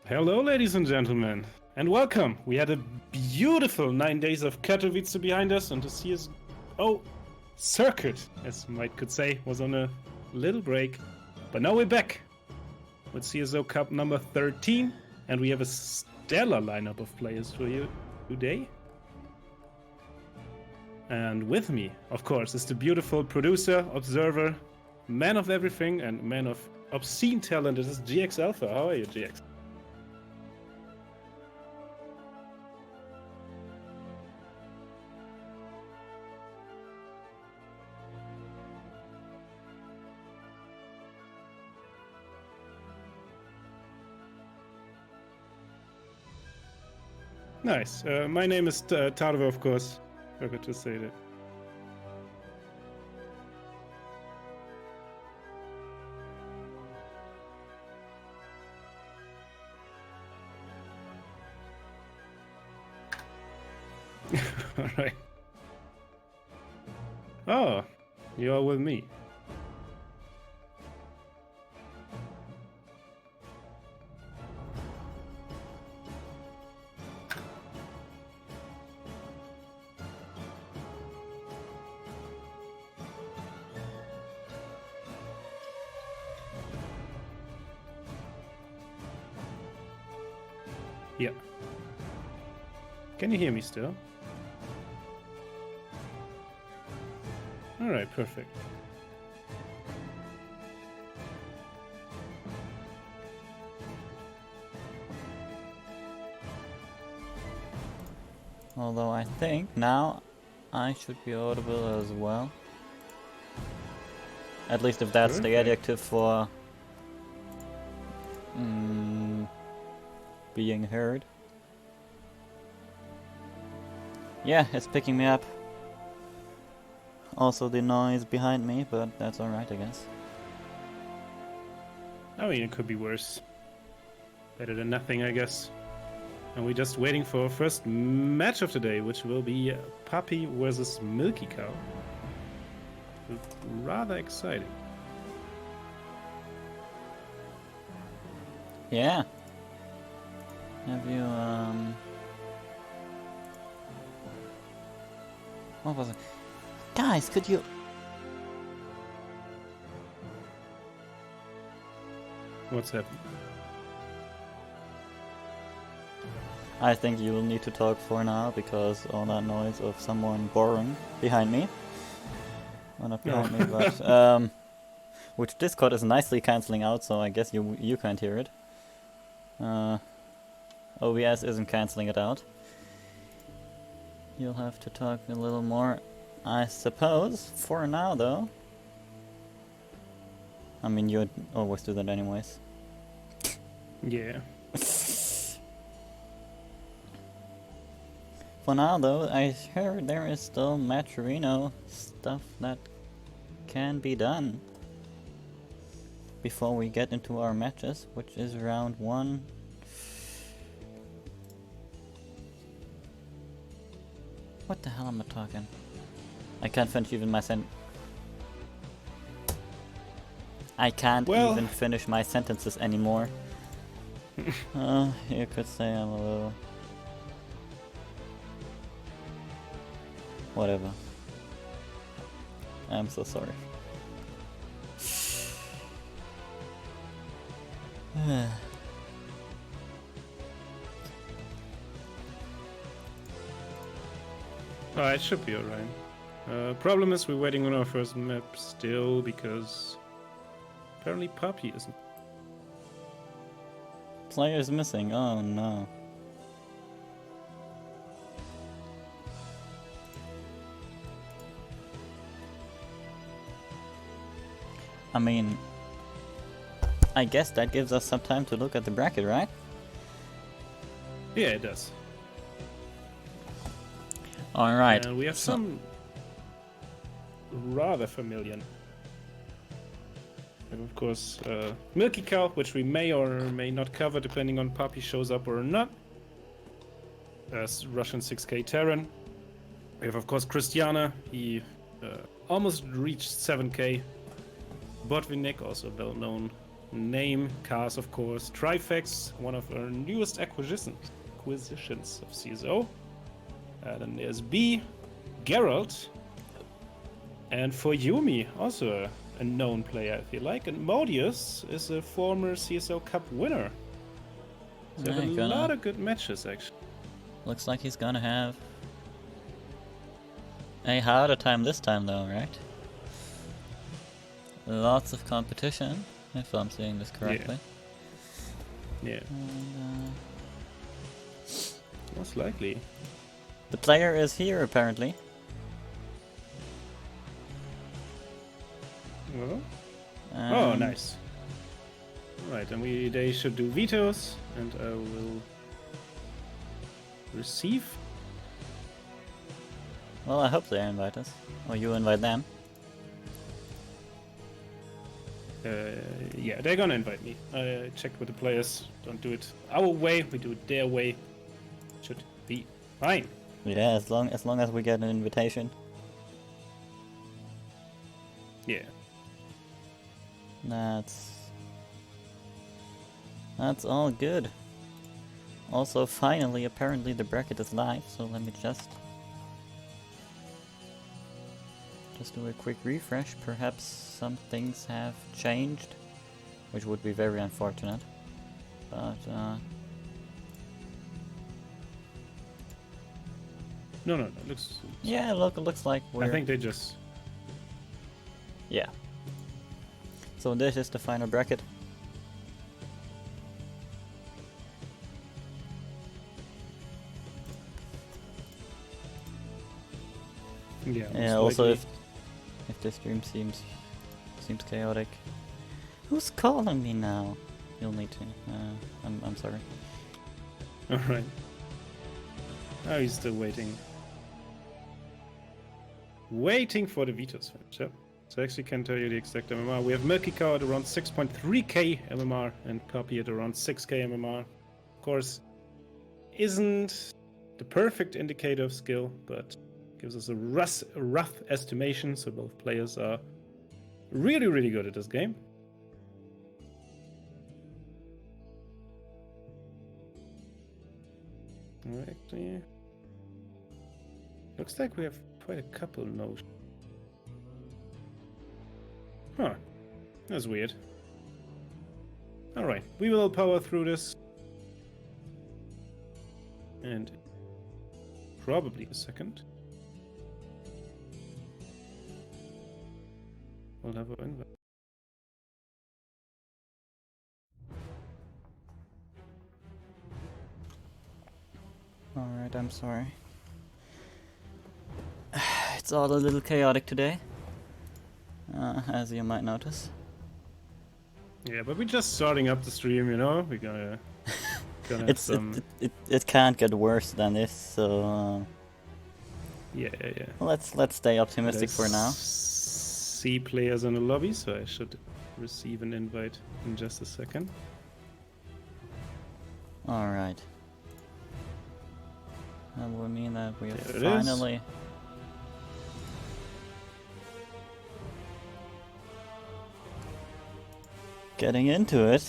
Hello, ladies and gentlemen, and welcome. We had a beautiful 9 days of Katowice behind us, and the CSO circuit, as you could say, was on a little break. But now we're back with CSO Cup number 13, and we have a stellar lineup of players for you today. And with me, of course, is the beautiful producer, observer, man of everything, and man of obscene talent. This is GX Alpha. How are you, GX? Nice. My name is Tarve, of course. Forgot to say that. All right. Oh, you're with me. Yeah. Can you hear me still? Alright, perfect. Although I think now I should be audible as well. At least if that's the adjective for being heard. Yeah, it's picking me up. Also the noise behind me, but that's alright, I guess. I mean, it could be worse. Better than nothing, I guess. And we're just waiting for our first match of the day, which will be Puppy versus Milky Cow. Rather exciting. Yeah. Have you, what was it? Guys, could you... What's happening? I think you will need to talk for now, because all that noise of someone boring behind me. Well, not behind me, but... which Discord is nicely cancelling out, so I guess you can't hear it. OBS isn't cancelling it out. You'll have to talk a little more, I suppose, for now though. I mean, you'd always do that anyways. Yeah. For now though, I heard there is still Matcherino stuff that can be done before we get into our matches, which is round 1. What the hell am I talking? I can't finish even my I can't even finish my sentences anymore. You could say I'm a little... Whatever. I'm so sorry. Oh, it should be alright. Problem is we're waiting on our first map still because apparently Puppy isn't. Player is missing, oh no. I mean, I guess that gives us some time to look at the bracket, right? Yeah, it does. Alright. And we have some rather familiar. And of course, Milky Cow, which we may or may not cover depending on Puppy shows up or not. As Russian 6k Terran. We have of course Christiana, he almost reached 7k. Botvinnik, also well known name cars, of course. Trifex, one of our newest acquisitions of CSO. Then there's B, Geralt, and for Yumi, also a known player, I feel like. And Modius is a former CSO Cup winner. So Yeah, have a lot of good matches, actually. Looks like he's gonna have a harder time this time, though, right? Lots of competition, if I'm seeing this correctly. Yeah. And, Most likely. the player is here, apparently. Well. Oh, nice. Right, and they should do vetoes, and I will receive. Well, I hope they invite us. Or you invite them. Yeah, they're gonna invite me. I checked with the players. Don't do it our way, we do it their way. Should be fine. Yeah, as long as we get an invitation. Yeah. That's all good. Also, finally, apparently the bracket is live, so let me just do a quick refresh. Perhaps some things have changed, which would be very unfortunate. But No, looks. yeah, looks like we're. I think they just. Yeah. So this is the final bracket. Yeah. Yeah. Also, if the stream seems chaotic, who's calling me now? You'll need to. I'm sorry. All right. Oh, he's still waiting. Waiting for the vetoes finish. Yep. So I actually can tell you the exact MMR. We have Milky Cow at around 6.3k MMR and Copy at around 6k MMR. Of course, isn't the perfect indicator of skill, but gives us a rough estimation. So both players are really, really good at this game. Actually, looks like we have quite a couple no's. Huh. That's weird. Alright, we will power through this. And probably a second. We'll have our invite. Alright, I'm sorry. It's all a little chaotic today, as you might notice. Yeah, but we're just starting up the stream, you know? We're gonna have some... It can't get worse than this, so... Yeah. Let's stay optimistic for now. See players in the lobby, so I should receive an invite in just a second. Alright. That would mean that we are There it finally... getting into it.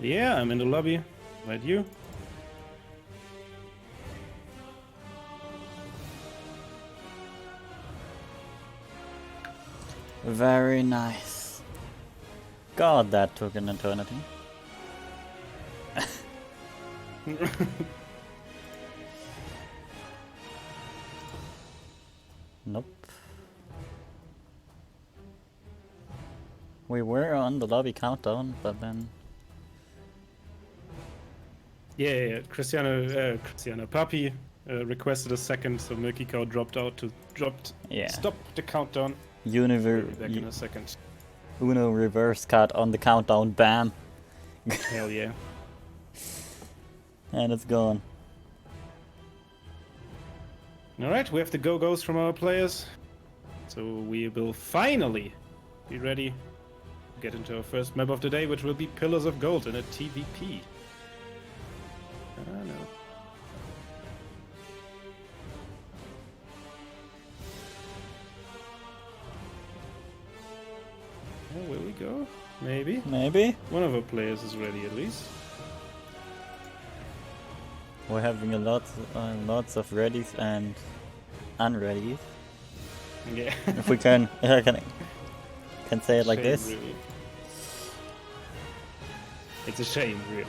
Yeah, I'm in the lobby. Right, you? Very nice. God, that took an eternity. Nope. We were on the lobby countdown, but then... Yeah. Cristiano Papi requested a second, so Milky Cow dropped out to stop the countdown. We'll be back in a second. Uno reverse cut on the countdown, bam! Hell yeah. And it's gone. Alright, we have the go-go's from our players. So we will finally be ready to get into our first map of the day, which will be Pillars of Gold in a TVP. I know. Yeah, will we go? Maybe. Maybe? One of our players is ready at least. We're having lots of readies and unreadies. Yeah. If we can, can say it like Shame, this. Really. It's a shame, really.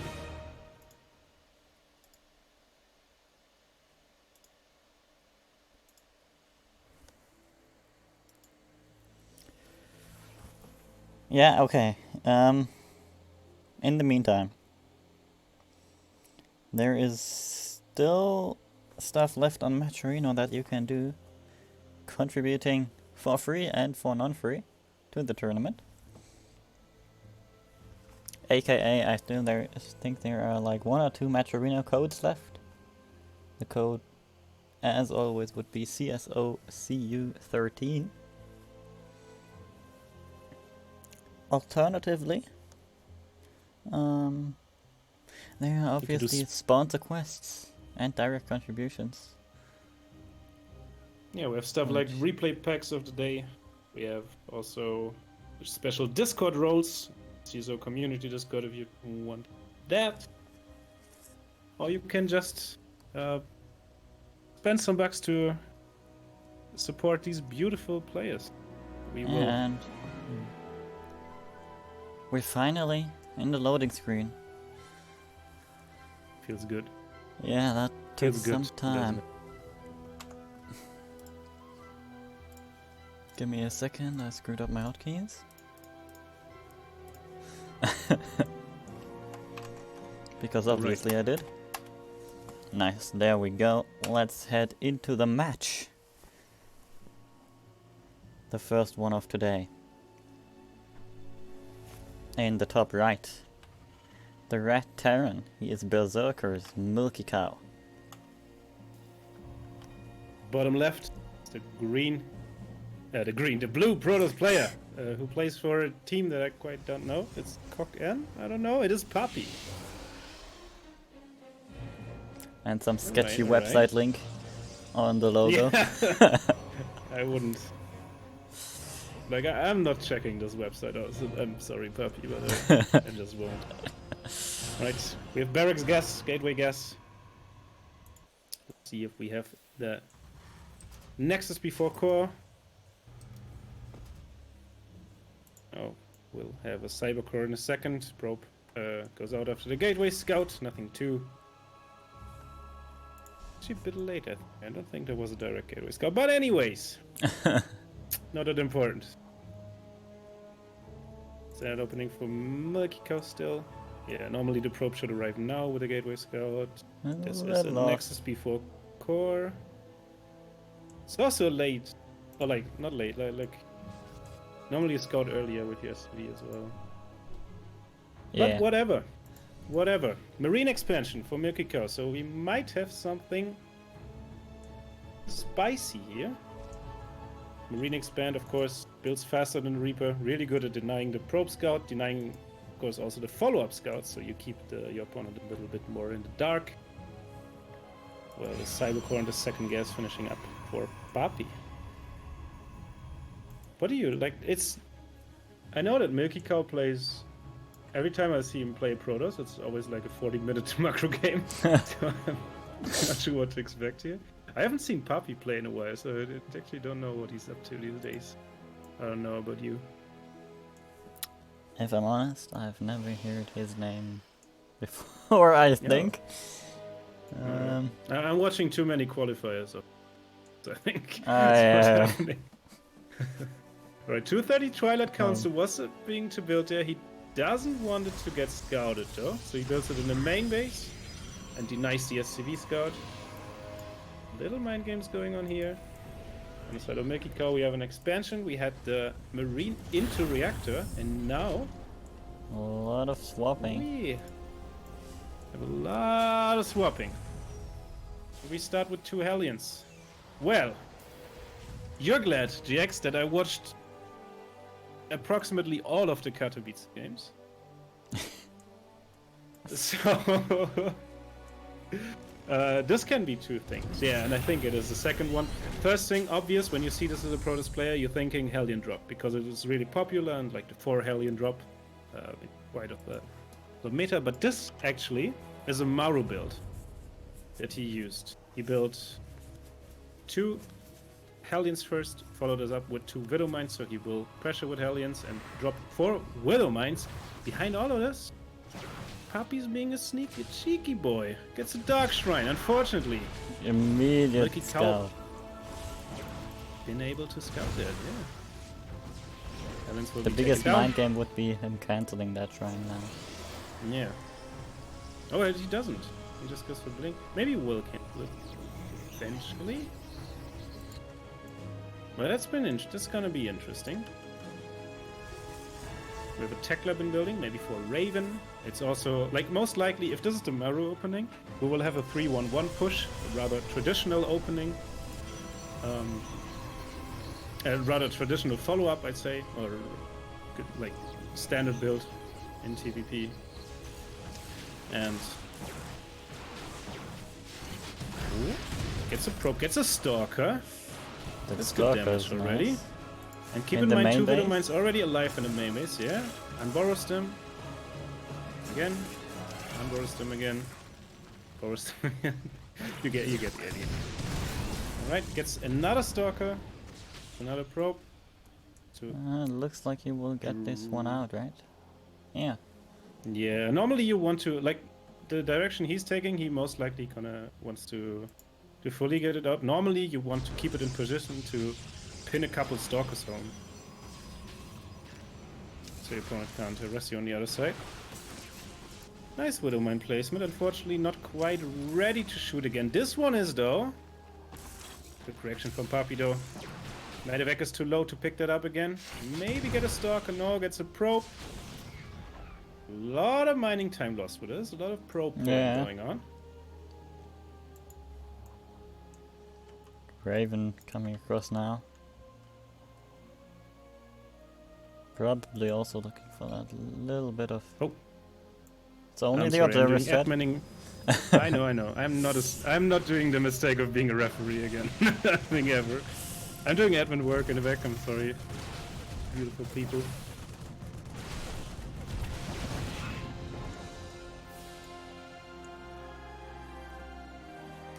Yeah, okay. In the meantime, there is still stuff left on Matcherino that you can do, contributing for free and for non-free to the tournament. AKA, I still think there are like 1 or 2 Matcherino codes left. The code, as always, would be CSO CU13. Alternatively, there are obviously sponsor quests and direct contributions. Yeah, we have stuff like replay packs of the day. We have also special Discord roles. CSO community Discord if you want that. Or you can just spend some bucks to support these beautiful players. We will. And we're finally in the loading screen. Feels good. Yeah, that took Feels good, some time. doesn't it? Give me a second, I screwed up my hotkeys. Because obviously I did. Nice, there we go. Let's head into the match. The first one of today. In the top right, the Red Terran. He is Berserker's Milky Cow. Bottom left, the blue Protoss player who plays for a team that I quite don't know. It's Cock N? I don't know. It is Papi. And some sketchy Alright. website link on the logo. Yeah. I wouldn't. Like, I'm not checking this website out. So I'm sorry, Papi, but I just won't. Right, we have Barracks Gas, Gateway Gas. Let's see if we have the Nexus before Core. Oh, we'll have a Cyber Core in a second. Probe goes out after the Gateway Scout. Nothing too. Actually, a bit late. I don't think there was a direct Gateway Scout. But anyways, not that important. Standard opening for Milky Cow still. Yeah, normally the probe should arrive now with the Gateway Scout. This is a Nexus before Core. It's also late. Or like, not late, like normally a Scout earlier with your SV as well. Yeah. But whatever. Whatever. Marine expansion for Milky Cow. So we might have something spicy here. Marine expand, of course, builds faster than Reaper. Really good at denying the probe scout, denying, of course, also the follow-up scout. So you keep your opponent a little bit more in the dark. Well, the Cybercore and the second gas finishing up for Papi. What do you like? I know that Milky Cow plays. Every time I see him play Protoss, it's always like a 40-minute macro game. So I'm not sure what to expect here. I haven't seen Papi play in a while, so I actually don't know what he's up to these days. I don't know about you. If I'm honest, I've never heard his name before, I think. I'm watching too many qualifiers, so I think yeah. that's what's happening. Alright, 230 Twilight Council was being to build there. He doesn't want it to get scouted though, so he builds it in the main base and denies the SCV scout. Little mind games going on here. On the side of Milky Cow we have an expansion. We had the Marine into Reactor, and now A lot of swapping. we have a lot of swapping. We start with 2 Hellions. Well, you're glad, GX, that I watched approximately all of the Katowice games. So This can be two things. Yeah, and I think it is the second one. First thing, obvious, when you see this as a Protoss player, you're thinking Hellion drop because it is really popular and like the 4 Hellion drop, quite of the meta. But this actually is a Maru build that he used. He built 2 Hellions first, followed us up with 2 Widow Mines, so he will pressure with Hellions and drop 4 Widow Mines. Behind all of this, Puppy's being a sneaky, cheeky boy. Gets a Dark Shrine, unfortunately. Immediate scout. Been able to scout that, yeah. Hellions will The be biggest taken down. mind game would be him canceling that shrine now. Yeah. Oh, he doesn't. He just goes for Blink. Maybe he will cancel it eventually. Well, that's gonna be interesting. We have a tech lab in building, maybe for Raven. It's also, like, most likely, if this is the Maru opening, we will have a 3-1-1 push, a rather traditional opening. A rather traditional follow-up, I'd say, or good, like, standard build in TVP. And... Ooh, gets a probe, gets a Stalker. That's good damage already. Nice. And keep In in the mind, main 2 Widow base? Mines already alive in the main base, yeah? Unborrows them. Again. Unborrows them again. Borrows them again. you get the idea. Alright, gets another Stalker. Another probe. Looks like he will get this one out, right? Yeah. Yeah, normally you want to, like, the direction he's taking, he most likely wants to fully get it out. Normally you want to keep it in position to pin a couple Stalkers home. So your opponent can't harass you on the other side. Nice Widow Mine placement, unfortunately not quite ready to shoot again. This one is, though. Good correction from Papi, though. Medevac is too low to pick that up again. Maybe get a Stalker, no, gets a probe. A lot of mining time lost with this, a lot of probe going on. Raven coming across now. Probably also looking for that little bit of... Oh. It's only I'm the sorry, observer I'm doing set. adminning. I know. I'm not doing the mistake of being a referee again. Nothing ever. I'm doing admin work in the back, I'm sorry. Beautiful people.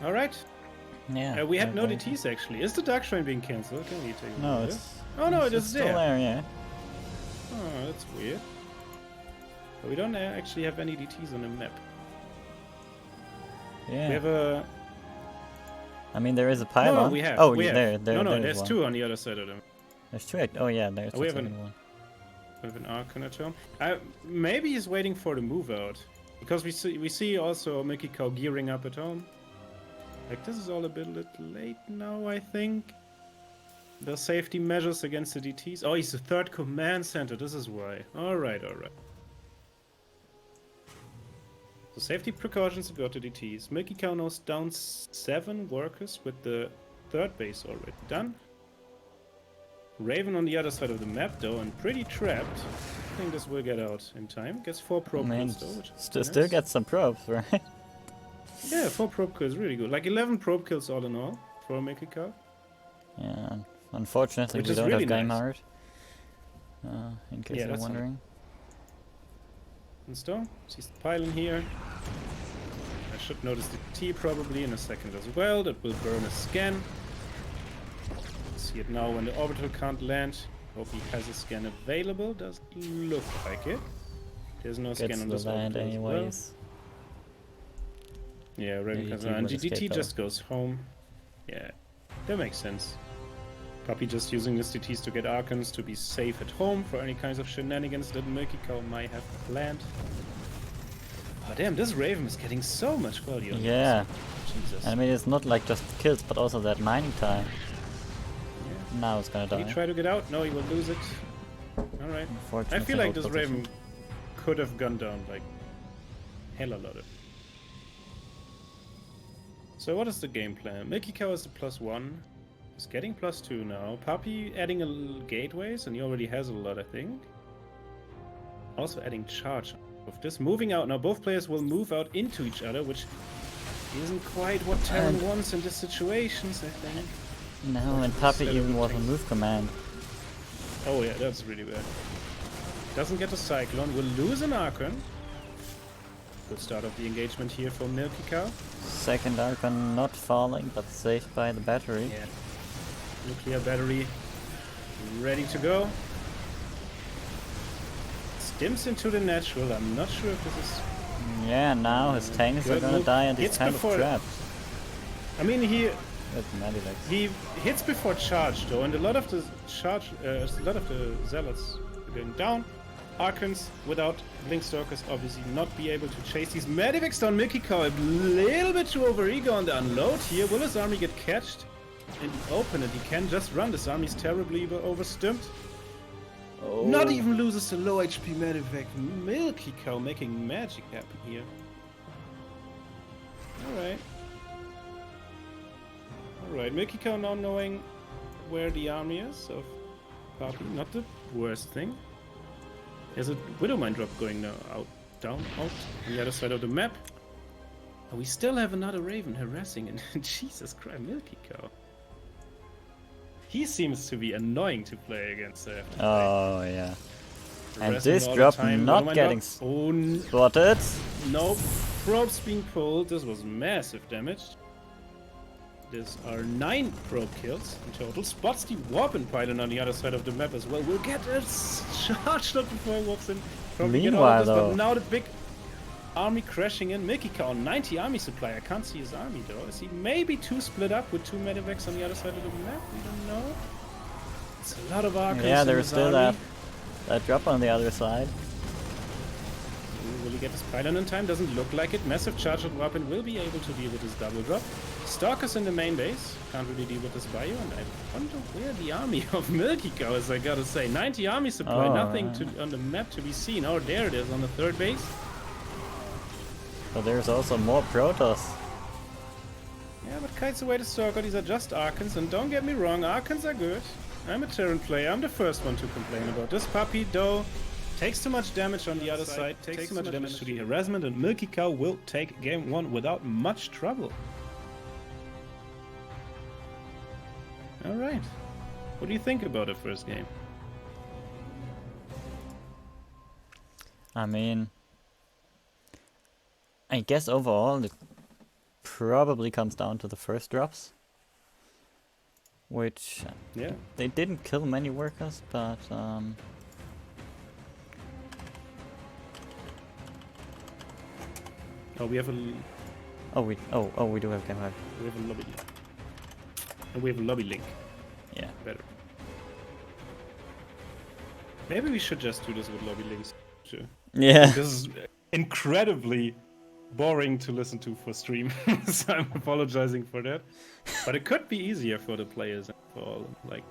Alright. Yeah. We had no DTs actually. Is the Dark Shrine being cancelled? Can we take a No, look? it's... Oh no, it is still there. there, yeah. Oh, that's weird. But we don't actually have any DTs on the map. Yeah. We have a... I mean, there is a pylon. No, we have. Oh, we there, have. there, no, there's there's one. 2 on the other side of them. There's 2. Oh, yeah, there's the we have second one. We have an Arcana Tome. Maybe he's waiting for the move out. Because we see also Mickey Cow gearing up at home. Like, this is all a bit late now, I think. The safety measures against the DTs. Oh, he's the 3rd command center. This is why. Alright. So safety precautions about the DTs. Milky Cow knows down 7 workers with the 3rd base already done. Raven on the other side of the map, though, and pretty trapped. I think this will get out in time. Gets 4 probe kills, though, which is Still nice. gets some probes, right? Yeah, 4 probe kills, really good. Like 11 probe kills all in all for Milky Cow. Yeah, unfortunately Which we is don't really have game nice. heart. In case you're that's wondering. And Stone, sees the pylon here. I should notice the T probably in a second as well. That will burn a scan. See it now when the orbital can't land. Hope he has a scan available. Doesn't look like it. There's no scan Gets on the this land orbital as well. anyways. Yeah, Raven comes DT on. will GDT escape just goes home. Yeah, that makes sense. Puppy just using his DTs to get Archons to be safe at home for any kinds of shenanigans that Milky Cow might have planned. But damn, this Raven is getting so much value. on Yeah. this. Jesus. I mean, it's not like just kills, but also that mining time. Yeah. Now it's gonna Did die. he try to get out? No, he will lose it. Alright. I Unfortunately, feel like hold this position. Raven could have gone down like hella lot of. So what is the game plan? Milky Cow is the +1. He's getting +2 now. Puppy adding a little gateways, and he already has a lot, I think. Also adding charge. With this moving out now, both players will move out into each other, which He isn't quite what Terran wants in these situations, I think. No, and Puppy even was a move command. Oh yeah, that's really bad. Doesn't get a Cyclone, will lose an Archon. Good start of the engagement here for Milky Cow. Second Archon not falling, but saved by the battery. Yeah. Nuclear battery ready to go. Stims into the natural. I'm not sure if this is... Yeah, now his tanks are gonna die and he's kind of trapped. I mean, he hits before charge though, and a lot of the zealots are going down. Archons without Blinkstalkers obviously not be able to chase these Medivacs down. Milky Cow a little bit too over-eager on the unload here. Will his army get catched in the open? And he can just run. This army is terribly overstimmed. Oh. Not even loses the low HP Medivac. Milky Cow making magic happen here. Alright. Alright, Milky Cow now knowing where the army is of Papi. Not the worst thing. There's a Widowmine drop going now out, down, out on the other side of the map. And we still have another Raven harassing and Jesus Christ, Milky Cow. He seems to be annoying to play against. Oh yeah. And this drop not getting spotted. Nope. Probes being pulled. This was massive damage. These are 9 probe kills in total. Spots the Warpin Pylon on the other side of the map as well. We'll get a charge shot before he walks in. Probably Meanwhile, get all of this, but now the big army crashing in. Milky Cow, 90 army supply. I can't see his army though. Is he maybe 2 split up with 2 Medivacs on the other side of the map? We don't know. It's a lot of Archons. Yeah, there's still that drop on the other side. Will he get his pylon in time? Doesn't look like it. Massive charge of weapon will be able to deal with his double drop. Stalkers in the main base. Can't really deal with this bio. And I wonder where the army of Milky Cow is, I gotta say. 90 army supply. Nothing on the map to be seen. Oh, there it is on the 3rd base. But there's also more Protoss. Yeah, but kites away the Stalker. These are just Archons. And don't get me wrong, Archons are good. I'm a Terran player. I'm the first one to complain about this. Puppy, though, takes too much damage on the other side. Takes too much damage to the harassment. And Milky Cow will take game 1 without much trouble. Alright. What do you think about the first game? I mean, I guess overall it probably comes down to the first drops. Which, yeah, they didn't kill many workers, but oh, we have a... we do have game 5. We have a lobby. And we have a lobby link. Yeah. Better. Maybe we should just do this with lobby links. Sure. Yeah. This is incredibly boring to listen to for stream, so I'm apologizing for that. But it could be easier for the players and for all, like...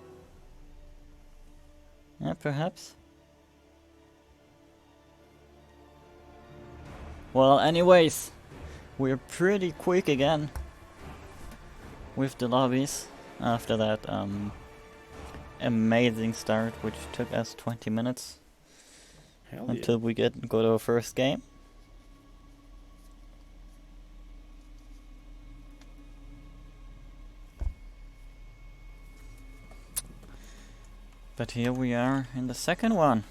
Yeah, perhaps. Well, anyways, we're pretty quick again with the lobbies after that amazing start, which took us 20 minutes until we go to our first game. But here we are in the second one.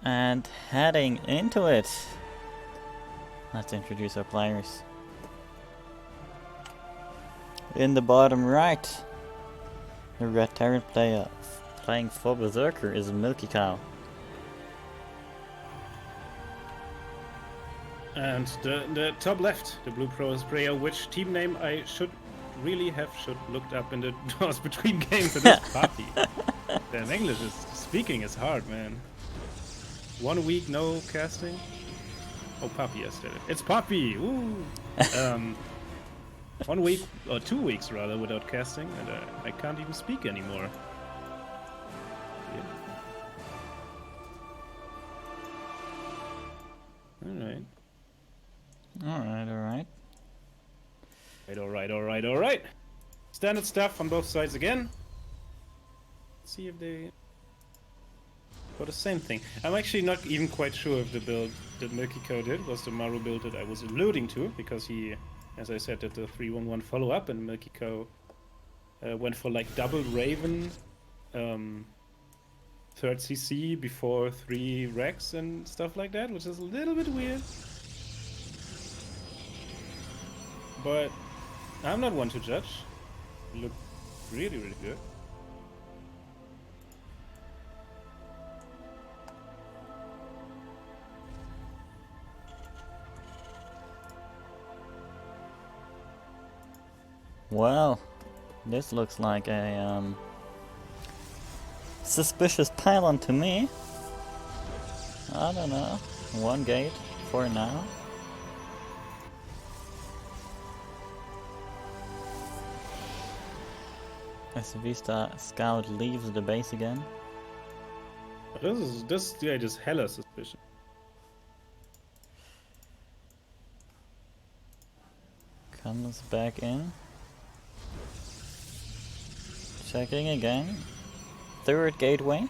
And heading into it. Let's introduce our players. In the bottom right, the red Terran player playing for Berserker is Milky Cow. And the top left, the Blue Pro player, which team name I should looked up in the doors between games. It is Papi. Damn, English speaking is hard, man. 1 week no casting. Oh, Papi yesterday. It's Papi. Woo. 1 week or 2 weeks rather without casting, and I can't even speak anymore. Yeah. All right. Alright. Standard stuff on both sides again. Let's see if they... for the same thing. I'm actually not even quite sure if the build that Milky Co did was the Maru build that I was alluding to, because he, as I said, did the 3-1-1 follow-up, and Milky Co went for like double Raven, third CC before 3 Rex and stuff like that, which is a little bit weird. But I'm not one to judge. It looked really, really good. Well, this looks like a suspicious pylon to me. I don't know. 1 gate for now. As the Vista Scout leaves the base again. This yeah, just hella suspicious. Comes back in. Checking again. 3rd gateway.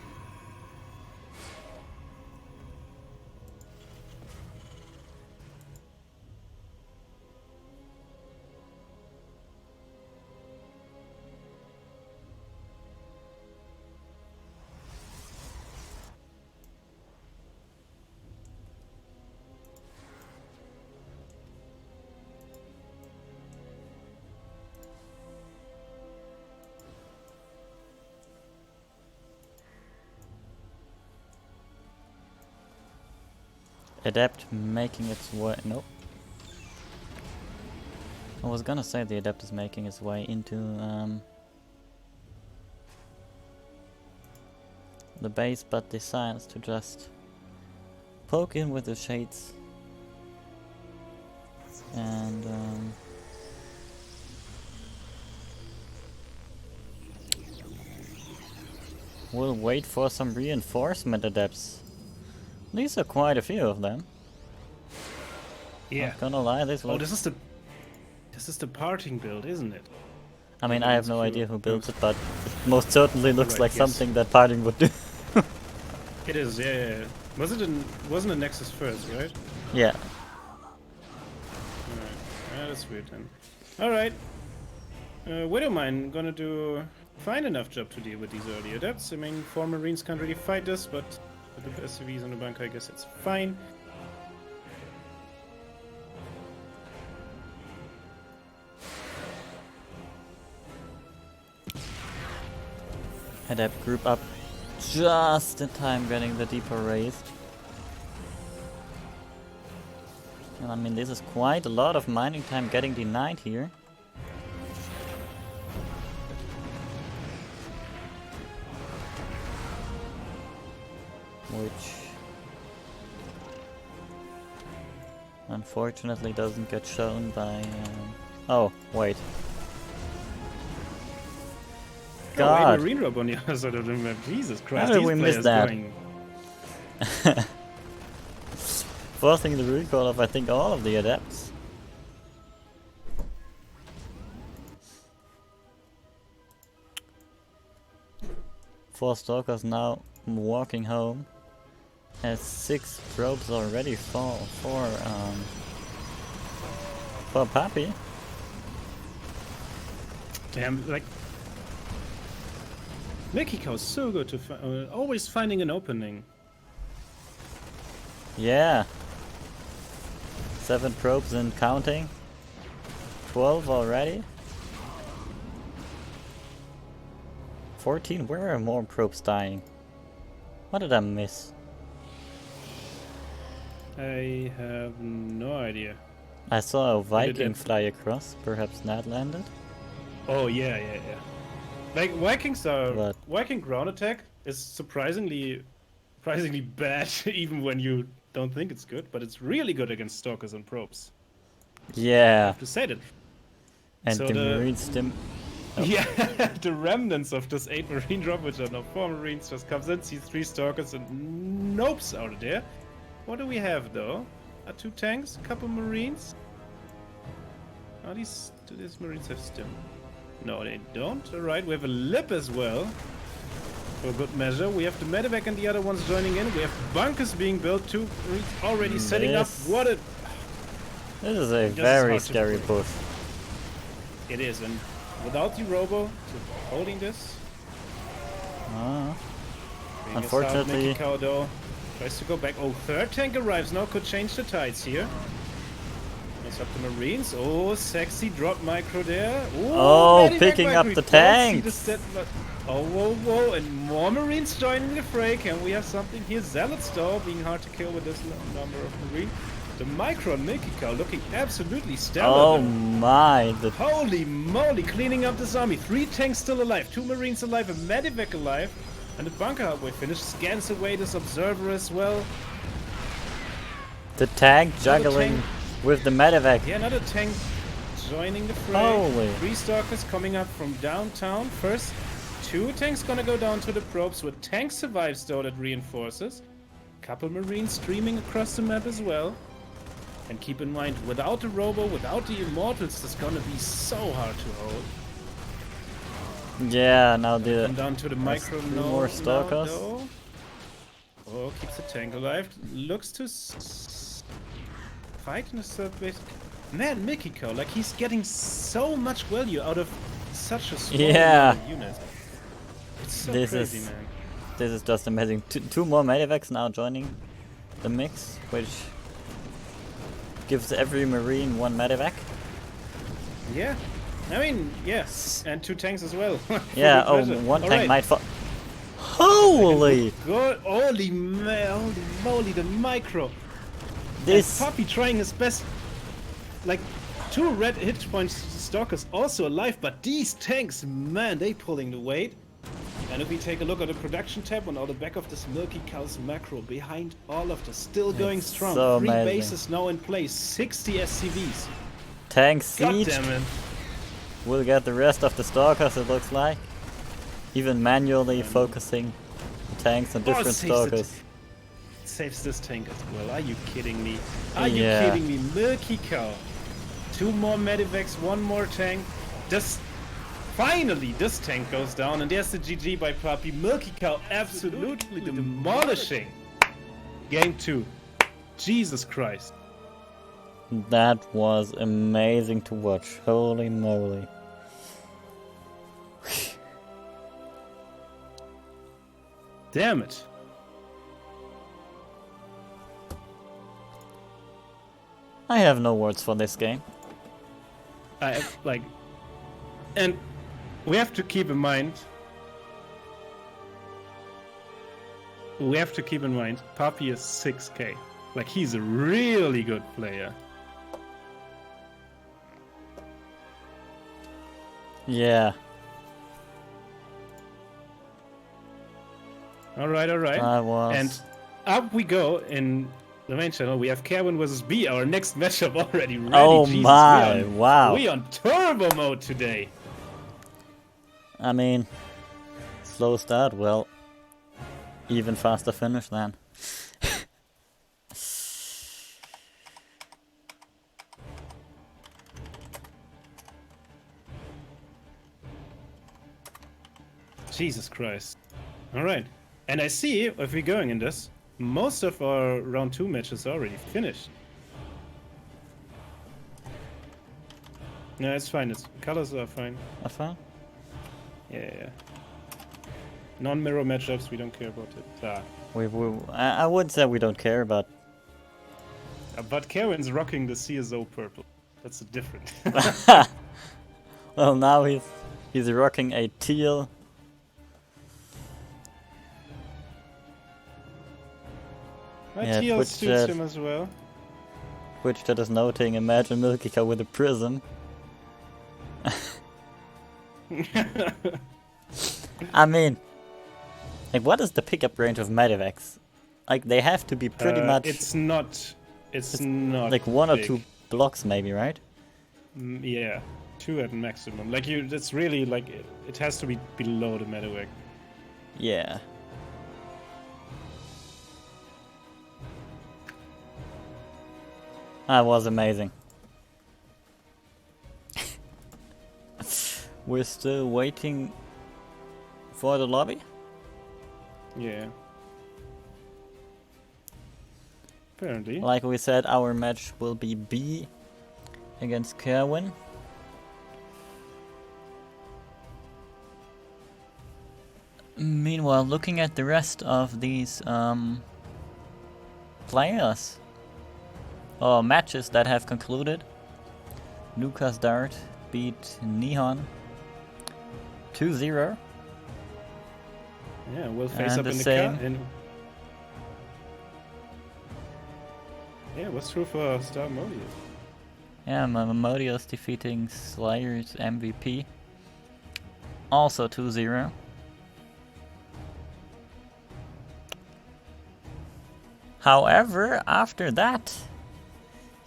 Adept making its way. Nope. I was gonna say the Adept is making its way into the base, but decides to just poke in with the shades and we'll wait for some reinforcement Adepts. These are quite a few of them. Yeah. Not gonna lie, this looks... this is the parting build, isn't it? I mean, I have no idea who built it, but it most certainly looks like something that parting would do. It is, yeah. Wasn't it Nexus first, right? Yeah. Alright. Yeah, that's weird then. Alright. Widowmine gonna do a fine enough job to deal with these early Adepts. I mean, 4 Marines can't really fight this, but with the SCVs on the bunker, I guess it's fine. Adept group up just in time, getting the depot raised. And I mean, this is quite a lot of mining time getting denied here. Which unfortunately doesn't get shown by... oh, wait. God. Oh, Marine Rob on the other side of the map. Jesus Christ. How did we miss that? Forcing the recall of, I think, all of the Adepts. Four Stalkers now walking home. Has 6 probes already for Papi. Damn, like... Mekiko's so good to always finding an opening. Yeah. 7 probes and counting. 12 already. 14? Where are more probes dying? What did I miss? I have no idea. I saw a Viking fly across. Perhaps Nat landed? Oh, yeah. Like, Viking ground attack is surprisingly bad, even when you don't think it's good, but it's really good against Stalkers and Probes. Yeah. I have to say that. And so the Marine stim... Oh. Yeah, the remnants of this 8 Marine drop, which are now 4 Marines, just comes in, sees 3 Stalkers and nopes out of there. What do we have, though? 2 tanks, a couple Marines? Do these Marines have stim? No, they don't. Alright, we have a lip as well. for good measure. We have the medevac and the other ones joining in. We have bunkers being built too. Already setting up. What a... This is a very scary push. It is, and without the robo holding this... Unfortunately... Mickey tries to go back. Oh, third tank arrives now. Could change the tides here. Mess up the Marines. Oh, sexy drop micro there. Ooh, oh, picking up the tanks. Oh, whoa, whoa. And more Marines joining the fray. Can we have something here? Zealots, though, being hard to kill with this number of Marines. The micro and Milky Cow looking absolutely stellar. Oh my. Holy moly, cleaning up this army. 3 tanks still alive, 2 Marines alive, a medevac alive. And the bunker halfway finished. Scans away this observer as well. The tank juggling with the medevac. Yeah, another tank joining the fray. Holy. 3 stalkers coming up from downtown. First, 2 tanks gonna go down to the probes. With tank survives though, that reinforces. Couple Marines streaming across the map as well. And keep in mind, without the robo, without the immortals, this is gonna be so hard to hold. Yeah, now the... Come down to the micro. No, more stalkers. No. Oh, keeps the tank alive. Looks to fight in the third base. Man, Mickey Cow, like he's getting so much value out of such a small unit. It's so crazy, man. This is just amazing. Two more medevacs now joining the mix, which gives every Marine 1 medevac. Yeah. I mean, yes, and 2 tanks as well. Yeah, oh, 1 tank might fall. Holy! God, holy moly, the micro. This and Puppy trying his best. Like, 2 red hit points stalkers also alive, but these tanks, man, they pulling the weight. And if we take a look at the production tab on the back of this Milky Cow's macro, behind all of this, still going strong. So 3 amazing. bases now in place, 60 SCVs. Tank siege. God damn it. We'll get the rest of the stalkers, it looks like. Even manually focusing the tanks on different stalkers. Saves this tank as well. Are you kidding me? Are you kidding me? Milky Cow. 2 more medevacs, 1 more tank. Finally, this tank goes down, and there's the GG by Puppy. Milky Cow absolutely demolishing. Game 2. Jesus Christ. That was amazing to watch. Holy moly. Damn it. I have no words for this game. And we have to keep in mind. Papi is 6k. Like, he's a really good player. Yeah. Alright. And up we go in the main channel. We have Kerwin versus B, our next matchup already ready. Oh Jesus, my, wow. We on turbo mode today. I mean, slow start, well, even faster finish then. Jesus Christ. Alright. And I see, if we're going in this, most of our round 2 matches are already finished. No, it's fine. Colors are fine. Are fine? Yeah. Non-mirror matchups, we don't care about it. I would say we don't care, but... But Kerwin's rocking the CSO purple. That's a different. Well, now he's rocking a teal. Teal suits him as well. Which that is noting, imagine Milky Cow with a prism. I mean, like, what is the pickup range of medevacs? Like, they have to be pretty much... It's not like 1 big. or 2 blocks maybe, right? Yeah, 2 at maximum. Like, it's really, like, it has to be below the medevac. Yeah. That was amazing. We're still waiting for the lobby. Yeah. Apparently. Like we said, our match will be B against Kerwin. Meanwhile, looking at the rest of these players or matches that have concluded, Lucas Dart beat Nihon 2-0. Yeah, we'll face And up the in the same. car. And yeah, what's true for Star Modius? Yeah, Modius defeating Slayer's MVP. Also 2-0. However, after that,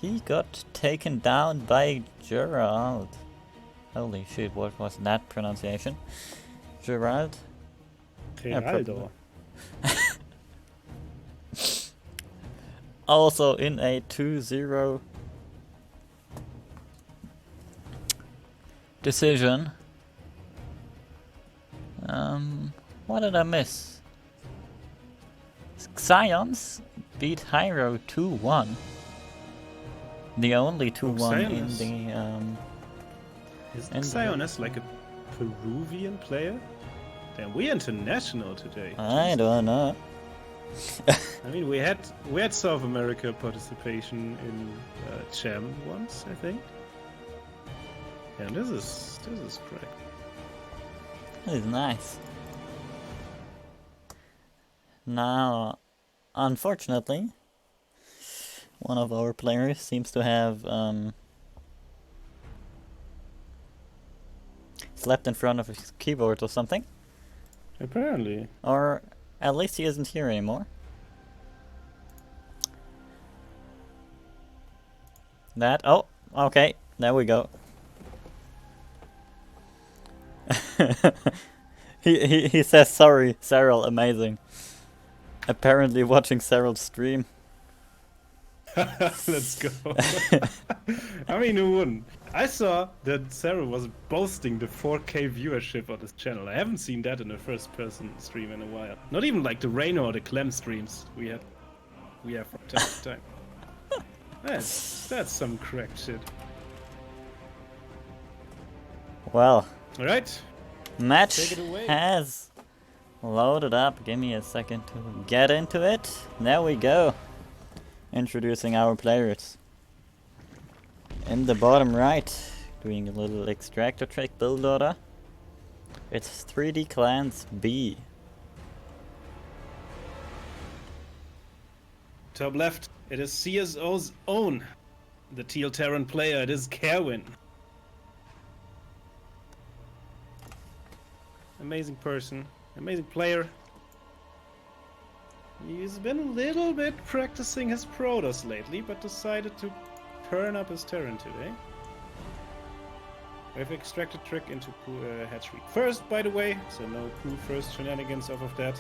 he got taken down by Gerald. Holy shit, what was that pronunciation? Gerald? Geraldo. Also in a 2-0 decision. What did I miss? Xions beat Hyro 2-1. The only 2-1 in the Isn't Sionis like a Peruvian player? Damn, we're international today. I don't know. I mean, we had South America participation in Cham once, I think. And this is correct. That is nice. Now, unfortunately, one of our players seems to have slept in front of his keyboard or something. Apparently. Or at least he isn't here anymore. Oh, okay, there we go. he says sorry, Cyril, amazing. Apparently watching Cyril's stream. Let's go. I mean, who wouldn't? I saw that Cyril was boasting the 4K viewership on his channel. I haven't seen that in a first-person stream in a while. Not even like the Rainer or the Clem streams we have from time to time. That's some cracked shit. Well, all right, match has loaded up. Give me a second to get into it. There we go. Introducing our players. In the bottom right, doing a little extractor trick build order. It's 3D Clans B. Top left, it is CSO's own, the Teal Terran player. It is Kerwin. Amazing person, amazing player. He's been a little bit practicing his Protoss lately, but decided to turn up his Terran today. We've extracted trick into hatchery first, by the way, so no crew first shenanigans off of that.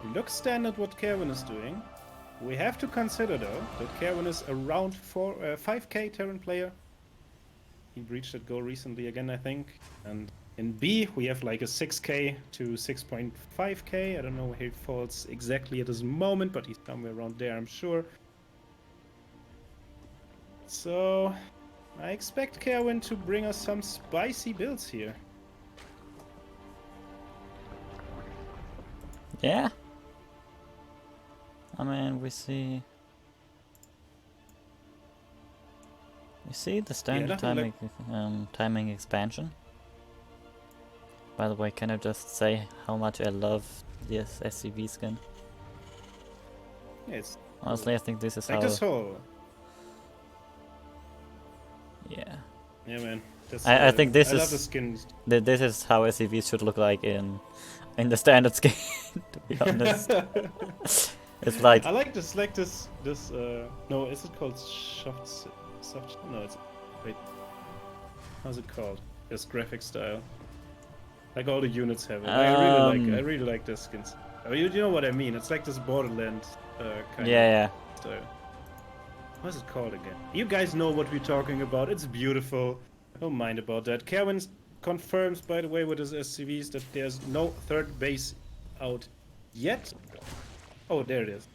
It looks standard what Kerwin is doing. We have to consider though that Kerwin is around 5k Terran player. He reached that goal recently again, I think. And in B we have like a 6k to 6.5k. I don't know where he falls exactly at this moment, but he's somewhere around there, I'm sure. So I expect Kerwin to bring us some spicy builds here. Yeah. I mean, we see the standard timing expansion. By the way, can I just say how much I love this SCV skin? Yes. Honestly, I think this is like how. This whole. Yeah. Yeah, man. I think this I is. love the skins. This is how SCVs should look like in the standard skin. To be honest. It's like I like this. No, is it called soft? No, it's wait. How's it called? This graphic style. Like all the units have it. I really like the skins. I mean, you know what I mean? It's like this Borderland kind of style. What's it called again? You guys know what we're talking about. It's beautiful. Don't mind about that. Kerwin confirms, by the way, with his SCVs that there's no third base out yet. Oh, there it is.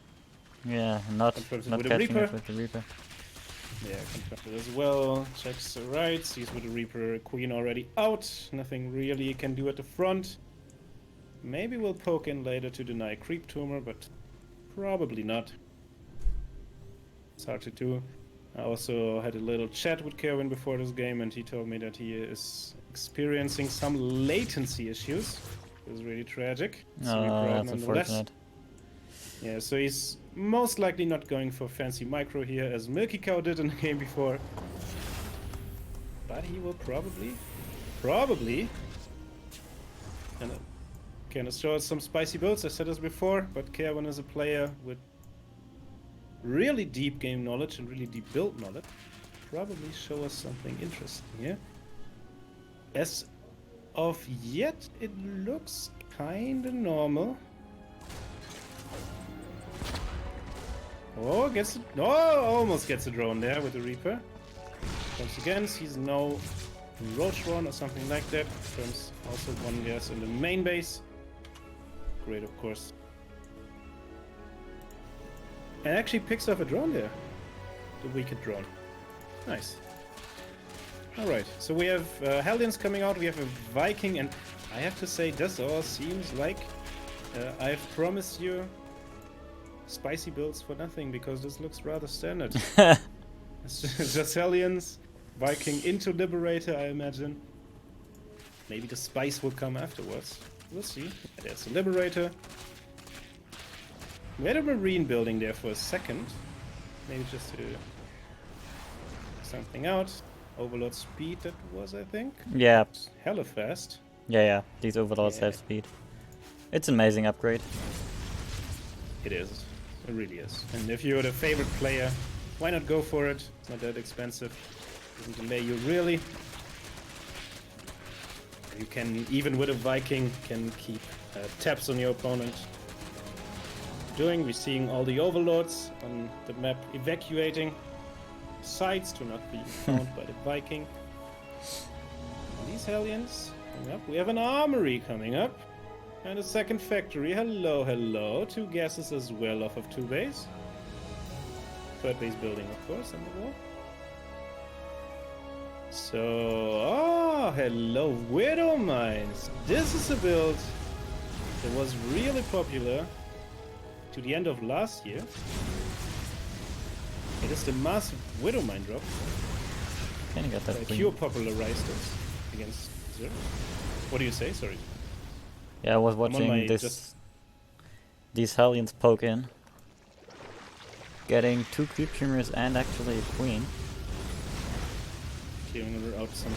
Yeah, not Confirms it not with a catching it Reaper. with the Reaper. Yeah, confirmed it as well. Checks the right. Sees with the Reaper Queen already out. Nothing really he can do at the front. Maybe we'll poke in later to deny creep tumor, but probably not. It's hard to do. I also had a little chat with Kerwin before this game, and he told me that he is experiencing some latency issues. It was really tragic. So we Oh, cried that's nonetheless. unfortunate. Yeah, so he's most likely not going for fancy micro here as Milky Cow did in the game before. But he will probably, and can show us some spicy builds. I said this before, but Kerwin is a player with really deep game knowledge and really deep build knowledge. Probably show us something interesting here. As of yet, it looks kinda normal. Oh, almost gets a drone there with the Reaper. Once again, sees no Roach Run or something like that. Confirms also one gas in the main base. Great, of course. And actually picks up a drone there. The wicked drone. Nice. Alright, so we have Hellions coming out, we have a Viking, and I have to say, this all seems like I've promised you spicy builds for nothing, because this looks rather standard. It's just Hellions, Viking into Liberator, I imagine. Maybe the spice will come afterwards. We'll see. There's a Liberator. We had a Marine building there for a second. Maybe just to something out. Overload speed, that was, I think. Yeah. It's hella fast. Yeah. These overlords Yeah. have speed. It's an amazing upgrade. It is. It really is. And if you're the favorite player, why not go for it? It's not that expensive. Doesn't delay you really. You can, even with a Viking, can keep tabs on your opponent. We're seeing all the overlords on the map evacuating sites to not be found by the Viking. And these Hellions coming up. We have an armory coming up. And a second factory. Hello, hello. 2 gases as well off of 2 base. 3rd base building, of course, on the wall. So, hello, Widow Mines. This is a build that was really popular to the end of last year. It is the massive Widow Mine drop. Can you get that Q popularized it against Zero. What do you say? Sorry. Yeah, I was watching these Hellions poke in. Getting 2 creep tumors and actually a queen. Clearing out some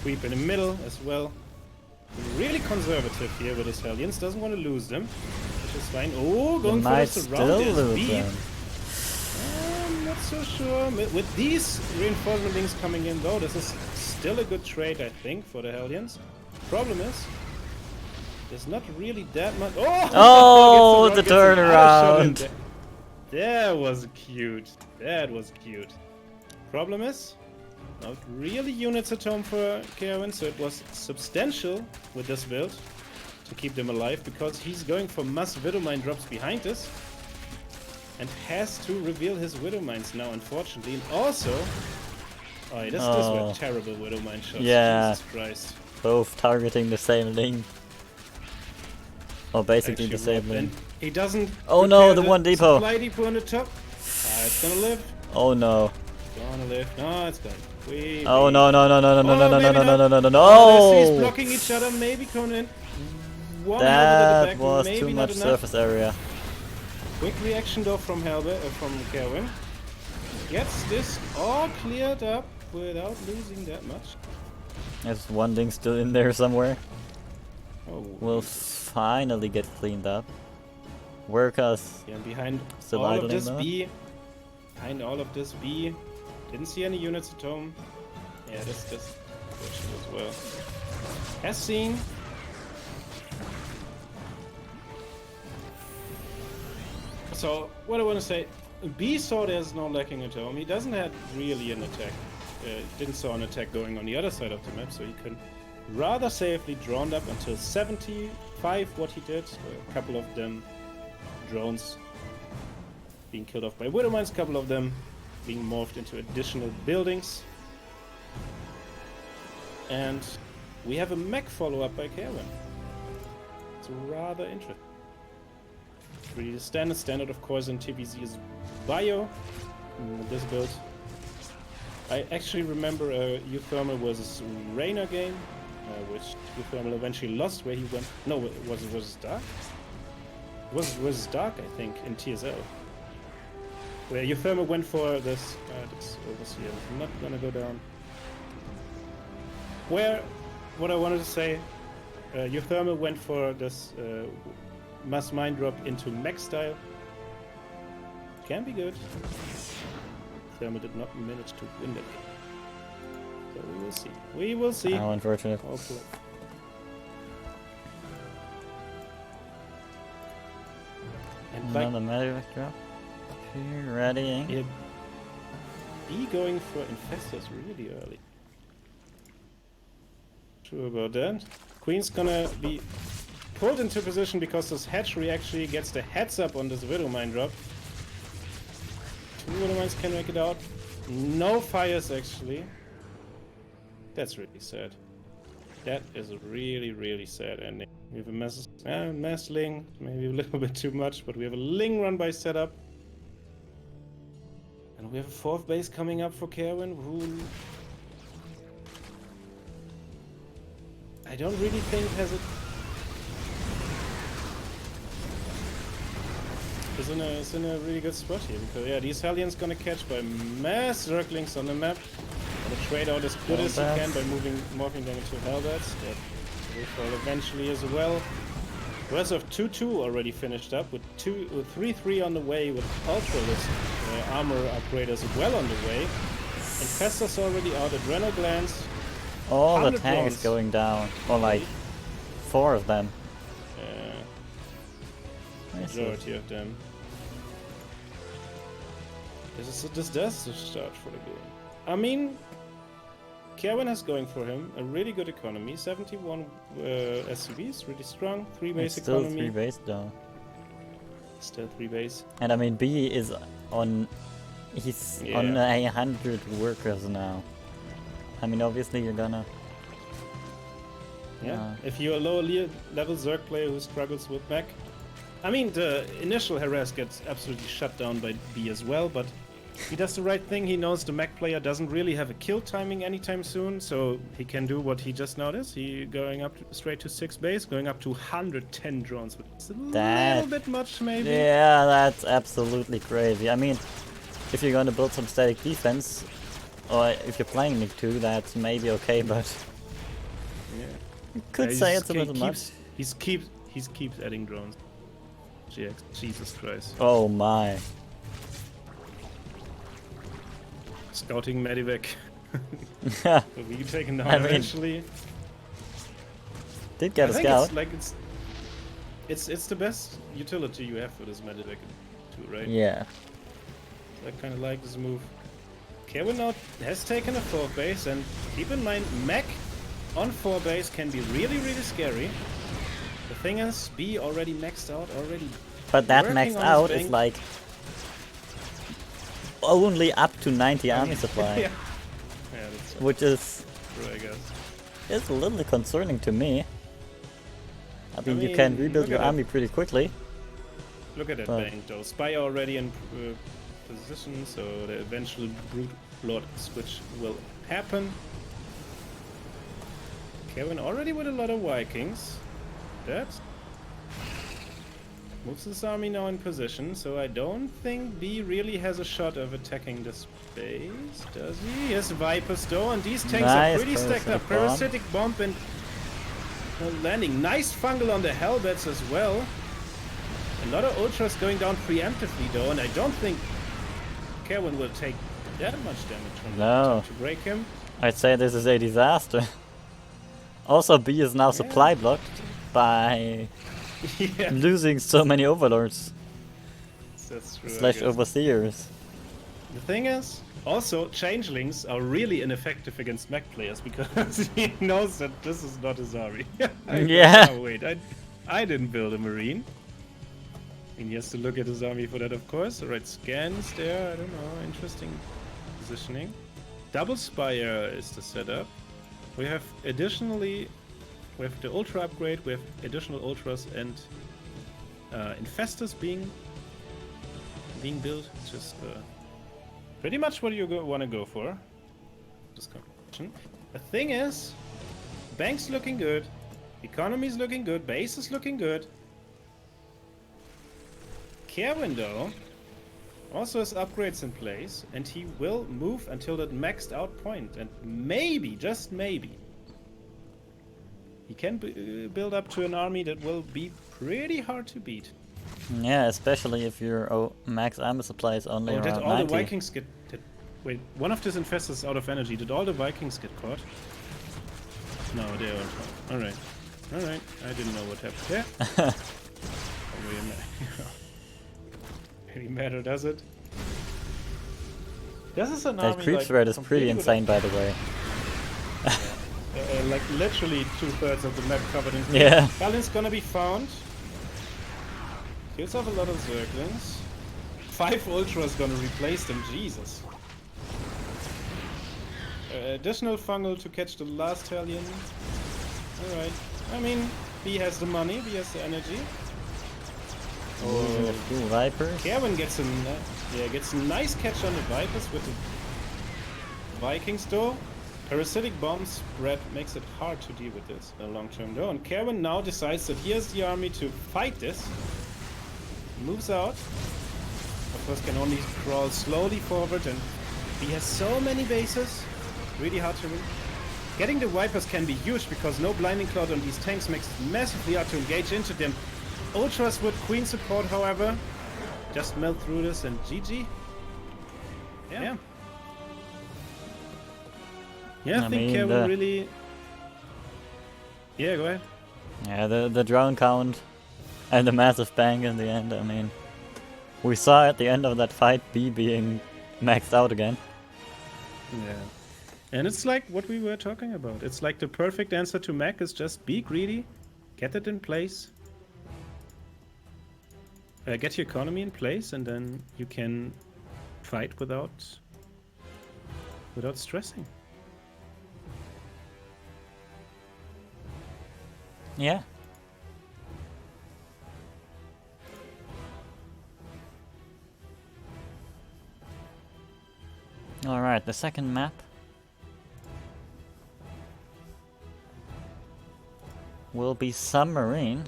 creep in the middle as well. Really conservative here with his Hellions. Doesn't want to lose them, which is fine. Oh, going for the surround. Lose them. I'm not so sure. With these reinforcement links coming in though, this is still a good trade, I think, for the Hellions. Problem is, there's not really that much. Oh, the turnaround. That was cute. That was cute. Problem is, not really units at home for Kerwin, so it was substantial with this build to keep them alive, because he's going for mass Widow Mine drops behind us and has to reveal his Widow Mines now, unfortunately. And also, this were terrible Widow Mine shots. Yeah. Jesus Christ. Both targeting the same link. Or basically Actually, the same link. He doesn't. Oh no, the one depot. Supply depot on the top. It's gonna live. Oh no. It's gonna live. No, it's gone. Oh no. He's blocking each other. Maybe Conan. That was too much surface area. Quick reaction though from Kerwin. Gets this all cleared up without losing that much. There's one link still in there somewhere. Oh, we'll finally get cleaned up. Workers. Yeah, behind still all idling of this though. Behind all of this B, didn't see any units at home. Yeah, this question as well. Has seen. So what I want to say, B saw there's no lacking at home. He doesn't have really an attack. Didn't saw an attack going on the other side of the map, so he can rather safely drawn up until 75. What he did, a couple of them drones being killed off by Widow Mines, a couple of them being morphed into additional buildings. And we have a mech follow-up by Kerwin. It's rather interesting. Really the standard. Standard, of course, in TVZ is Bio. This build. I actually remember a Euthermal versus Rainer game, which Euthermal eventually lost, where he went... No, was it Dark? Was Dark, I think, in TSL. Where Euthermal went for this... this overseer. I'm not gonna go down. Where... What I wanted to say... Euthermal went for this mass mind drop into mech style. Can be good. Thermal did not manage to win that game. So we will see. We will see. How unfortunate. Hopefully. And Another medivac drop. Ready. Yeah, B going for Infestors really early. Sure about that. Queen's gonna be pulled into position because this hatchery actually gets the heads up on this Widow Mine drop. 2 Widow Mines can make it out. No fires actually. That's really sad. That is a really, really sad ending. We have a mass Ling, maybe a little bit too much, but we have a Ling run by setup. And we have a 4th base coming up for Kerwin, who... I don't really think has it... Is in a really good spot here, because yeah, these Hellions gonna catch by mass Zerglings on the map. Gonna trade out as good as you can by morphing them into Hellbats. That will fall eventually as well. Breath of 2-2 already finished up with 3-3 on the way, with Ultralisk armor upgrade as well on the way. Infestors already out, Adrenal Glands. All the tanks going down, or like 4 of them. Majority of them. This does the start for the game. I mean, Kerwin has going for him a really good economy. 71 SCVs, really strong. 3 base economy. Still 3 base though. Still 3 base. And I mean, B is on. He's on 100 workers now. I mean, obviously you're gonna. Yeah. If you're a lower level Zerg player who struggles with mech. I mean, the initial harass gets absolutely shut down by B as well, but he does the right thing. He knows the mech player doesn't really have a kill timing anytime soon, so he can do what he just noticed. He going up straight to 6 base, going up to 110 drones, which is a little bit much, maybe. Yeah, that's absolutely crazy. I mean, if you're gonna build some static defense, or if you're playing League 2, that's maybe okay, but yeah, you could say it's a little much. He keeps adding drones. Jesus Christ. Oh my. Scouting Medivac. Will be taken down eventually. Did get a scout. It's the best utility you have for this Medivac too, right? Yeah. I kind of like this move. Kerwin now has taken a 4 base, and keep in mind, mech on 4 base can be really, really scary. The thing is, B already maxed out, already. But that maxed out is like only up to 90 army supply. Yeah, that's true. Which is true, I guess. It's a little concerning to me. I mean, you can rebuild your army pretty quickly. Look at that bank though. Spy already in position, so the eventual Brute Lord switch will happen. Kevin already with a lot of Vikings. That moves his army now in position, so I don't think B really has a shot of attacking this base, does he? Yes, Vipers though, and these tanks are pretty stacked up. Parasitic Bomb and landing. Nice fungal on the Hellbats as well. A lot of Ultras going down preemptively though, and I don't think Kerwin will take that much damage from that to break him. I'd say this is a disaster. Also, B is now supply blocked by losing so many overlords. That's true. Slash overseers. The thing is, also changelings are really ineffective against mech players because he knows that this is not his army. Yeah. Oh, wait, I didn't build a marine. And he has to look at his army for that, of course. Alright, scans there. I don't know. Interesting positioning. Double Spire is the setup. We have additionally, we have the Ultra upgrade. We have additional Ultras and Infestors being built. Just pretty much what you want to go for. This combination. The thing is, bank's looking good, economy's looking good, base is looking good. Kerwin though also has upgrades in place, and he will move until that maxed out point, and maybe, just maybe, he can build up to an army that will be pretty hard to beat. Yeah, especially if your max armor supply is only around did all 90. the Vikings get... Wait, one of these infestors is out of energy. Did all the Vikings get caught? No, they are fine. Alright. Alright, I didn't know what happened there. Really matter, does it? This is an That army, creep like, threat is pretty insane, by the way. like literally 2/3 of the map covered in creep. Yeah. Balin's gonna be found. Kills off a lot of Zerglings. 5 Ultras gonna replace them, Jesus. Additional fungal to catch the last Hellion. Alright. I mean, B has the money, B has the energy. Oh, a few Vipers. Kerwin gets gets a nice catch on the Vipers with the Vikings though. Parasitic bomb spread makes it hard to deal with this long term though. And Kerwin now decides that he has the army to fight this. Moves out. Of course can only crawl slowly forward, and he has so many bases. Really hard to win. Getting the Vipers can be huge because no Blinding Cloud on these tanks makes it massively hard to engage into them. Ultras with Queen support, however, just melt through this and GG. Yeah. Yeah, I think Kerwin really... Yeah, go ahead. Yeah, the drone count and the massive bang in the end, I mean... We saw at the end of that fight B being maxed out again. Yeah. And it's like what we were talking about. It's like the perfect answer to mech is just be greedy, get it in place, get your economy in place, and then you can fight without stressing. Yeah. Alright, the second map. Will be Submarine.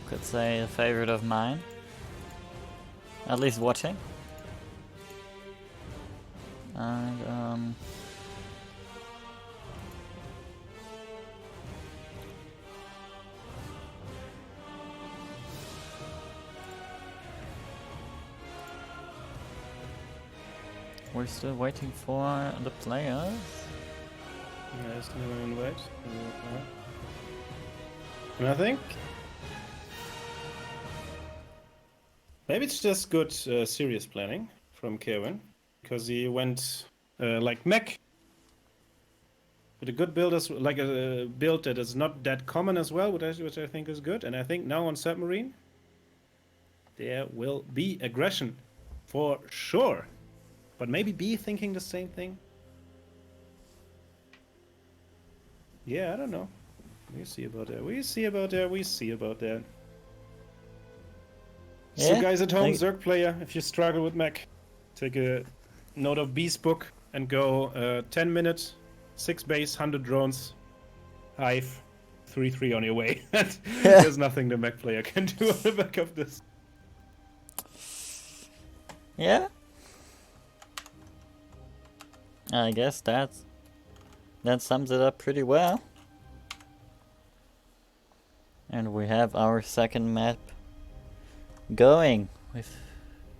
Could say a favorite of mine. At least watching. And we're still waiting for the players. Yeah, it's never invite. And I think maybe it's just good serious planning from Kerwin, because he went like mech with a good build, like a build that is not that common as well, which I think is good. And I think now on Submarine there will be aggression for sure. But maybe B thinking the same thing. Yeah, I don't know. We see about that. We see about that. We see about that. Yeah, so guys at home, Zerg player, if you struggle with mech, take a note of B's book and go 10 minutes, 6 base, 100 drones, hive, 3-3 on your way. There's nothing the mech player can do on the back of this. Yeah. I guess that sums it up pretty well. And we have our second map going with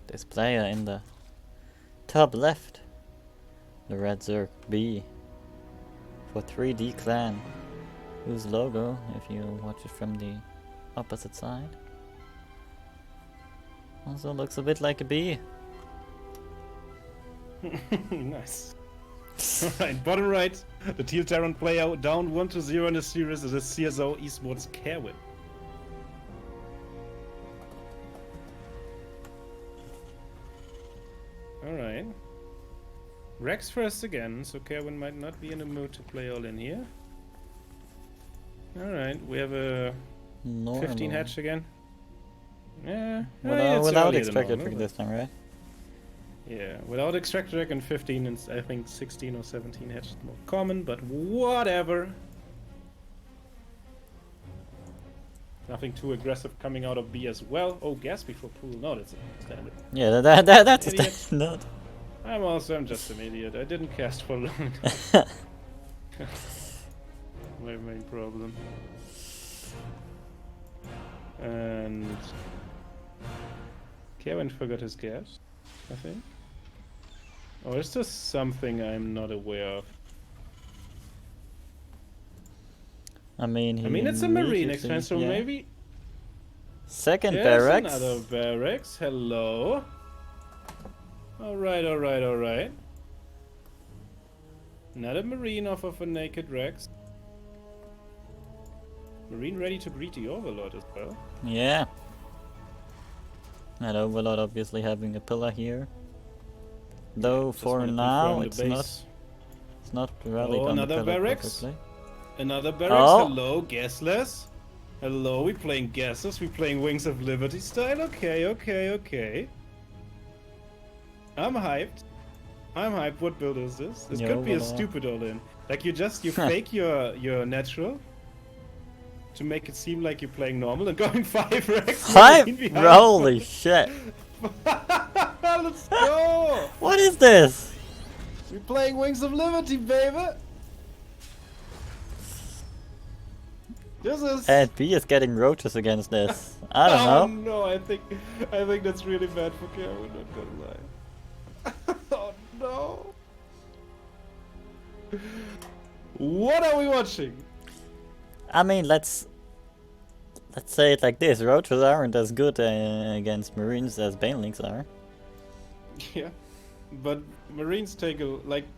this player in the top left. The Red Zerg B for 3D Clan, whose logo, if you watch it from the opposite side, also looks a bit like a bee. Nice. Alright, bottom right, the Teal Terran player down 1-0 in the series is a CSO Esports Kerwin. Rex first again, so Kerwin might not be in the mood to play all in here. Alright, we have a 15 hatch again. Yeah, without extractor trick this time, right? Yeah, without extractor trick and 15, and I think 16 or 17 hatch is more common, but whatever. Nothing too aggressive coming out of B as well. Oh, gas before pool. No, that's a standard. Yeah, that's a standard. I'm just an idiot. I didn't cast for long. My main problem. And Kevin forgot his gas, I think. Or is this something I'm not aware of? I mean, it's a marine expansion, so maybe. Second There's barracks. Another barracks. Hello. Alright. Another marine off of a naked Rex. Marine ready to greet the Overlord as well. Yeah. That Overlord obviously having a pillar here. Though for now it's not rallied on the pillar perfectly. Another barracks. Hello, gasless. Hello, we playing gases. We playing Wings of Liberty style. Okay. I'm hyped. What build is this? This could be a stupid all-in. Like you fake your natural to make it seem like you're playing normal and going 5 Rex. 5? Holy shit. Let's go! What is this? We're playing Wings of Liberty, baby! This is... And B is getting roaches against this. I don't know. Oh no, I think that's really bad for Karen, not gonna lie. Oh no! What are we watching? I mean, let's say it like this: roaches aren't as good against marines as banelings are. Yeah, but marines take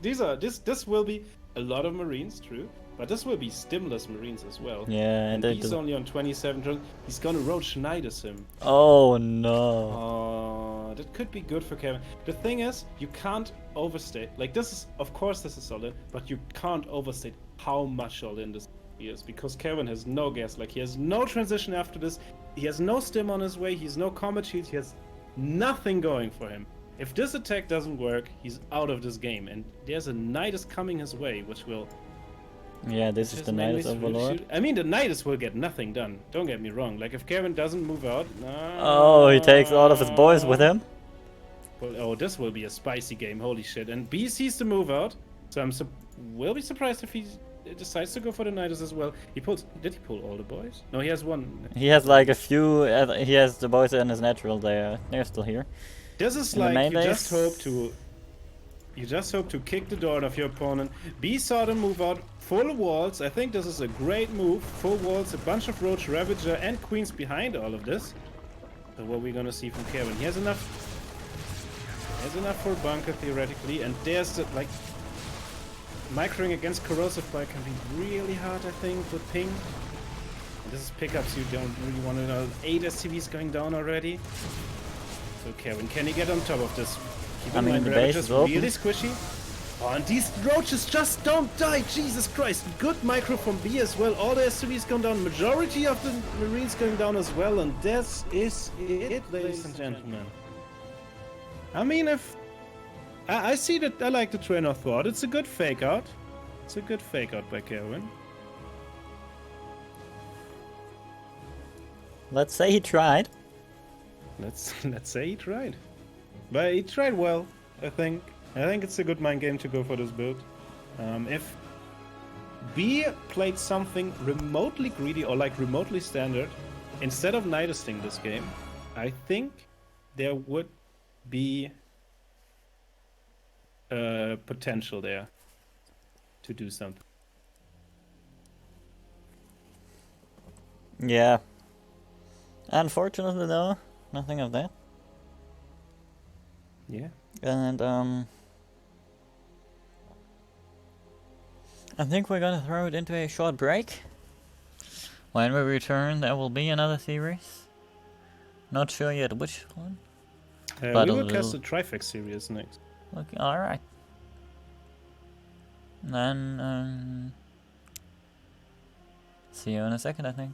this will be a lot of marines, true, but this will be stimless marines as well. Yeah, and he's only on 27. He's gonna roach Schneider's him. Oh no! Oh, that could be good for Kevin. The thing is, you can't overstate. Like this is, of course, this is solid, but you can't overstate how much all in this is, because Kevin has no gas. Like he has no transition after this. He has no stim on his way. He has no combat shield. He has nothing going for him. If this attack doesn't work, he's out of this game. And there's a Nidus coming his way, which will... Yeah, this is the Nidus Overlord. I mean, the Nidus will get nothing done. Don't get me wrong. Like, if Kevin doesn't move out... Oh, he takes all of his boys with him? Well, oh, this will be a spicy game. Holy shit. And B sees the move out. So will be surprised if he decides to go for the Nidus as well. Did he pull all the boys? No, he has one. He has like a few... he has the boys and his natural there. They're still here. This is like you just hope to kick the door of your opponent. B saw them move out full walls. I think this is a great move. Full walls, a bunch of Roach Ravager and Queens behind all of this. So what we're gonna see from Kevin. He has enough for a bunker theoretically, and there's the like microing against corrosive fire can be really hard, I think, with ping. And this is pickups you don't really want to know. 8 SCVs going down already. So Kevin, can he get on top of this? I mean, the base is open. Really squishy. Oh, and these roaches just don't die. Jesus Christ. Good micro from B as well. All the SCVs going down. Majority of the Marines going down as well. And this is it, ladies and gentlemen. I mean, if... I see that. I like the train of thought. It's a good fake out. It's a good fake out by Kevin. Let's say he tried. Let's say he tried. But he tried well, I think. I think it's a good mind game to go for this build. If B played something remotely greedy or like remotely standard, instead of Nidusting this game, I think there would be potential there to do something. Yeah. Unfortunately though, nothing of that. Yeah. And I think we're gonna throw it into a short break. When we return, there will be another series. Not sure yet which one. We will cast the Trifex series next. Okay, alright. Then, see you in a second, I think.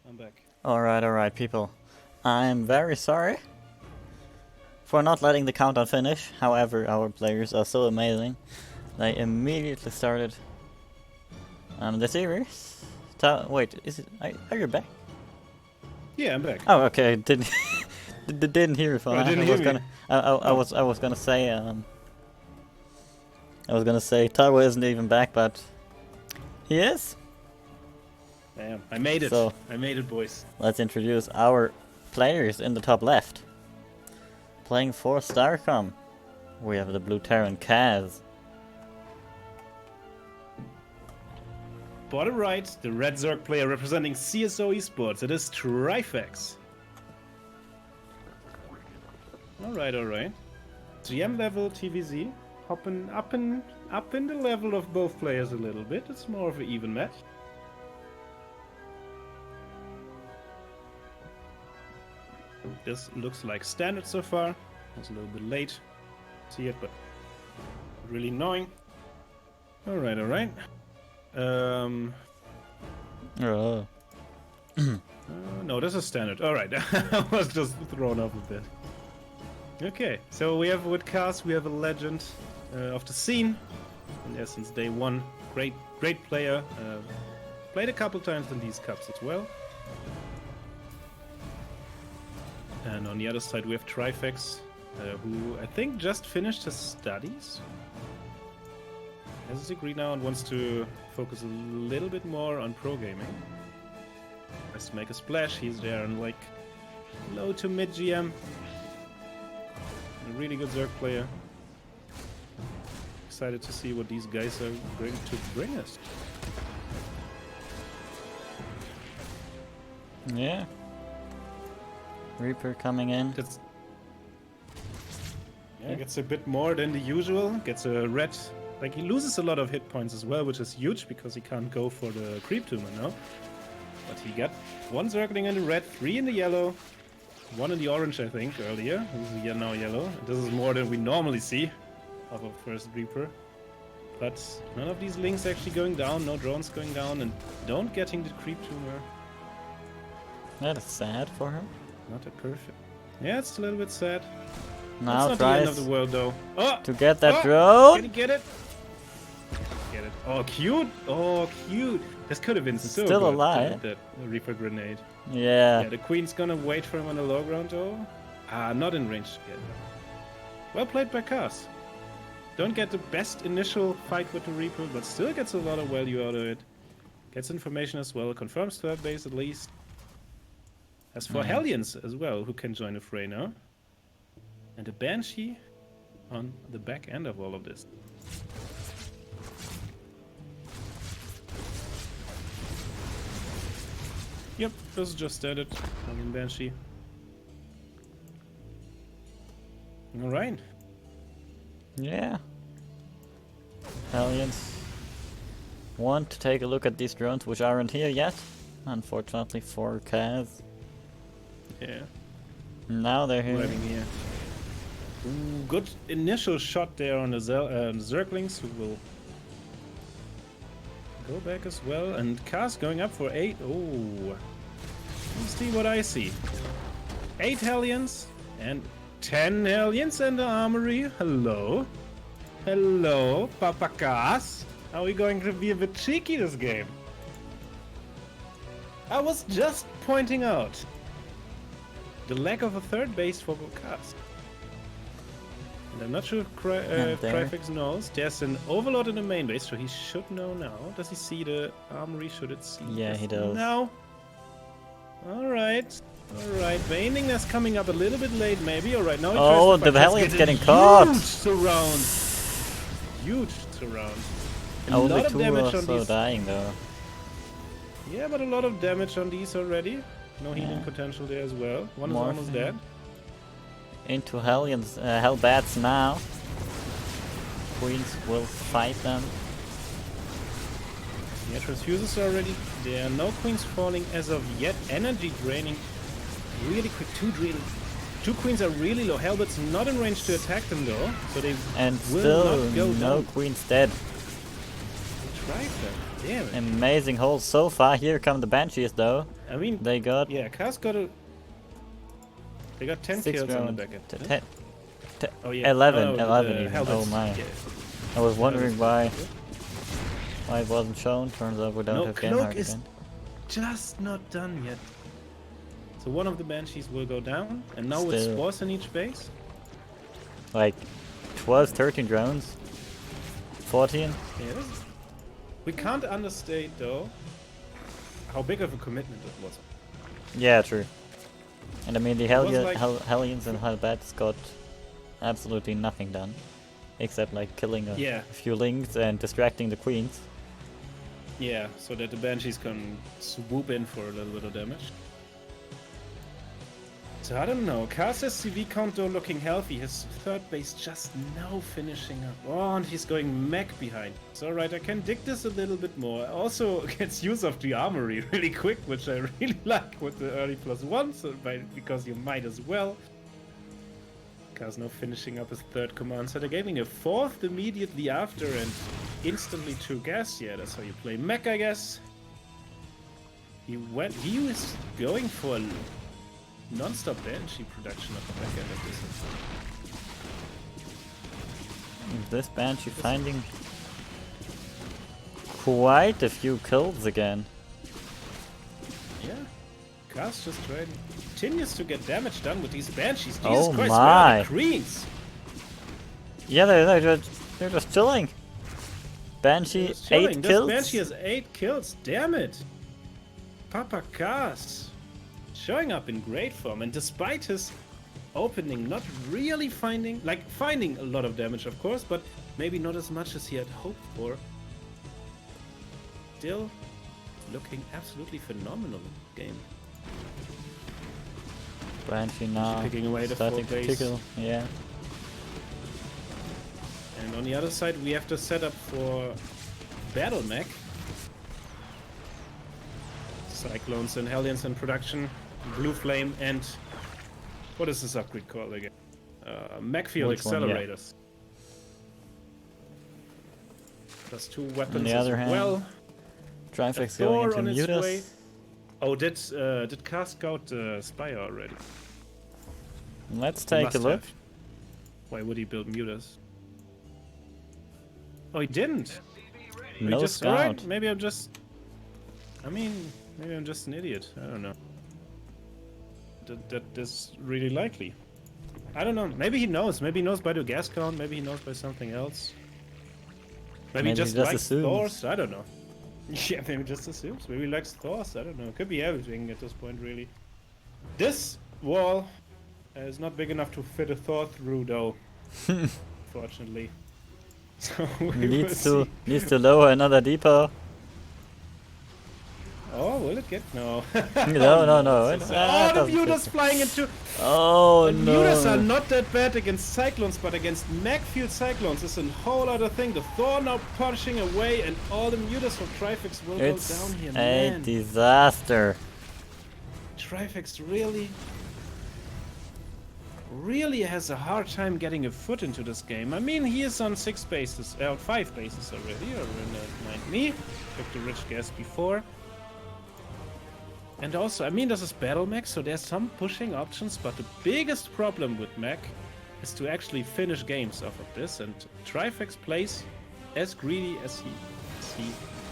I'm back. Alright, people. I'm very sorry for not letting the countdown finish. However, our players are so amazing. They immediately started the series. Wait, is it? Are you back? Yeah, I'm back. Oh, okay. Didn't didn't hear it. I didn't hear me. I was gonna say Taiwo isn't even back, but he is. Damn, I made it. So, I made it, boys. let's introduce our players in the top left. Playing for Starcom, we have the Blue Terran Kaz. Bottom right, the Red Zerg player representing CSO Esports. It is Trifex. Alright. GM level TVZ. Hopping up in the level of both players a little bit. It's more of an even match. This looks like standard so far. It's a little bit late to see it, but really annoying. Alright. No, this is standard. Alright, I was just thrown off a bit. Okay, so we have with Kaz, we have a legend of the scene. And yeah, since day one, great player. Played a couple times in these cups as well. And on the other side we have Trifex, who I think just finished his studies. Has his degree now and wants to focus a little bit more on pro gaming. Tries to make a splash. He's there in like low to mid GM. A really good Zerg player. Excited to see what these guys are going to bring us. Yeah. Reaper coming in. Gets a bit more than the usual. Gets a red. Like, he loses a lot of hit points as well, which is huge because he can't go for the creep tumor now. But he got one circling in the red, 3 in the yellow, 1 in the orange, I think, earlier. This is now yellow. This is more than we normally see of a first Reaper. But none of these links actually going down, no drones going down, and don't getting the creep tumor. That is sad for him. Not a perfect. Yeah, it's a little bit sad. Now it's not the end tries of the world, though. Oh! to get that Can drone. he get it? Get it. Oh, cute! Oh, cute! This could have been so still good, alive. that Reaper grenade. Yeah. Yeah, the Queen's gonna wait for him on the low ground, though. Not in range yet. Well played by Kaz. Don't get the best initial fight with the Reaper, but still gets a lot of value out of it. Gets information as well, confirms third base at least. As for Hellions as well, who can join the fray now. And a Banshee on the back end of all of this. Yep, this is just added. Banshee. Alright. Yeah. Hellions want to take a look at these drones, which aren't here yet, unfortunately for Kaz. Yeah. Now they're here. Arriving here. Ooh, good initial shot there on the Zerglings, who will go back as well. And Kaz going up for 8. Oh. Let's see what I see. 8 Hellions and 10 Hellions and the armory. Hello. Hello, Papa Kaz. Are we going to be a bit cheeky this game? I was just pointing out the lack of a third base for Kaz. And I'm not sure if Cryfix knows. There's an overlord in the main base, so he should know now. Does he see the armory? Should it see? Yeah, he does. Now. Alright. Alright. Baning is coming up a little bit late, maybe. Alright, now he oh, tries to the Hellions getting caught! Huge surround. Huge surround. A Only lot of 2 damage are on so these. dying though. Yeah, but a lot of damage on these already. No healing potential there as well. One is almost dead. Into Hellions, Hellbats now. Queens will fight them. Yeah, transfuses are already there. No queens falling as of yet. Energy draining really quick. Two queens are really low. Hellbat's not in range to attack them though, so they And will still not go no down. queens dead. Tried that. Damn it. Amazing hold so far. Here come the Banshees though. I mean, They got yeah, Kaz got a. They got 10 6 kills on the rounds. back end. 10, Oh yeah. 11 the 11 even. Hellbats. Oh my. Yeah. I was wondering why it wasn't shown. Turns out we don't No, have game Cloak hack is again. just not done yet. So one of the Banshees will go down, and now with Still. spores in each base. Like 12, 13 drones. 14. Yes. We can't understate though how big of a commitment it was. Yeah, true. And I mean the like- Hellions and Hellbats got absolutely nothing done. Except like killing a few links and distracting the queens. Yeah, so that the Banshees can swoop in for a little bit of damage. So I don't know. Kaz's CV count though looking healthy. His third base just now finishing up. Oh, and he's going mech behind. It's alright, I can dig this a little bit more. Also gets use of the armory really quick, which I really like with the early +1, so because you might as well. Kaz now finishing up his third command center, giving a fourth immediately after and instantly 2 gas. Yeah, that's how you play mech, I guess. He was going for a non-stop Banshee production of the back end of this. This Banshee finding quite a few kills again. Yeah, Kaz just continues to get damage done with these Banshees. Jesus Oh Christ, my. where are the Queens? Yeah, they're just chilling. Banshee, Just chilling. 8 This kills. Banshee has 8 kills, damn it. Papa Kaz showing up in great form, and despite his opening not really finding a lot of damage of course, but maybe not as much as he had hoped for, still looking absolutely phenomenal in the game. Banshee now Picking away the starting full to base. tickle. Yeah. And on the other side we have to set up for Battle Mech. Cyclones and Hellions in production. Blue Flame and what is this upgrade called again? Mech Field Which one? Yeah. Accelerators. Plus 2 weapons On the as other hand, well. Triflex Thor going on into its way. Mutas. Oh, did Kaz scout Spire already? Let's He take a must look. have. Why would he build Mutas? Oh, he didn't. He No just, scout. alright, maybe I'm just an idiot. I don't know. That is really likely. I don't know. Maybe he knows. Maybe he knows by the gas count. Maybe he knows by something else. Maybe he just likes assumes. Thor's. I don't know. Yeah, maybe just assumes. Maybe he likes Thor's. I don't know. It could be everything at this point, really. This wall It's not big enough to fit a Thor through, though. Fortunately. So we will see. Needs to lower another depot. Oh, will it get? No. No. Oh, the Mutas flying into. Oh And no. Mutas are not that bad against Cyclones, but against Magfield Cyclones is a whole other thing. The Thor now punching away, and all the Mutas from Trifix will go down here. It's a disaster. Trifix really has a hard time getting a foot into this game. I mean, he is on 5 bases already, or in me. Took the rich gas before. And also, I mean, this is battle mech, so there's some pushing options, but the biggest problem with mech is to actually finish games off of this, and Trifix plays as greedy as he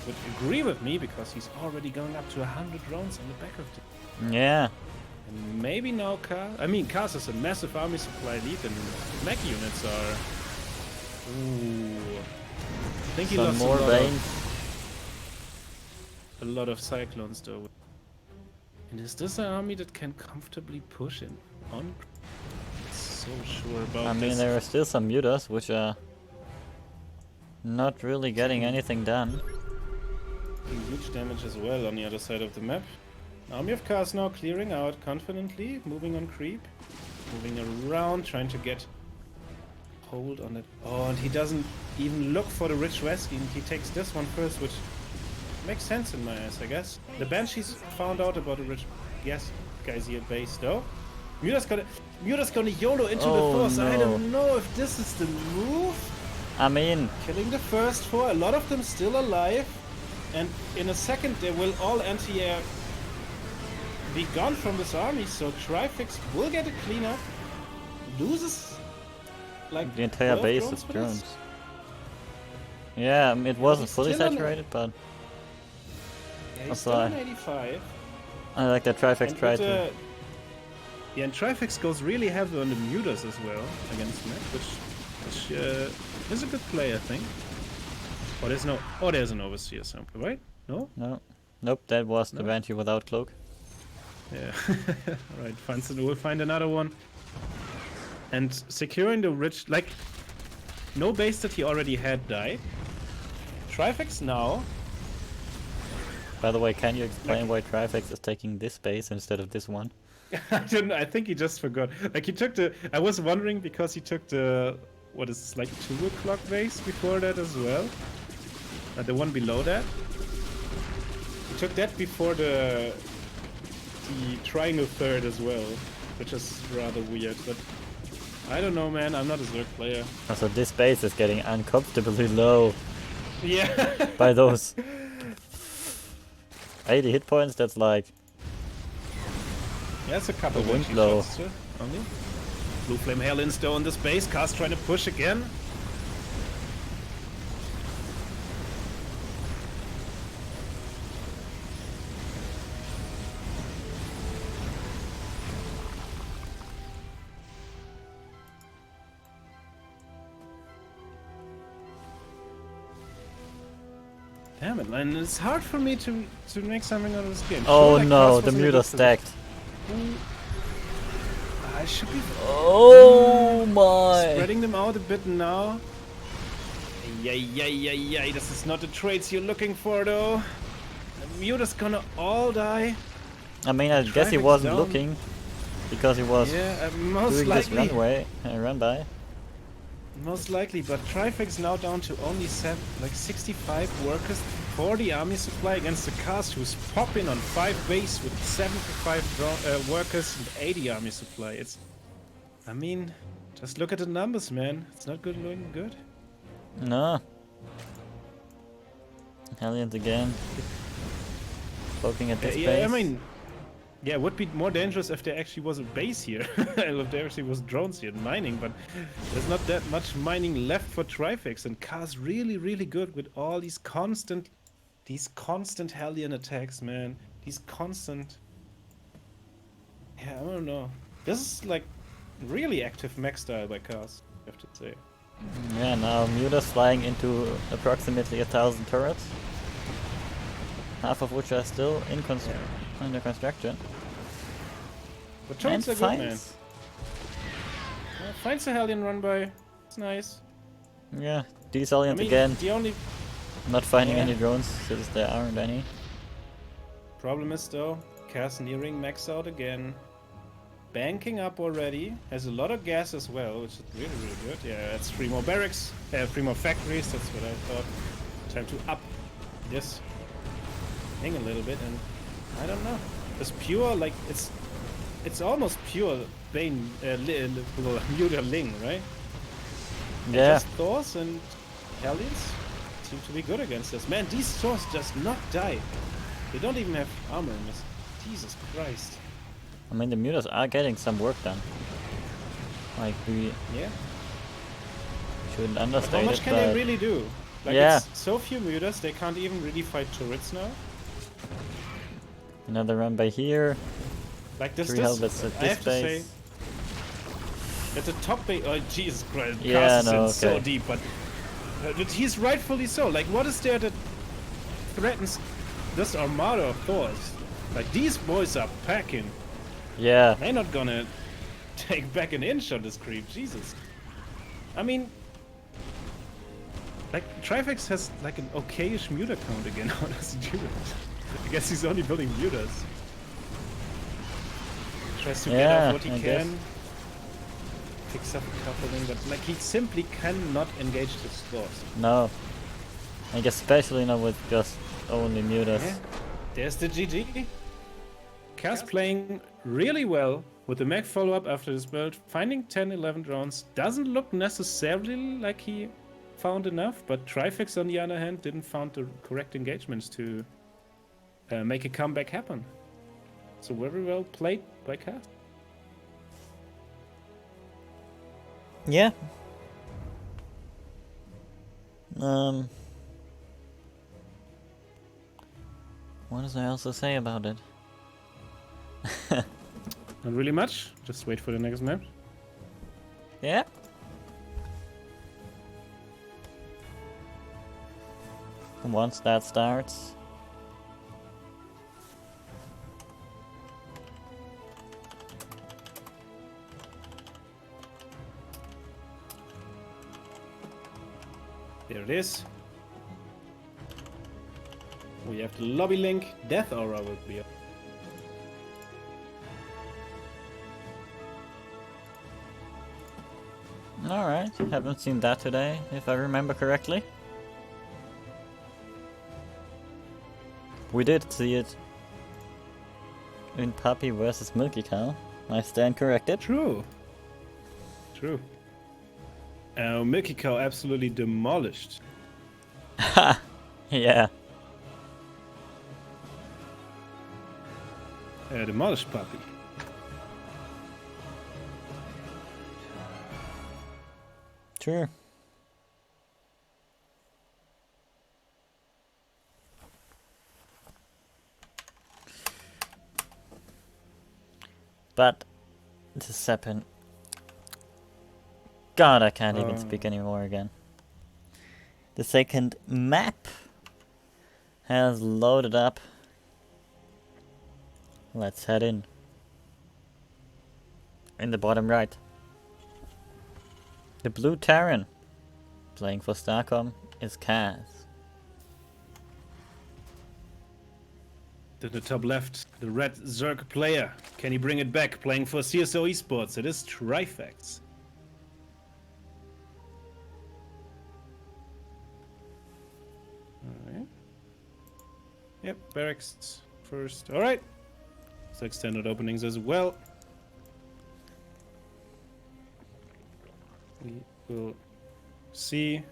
would agree with me, because he's already going up to 100 rounds on the back of the... Yeah. And maybe now Kaz... I mean, Kaz is a massive army supply lead, and mech units are... Ooh... I think he Some lost more a lot of Cyclones, though. And is this an army that can comfortably push in on? I'm so sure about this. I mean, there are still some Mutas which are not really getting anything done. Huge damage as well on the other side of the map. Army of Cars now clearing out confidently, moving on creep, moving around, trying to get hold on it. Oh, and he doesn't even look for the rich Wesky, and he takes this one first, which makes sense in my eyes, I guess. The Banshees found out about the rich guys here base, though. Muta's gonna YOLO into the Thors. No. I don't know if this is the move. I mean, Killing the first 4, a lot of them still alive. And in a second, they will all anti-air be gone from this army. So Trifix will get a cleanup. Loses like the entire 12 base drones of for this. drones. Yeah, I mean, it wasn't he's fully still on saturated, but Yeah, he's That's still why. on 85. I like that Trifix And tried with, to. Yeah, and Trifix goes really heavy on the Mutas as well against Mac, which is a good play, I think. Oh, there's an Overseer somewhere, right? No? No. Nope, that was the No? Banshee without cloak. Yeah. Alright, fine, so we'll find another one. And securing the rich, like, no base that he already had died. Trifix now. By the way, can you explain why Trifix is taking this base instead of this one? I think he just forgot. Like, he took I was wondering because he took the, what is this, like 2 o'clock base before that as well? The one below that. He took that before the Triangle third as well, which is rather weird, but I don't know, man, I'm not a Zerg player. Also, this base is getting uncomfortably low Yeah. by those 80 hit points. That's like Yeah, it's a couple wind Banshee blow. shots, only. Blue Flame Helens still on this base. Cast trying to push again. Damn it, man. It's hard for me to make something out of this game. oh Sure, like, no, Cast the was in a Muta good stacked. position. I should be Oh my! spreading them out a bit now. Yay. This is not the traits you're looking for, though. The Muta's gonna all die. I mean, I guess he Traffic's wasn't down. looking because he was Yeah, most doing this likely. run by. Most likely, but Trifix now down to only 65 workers for the army supply against the cast, who's popping on 5 base with 75 workers and 80 army supply. I mean, just look at the numbers, man. It's not good looking good. No. Hellions again. Poking at this base. Yeah, I mean, yeah, it would be more dangerous if there actually was a base here. If there actually was drones here mining, but there's not that much mining left for Trifix, and Kar's really good with all these constant Hellion attacks, man. These constant... Yeah, I don't know. This is like really active mech style by Kars, I have to say. Yeah, now Muta's flying into approximately 1,000 turrets. Half of which are still under construction. But turrets are good, man. finds a Hellion run by. It's nice. Yeah, desalient I mean, again. the only Not finding Yeah. any drones since there aren't any. problem is though, Cass nearing max out again. Banking up already. Has a lot of gas as well, which is really, really good. Yeah, that's 3 more barracks. 3 more factories, that's what I thought. Time to up this thing a little bit, and I don't know. It's pure, like, it's almost pure Bane, Muta Ling, right? And Yeah. just Thors and Hellions seem to be good against us. Man, these Thors just not die. They don't even have armor in this. Jesus Christ. I mean, the mutas are getting some work done. Like, we Yeah. shouldn't But understate how much it, can but they really do? Like, Yeah. it's so few mutas, they can't even really fight turrets now. another run by here. Like, this, 3 helmets at I this have to say, base. at the top base, oh Jesus Christ, Yeah, Cast is no, in so okay. deep, but he's rightfully so. Like, what is there that threatens this armada of Thors? Like, these boys are packing. Yeah. They're not gonna take back an inch on this creep, Jesus. I mean, like, Trifex has like an okayish muta count again. How does he do it? I guess he's only building mutas. Tries to get Yeah, off what he I can. guess. Picks up a couple things, but like he simply cannot engage the Thors. No. Like, especially not with just only mutas. Yeah. There's the GG. Cass playing really well with the mech follow-up after this build. Finding 10-11 drones doesn't look necessarily like he found enough, but Trifex on the other hand didn't find the correct engagements to make a comeback happen. So very well played by Cass. Yeah. What does I also say about it? Not really much. Just wait for the next map. Yeah. And once that starts, There it is. We have the lobby link. Death Aura will be up. alright, haven't seen that today, if I remember correctly. We did see it in Puppy versus Milky Cow. I stand corrected. True. True. Milky Cow absolutely demolished. Yeah. Demolished Puppy. Sure. But this is happened. God, I can't even speak anymore again. The second map has loaded up. Let's head in. In the bottom right. The blue Terran, playing for Starcom, is Kaz. To the top left, the red Zerg player. Can he bring it back? Playing for CSO Esports. It is Trifex. Alright. Yep, barracks first. Alright. So extended openings as well. We will see.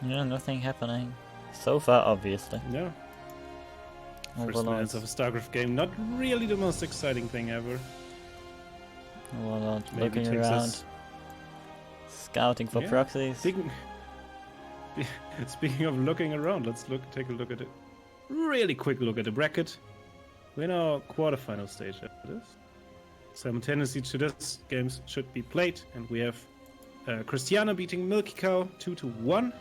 Yeah, nothing happening. So far, obviously. Yeah. First Overlords. minutes of a StarCraft game. Not really the most exciting thing ever. Overlords Maybe looking takes around. us- Scouting for Yeah. proxies. Speaking of looking around, let's take a look at it. Really quick look at the bracket. We're in our quarterfinal stage after this. simultaneously to this, games should be played, and we have Cristiano beating Milky Cow 2-1.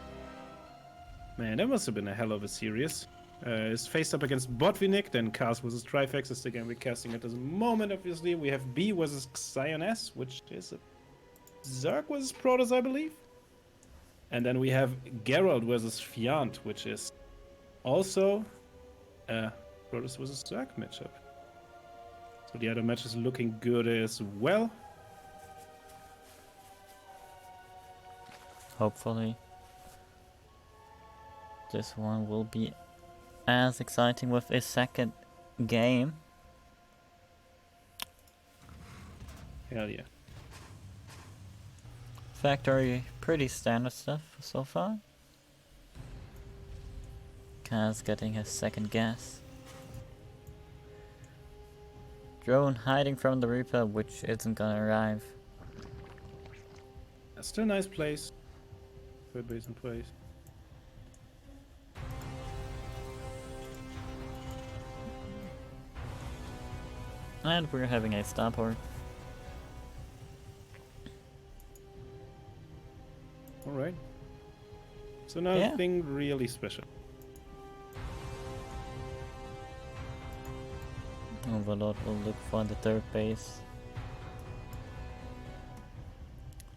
Man, that must have been a hell of a series. Is faced up against Botvinnik, then Cars versus Trifex is the game we're casting at this moment, obviously. We have B versus Xion S, which is a Zerg versus Protoss, I believe. And then we have Geralt versus Fiant, which is also a Protoss versus Zerg matchup. So the other match is looking good as well. Hopefully this one will be as exciting with a second game. Hell yeah. Factory, pretty standard stuff so far. Kaz getting his second gas. Drone hiding from the Reaper, which isn't gonna arrive. Still a nice place. Third base in place. And we're having a starport. Alright. So nothing really special. Overlord will look for the third base.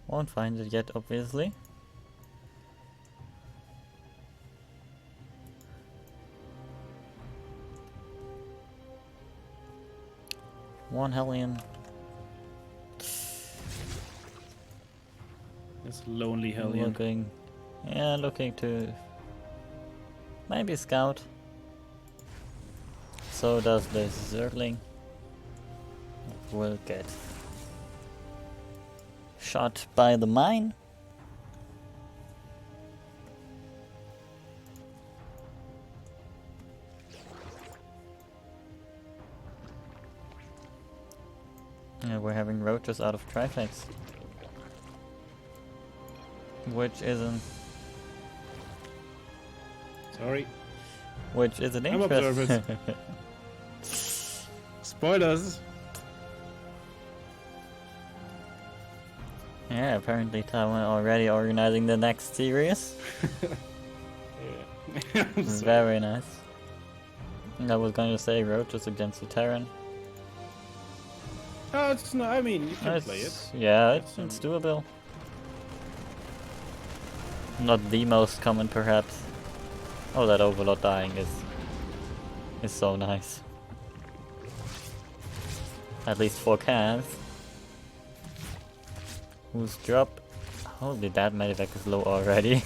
Won't find it yet, obviously. One Hellion. It's lonely Hellion. Looking to maybe scout. So does the Zergling. Will get shot by the mine. Yeah, we're having roaches out of Trifex. Which isn't... Sorry. Which isn't I'm observant. Spoilers! Yeah, apparently Taiwan already organizing the next series. Yeah. Very nice. I was going to say roaches against the Terran. Oh, it's not, I mean, you can play it. Yeah, it's doable. Not the most common, perhaps. Oh, that Overlord dying is so nice. At least for Kaz. Who's drop? Holy, that medivac is low already.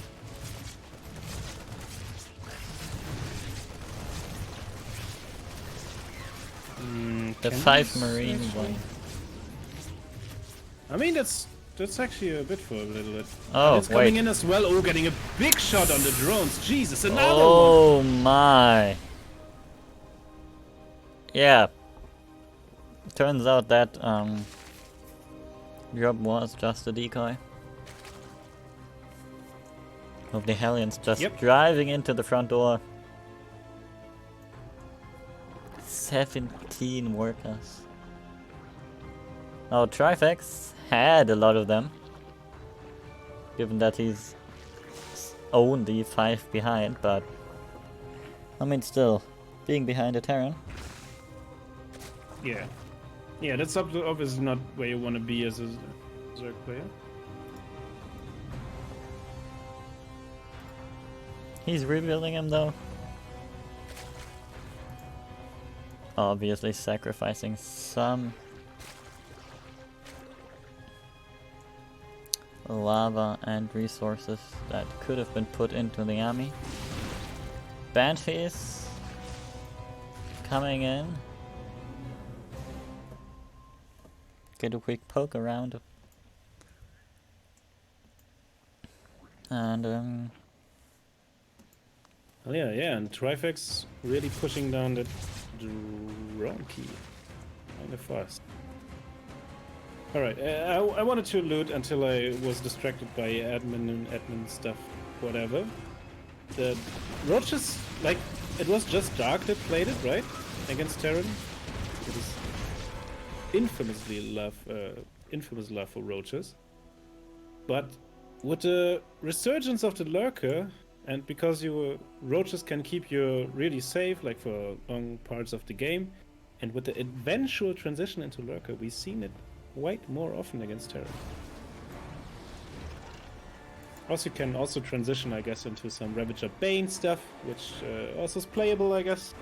The 5 marine one. I mean, that's actually a bit for a little bit. Oh, it's coming in as well. Oh, getting a big shot on the drones. Jesus, another one. Oh my. Yeah. Turns out that drop was just a decoy. Of the Hellions just driving into the front door. 17 workers. Oh, Trifex had a lot of them. Given that he's only 5 behind, but I mean still, being behind a Terran. Yeah. Yeah, that's obviously not where you want to be as a Zerg player. He's rebuilding him though. Obviously sacrificing some lava and resources that could have been put into the army. Banshees coming in. Get a quick poke around. And Oh yeah, and Trifex really pushing down that drone key. Kinda fast. Alright, I wanted to loot until I was distracted by admin and admin stuff, whatever. The roaches, like, it was just Dark that played it, right? Against Terran? infamous love for roaches. But with the resurgence of the lurker, and because roaches can keep you really safe, like for long parts of the game, and with the eventual transition into lurker, we've seen it quite more often against Terran. Also, you can also transition, I guess, into some Ravager Bane stuff, which also is playable, I guess.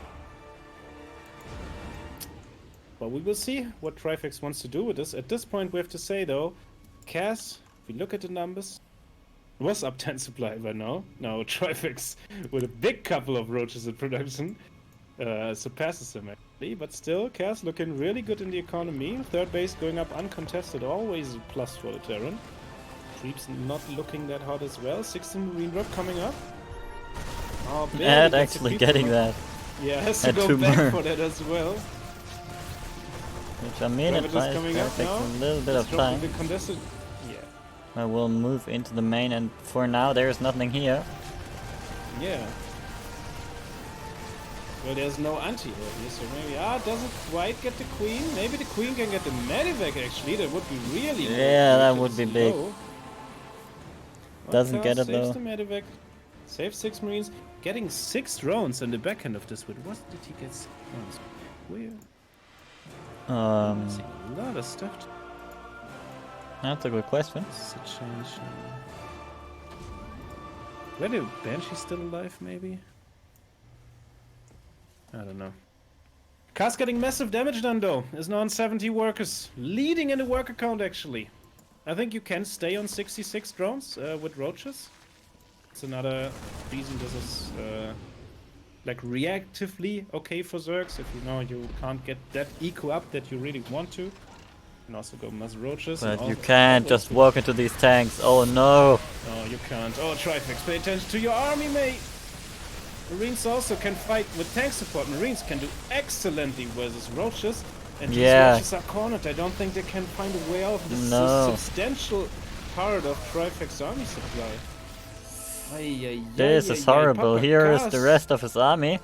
But we will see what Trifex wants to do with this. At this point, we have to say, though, Cass, if we look at the numbers, was up 10 supply by now. Now Trifex, with a big couple of roaches in production, surpasses him actually. But still, Cass looking really good in the economy. Third base going up uncontested, always a plus for the Terran. Creeps not looking that hot as well. 16 Marine Drop coming up. Oh, Ed actually getting that. Yeah, has to go back for that as well. Which I mean, it takes a little bit of time. Yeah. I will move into the main, and for now there is nothing here. Yeah. Well, there's no anti-hero here, so maybe doesn't quite get the queen. Maybe the queen can get the medivac actually. That would be really good. Yeah, that would be big. Doesn't get it saves though. The medivac. Saves 6 marines. Getting 6 drones in the back end of this. What did he get? 6 drones? Where? A lot of stuff. That's a good question. Where the Banshee still alive, maybe? I don't know. Cass getting massive damage done though. Is now on 70 workers. Leading in the worker count actually. I think you can stay on 66 drones with roaches. It's another reason this is like reactively okay for Zergs if you can't get that eco up that you really want to. You can also go mass roaches. But you can't just walk into these tanks. Oh no! No, you can't. Oh, Trifex, pay attention to your army, mate! Marines also can fight with tank support. Marines can do excellently versus roaches. And these roaches are cornered. I don't think they can find a way out of this substantial part of Trifex army supply. This is horrible. Here is the rest of his army.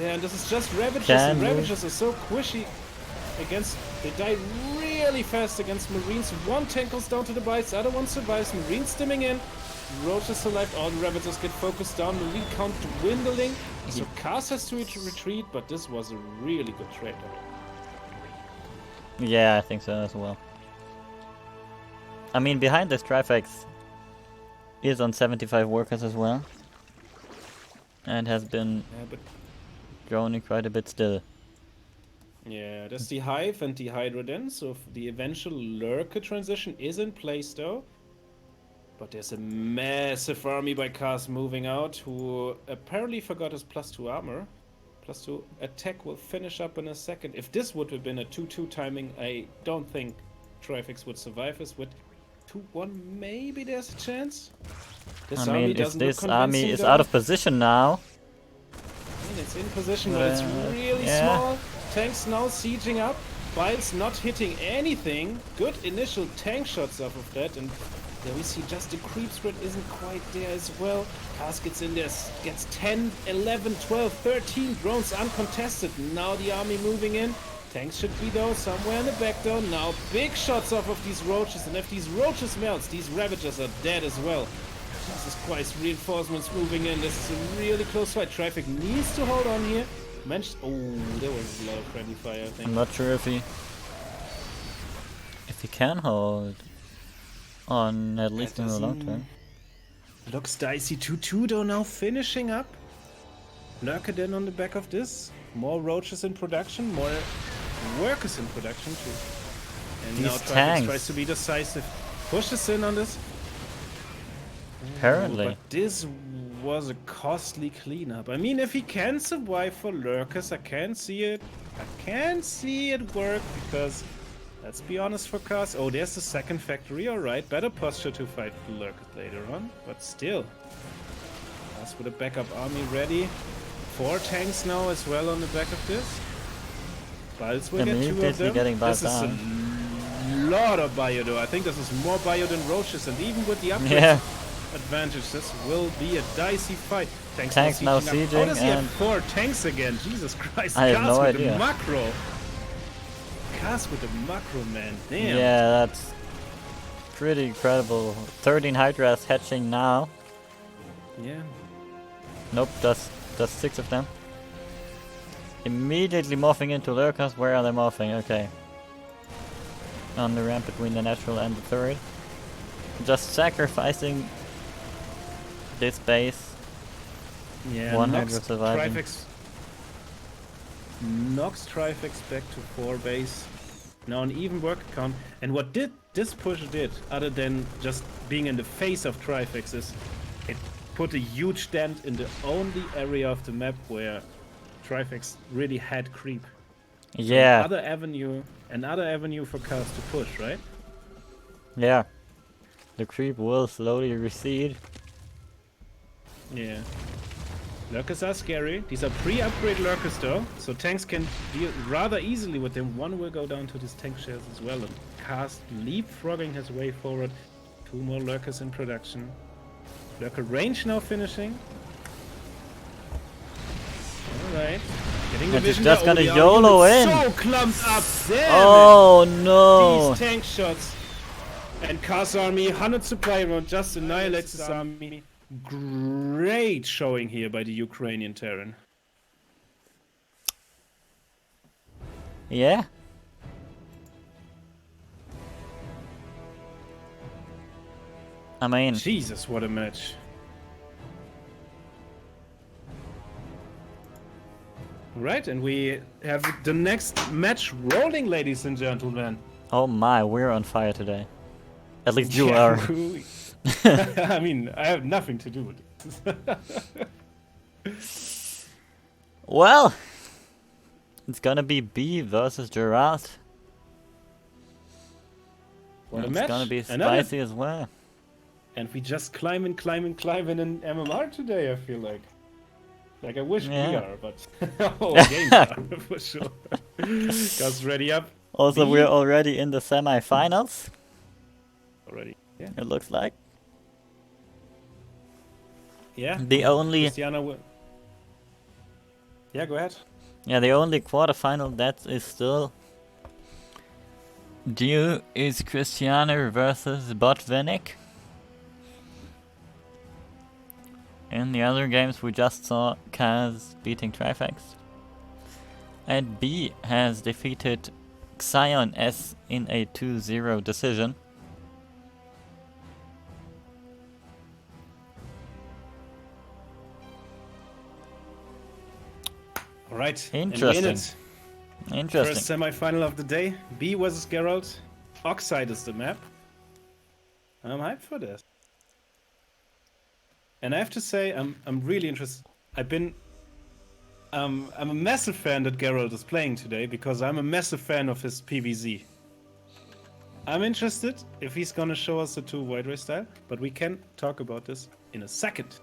Yeah, and this is just Ravagers, and Ravagers are so squishy against... They die really fast against Marines. One tank goes down to the bites, the other one survives. Marines stimming in. Roaches alive. All the Ravagers get focused down. Marine count dwindling. So Cass has to retreat, but this was a really good trade. Yeah, I think so as well. I mean, behind this Trifex is on 75 workers as well, and has been droning quite a bit still. Yeah, there's the Hive and the Hydra then, so the eventual Lurker transition is in place though. But there's a massive army by Cass moving out, who apparently forgot his +2 armor. +2 attack will finish up in a second. If this would have been a 2-2 timing, I don't think Trifex would survive this. With 2-1, maybe there's a chance. I mean, if this army is out of position now... I mean, it's in position, but it's really small. Tanks now sieging up. Biles not hitting anything. Good initial tank shots off of that, and there we see just the creep spread isn't quite there as well. Cass gets in there, gets 10, 11, 12, 13 drones uncontested. Now the army moving in. Tanks should be though somewhere in the back though. Now big shots off of these roaches, and if these roaches melts, these Ravagers are dead as well. Jesus Christ, reinforcements moving in. This is a really close fight. Traffic needs to hold on here. Oh, there was a lot of friendly fire, I think. I'm not sure if he can hold on, at least in the long term. Looks dicey. 2-2 though now finishing up. Lurker then on the back of this. More roaches in production, more workers in production too. And these now Trifex tries to be decisive. Pushes in on this. Apparently. But this was a costly cleanup. I mean, if he can survive for Lurkers, I can see it. I can see it work, because let's be honest for Cass. Oh, there's the second factory, alright. Better posture to fight the Lurkers later on. But still. Cass with a backup army ready. 4 tanks now as well on the back of this. Biles will get 2 of them. This is a lot of bio though. I think this is more bio than roaches, and even with the upgrades advantage, this will be a dicey fight. Tanks now sieging. How does he have 4 tanks again? Jesus Christ. I have no idea. Macro. cast with the macro, man. Damn. Yeah, that's pretty incredible. 13 Hydras hatching now. Yeah. Nope, that's 6 of them. Immediately morphing into lurkers. Where are they morphing? Okay. On the ramp between the natural and the third. Just sacrificing this base. Yeah. 100 surviving. Knocks Trifex back to 4 base. Now an even work count. And what this push did, other than just being in the face of Trifex, is it put a huge dent in the only area of the map where Trifex really had creep. Yeah. Another avenue for cast to push, right? Yeah. The creep will slowly recede. Yeah. Lurkers are scary. These are pre-upgrade lurkers though, so tanks can deal rather easily with them. One will go down to these tank shells as well, and cast leapfrogging his way forward. 2 more lurkers in production. Lurker range now finishing. Alright. Getting the vision. Just there. gonna the YOLO argument in. So clumped up. Damn Oh it. no! These tank shots. And Kaz army, 100 supply round, just annihilates his army. Great showing here by the Ukrainian Terran. Yeah. I mean, Jesus, what a match. Right, and we have the next match rolling, ladies and gentlemen. oh my, we're on fire today. At least you Yeah, are. I mean, I have nothing to do with it. Well, it's gonna be B versus Gerard. What a It's match. gonna be Another- spicy as well. And we just climb in MMR today, I feel like. Like, I wish we Yeah. are, but all games are, for sure. Guys, ready up? Also, B. we're already in the semi-finals. Already. Yeah. It looks like Yeah. the only Yeah, go ahead. the only quarterfinal that is still due is Cristiano versus Botvinnik. In the other games, we just saw Kaz beating Trifex. And B has defeated Xion S in a 2-0 decision. All right. Interesting. And we in it. Interesting. First semi-final of the day. B versus Geralt. Oxide is the map. I'm hyped for this. And I have to say, I'm really interested. I'm a massive fan that Geralt is playing today because I'm a massive fan of his PvZ. I'm interested if he's gonna show us the 2 Void Ray style, but we can talk about this in a second.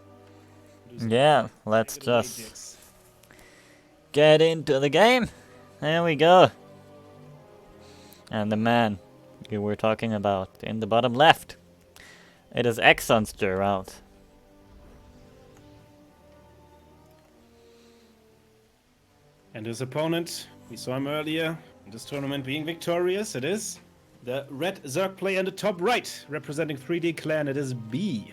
Yeah, let's just get into the game. There we go. And the man you were talking about in the bottom left. It is Exxon's Geralt. And his opponent, we saw him earlier in this tournament being victorious. It is the red Zerg player in the top right, representing 3D Clan. It is B.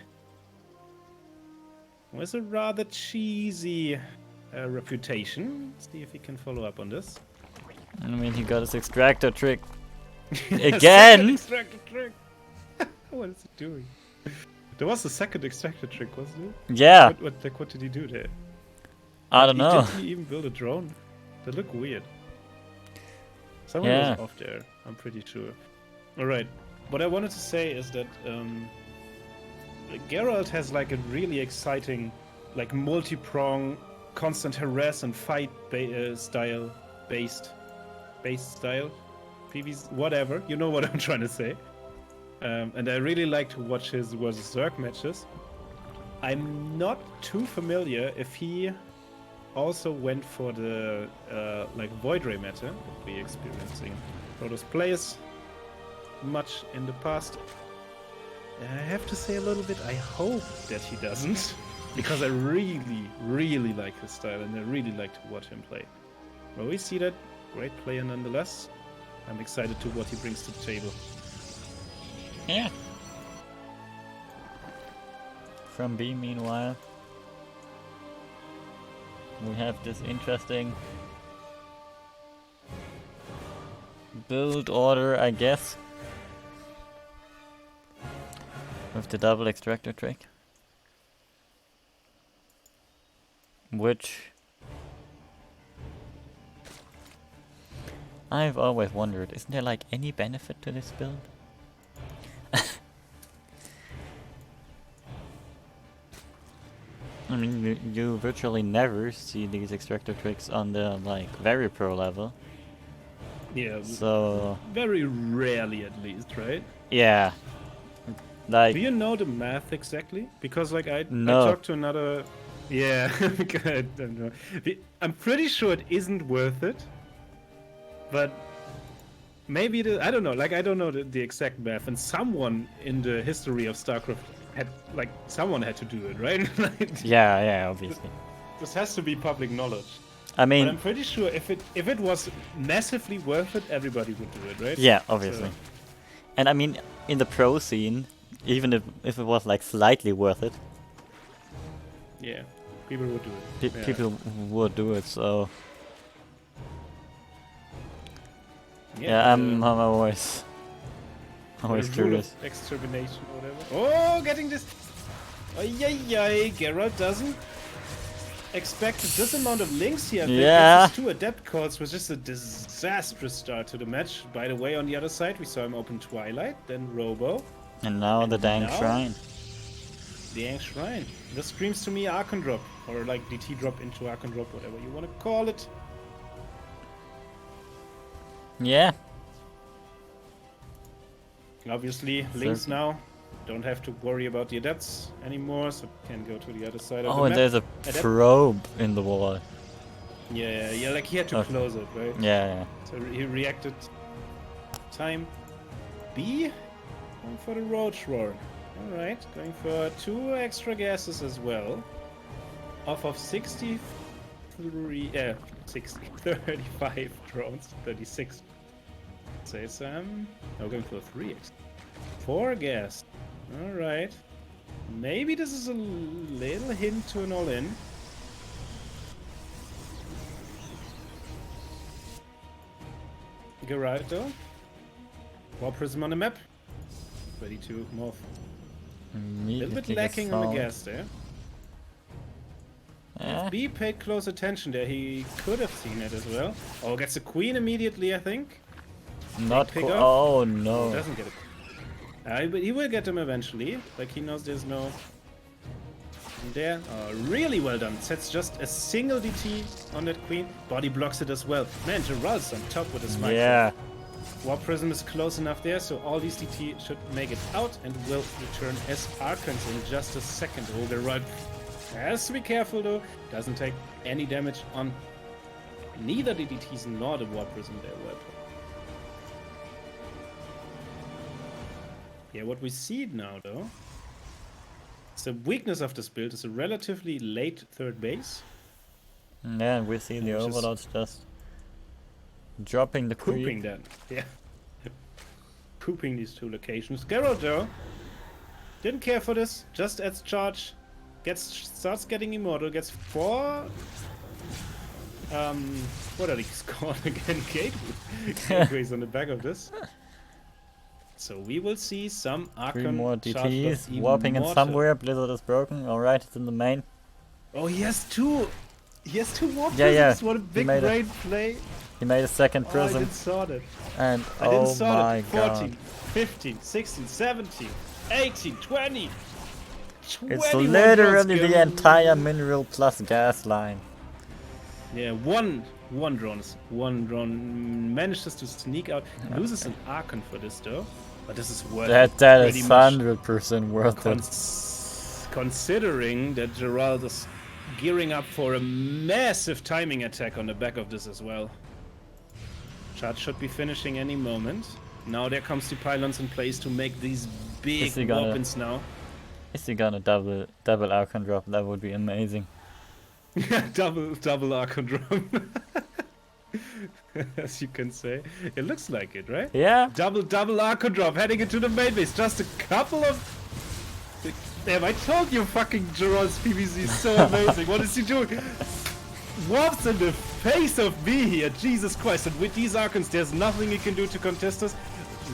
With a rather cheesy reputation. Let's see if he can follow up on this. I mean, he got his extractor trick Second again. extractor trick. What is he doing? There was a second extractor trick, wasn't it? Yeah, What did he do there? I don't know. Did he even build a drone? They look weird. Someone Yeah. was off there, I'm pretty sure. Alright, what I wanted to say is that Geralt has like a really exciting, like multi-prong, constant harass and fight style, based style, PvZ, whatever, you know what I'm trying to say. And I really like to watch his versus Zerg matches. I'm not too familiar if he also went for the like Void Ray meta that we're experiencing. Protoss plays much in the past. I have to say a little bit, I hope that he doesn't, because I really, really like his style and I really like to watch him play. Well, we see that, great player nonetheless. I'm excited to what he brings to the table. Yeah. From B, meanwhile, we have this interesting build order, I guess, with the double extractor trick, which I've always wondered, isn't there like any benefit to this build? I mean, you virtually never see these extractor tricks on the like very pro level. Yeah, So very rarely at least, right? yeah, like do you know the math exactly? Because like I no. talked to another. Yeah, I don't know. I'm pretty sure it isn't worth it, but maybe I don't know. Like I don't know the exact math, and someone in the history of StarCraft someone had to do it, right? Yeah, obviously. This has to be public knowledge. I mean, but I'm pretty sure if it was massively worth it, everybody would do it, right? yeah, obviously. So. And I mean, in the pro scene, even if it was like slightly worth it, yeah, people would do it. People would do it. So yeah, I'm always curious. Extermination or whatever. Oh, getting this. Oh, yay! Geralt doesn't expect this amount of links here. Yeah. 2 adept calls was just a disastrous start to the match. By the way, on the other side, we saw him open Twilight, then Robo. And now the dang Shrine. The dang Shrine. This screams to me Archon drop. Or like DT drop into Archon drop, whatever you want to call it. Yeah. Obviously, links now. Don't have to worry about the adepts anymore, so can go to the other side of the map. Oh, and there's a probe in the wall. Yeah, like he had to close it, right? Yeah. So he reacted. Time B. Going for the Roach Roar. Alright, going for 2 extra gases as well. Off of 35 drones, 36. Say some. No, going for 3 4 gas. Alright. Maybe this is a little hint to an all-in. Geraldo. War Prism on the map. Ready to morph. A little bit lacking on the gas there. If B paid close attention there, he could have seen it as well. Oh, gets a queen immediately, I think. Not oh no. Doesn't get it. But he will get them eventually. Like he knows there's no there. Oh, really well done. Sets just a single DT on that queen. Body blocks it as well. Man, Gerald's on top with his mic. Yeah. War Prism is close enough there, so all these DT should make it out and will return as Archons in just a second. Oh, Gerald has to be careful though. Doesn't take any damage on neither the DTs nor the War Prism there. Well. Yeah, what we see now though, the weakness of this build is a relatively late third base. Yeah, we see the overlords just dropping the pooping then. Yeah. Pooping these 2 locations. Geralt though didn't care for this, just adds charge, starts getting immortal, gets 4 what are these called again? Gateways on the back of this. So we will see some Archon 3 more DTs warping in somewhere. Blizzard is broken. Alright, it's in the main. Oh, he has 2. He has 2 more prisms. Yeah. What a big brain play. He made a second prism. I didn't saw that. And I didn't saw my god. 14, 15, 16, 17, 18, 20. It's literally the entire mineral plus gas line. Yeah, one drone manages to sneak out. Loses an Archon for this though. But this is worth it. That is 100% worth it. Considering that Gerald is gearing up for a massive timing attack on the back of this as well. Charge should be finishing any moment. Now there comes the pylons in place to make these big weapons now. Is he gonna double Archon drop? That would be amazing. double Archon drop. as you can say. It looks like it, right? Yeah. Double Arco drop heading into the main base. Just a couple of. Damn, I told you fucking Gerard's PVZ is so amazing. What is he doing? Warps in the face of me here. Jesus Christ. And with these Archons, there's nothing he can do to contest us.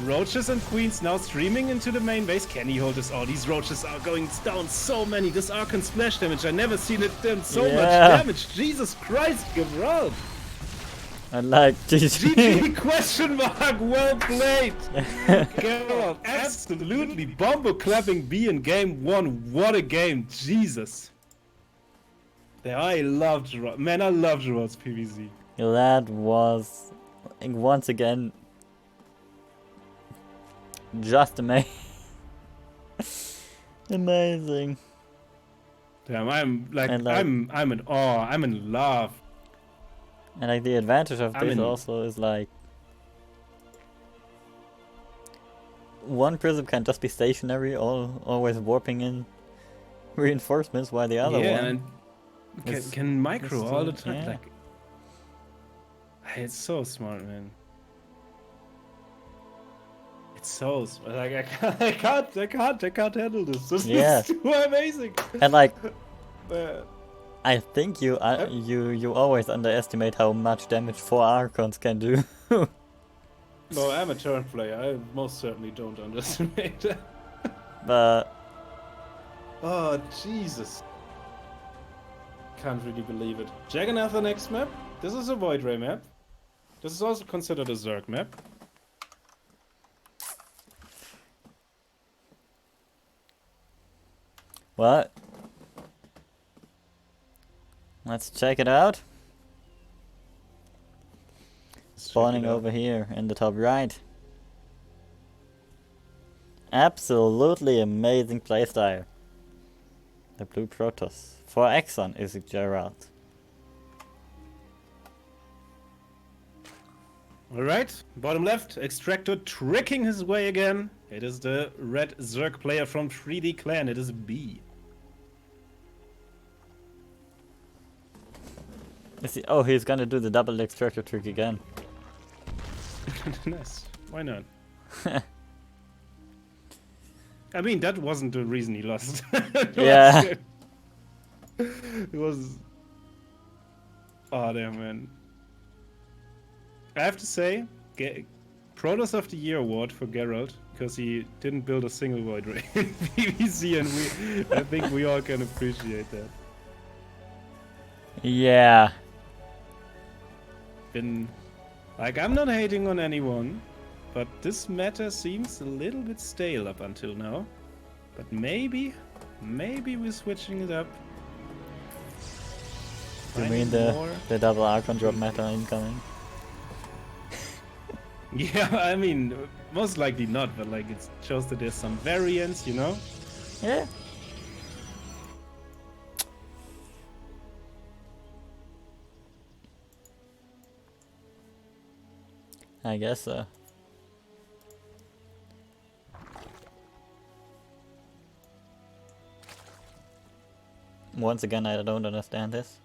Roaches and Queens now streaming into the main base. Can he hold this? Oh, these Roaches are going down so many. This Archon splash damage. I never seen it done so much damage. Jesus Christ, Geralt. I like GG question mark, well played. Geralt, absolutely bombo clapping B in game 1. What a game, Jesus. Yeah, I love Geralt. Man, I love Geralt's PVZ. That was, once again, just amazing. Amazing. Damn, I'm like, I'm in awe. I'm in love. And like the advantage of this also is like one prism can just be stationary, always warping in reinforcements, while the other one can micro all the time. Yeah. Like, it's so smart, man. It's so like I can't handle this. This is too amazing. And like. I think you always underestimate how much damage 4 Archons can do. No, I'm a turn player. I most certainly don't underestimate that. But oh Jesus! Can't really believe it. Jagannath, the next map. This is a Void Ray map. This is also considered a Zerg map. what? Let's check it out. Spawning over here in the top right. Absolutely amazing playstyle. The blue Protoss. For Exxon is Geralt. Alright, bottom left, Extractor tricking his way again. It is the red Zerg player from 3D Clan. It is B. Oh, he's gonna do the double extractor trick again. Nice. Why not? I mean, that wasn't the reason he lost. Yeah. It was. Oh, damn, man. I have to say, Protoss of the Year award for Geralt, because he didn't build a single Void Ray in PvZ, and I think we all can appreciate that. Yeah. Like, I'm not hating on anyone, but this meta seems a little bit stale up until now. But maybe we're switching it up. You mean the double Archon drop meta incoming? Yeah, I mean, most likely not, but like it shows that there's some variance, you know? Yeah. I guess so. Once again, I don't understand this.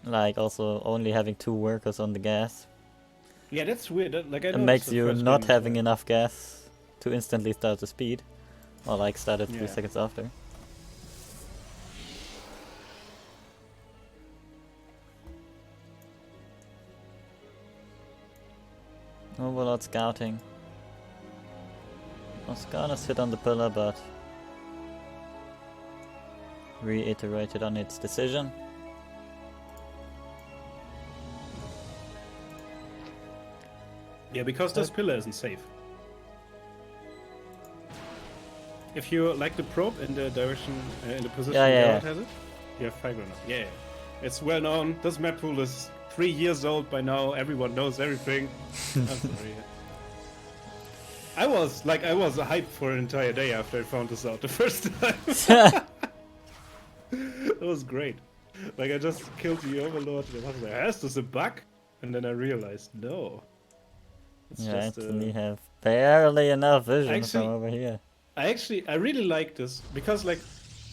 Like, also only having 2 workers on the gas. Yeah, that's weird. Like, It makes you not having enough gas to instantly start the speed. Or like start it 3 seconds after. Overlord scouting. Was gonna sit on the pillar, but reiterated on its decision. Yeah, because this pillar isn't safe. If you like the probe in the direction, in the position Geralt has it, you have 5 or not. Yeah, it's well known. This map pool is 3 years old by now. Everyone knows everything. I'm sorry. I was hyped for an entire day after I found this out the first time. It was great. Like, I just killed the Overlord and I was like, is this a bug? And then I realized, no. It's just actually have barely enough vision from over here. I really like this because, like,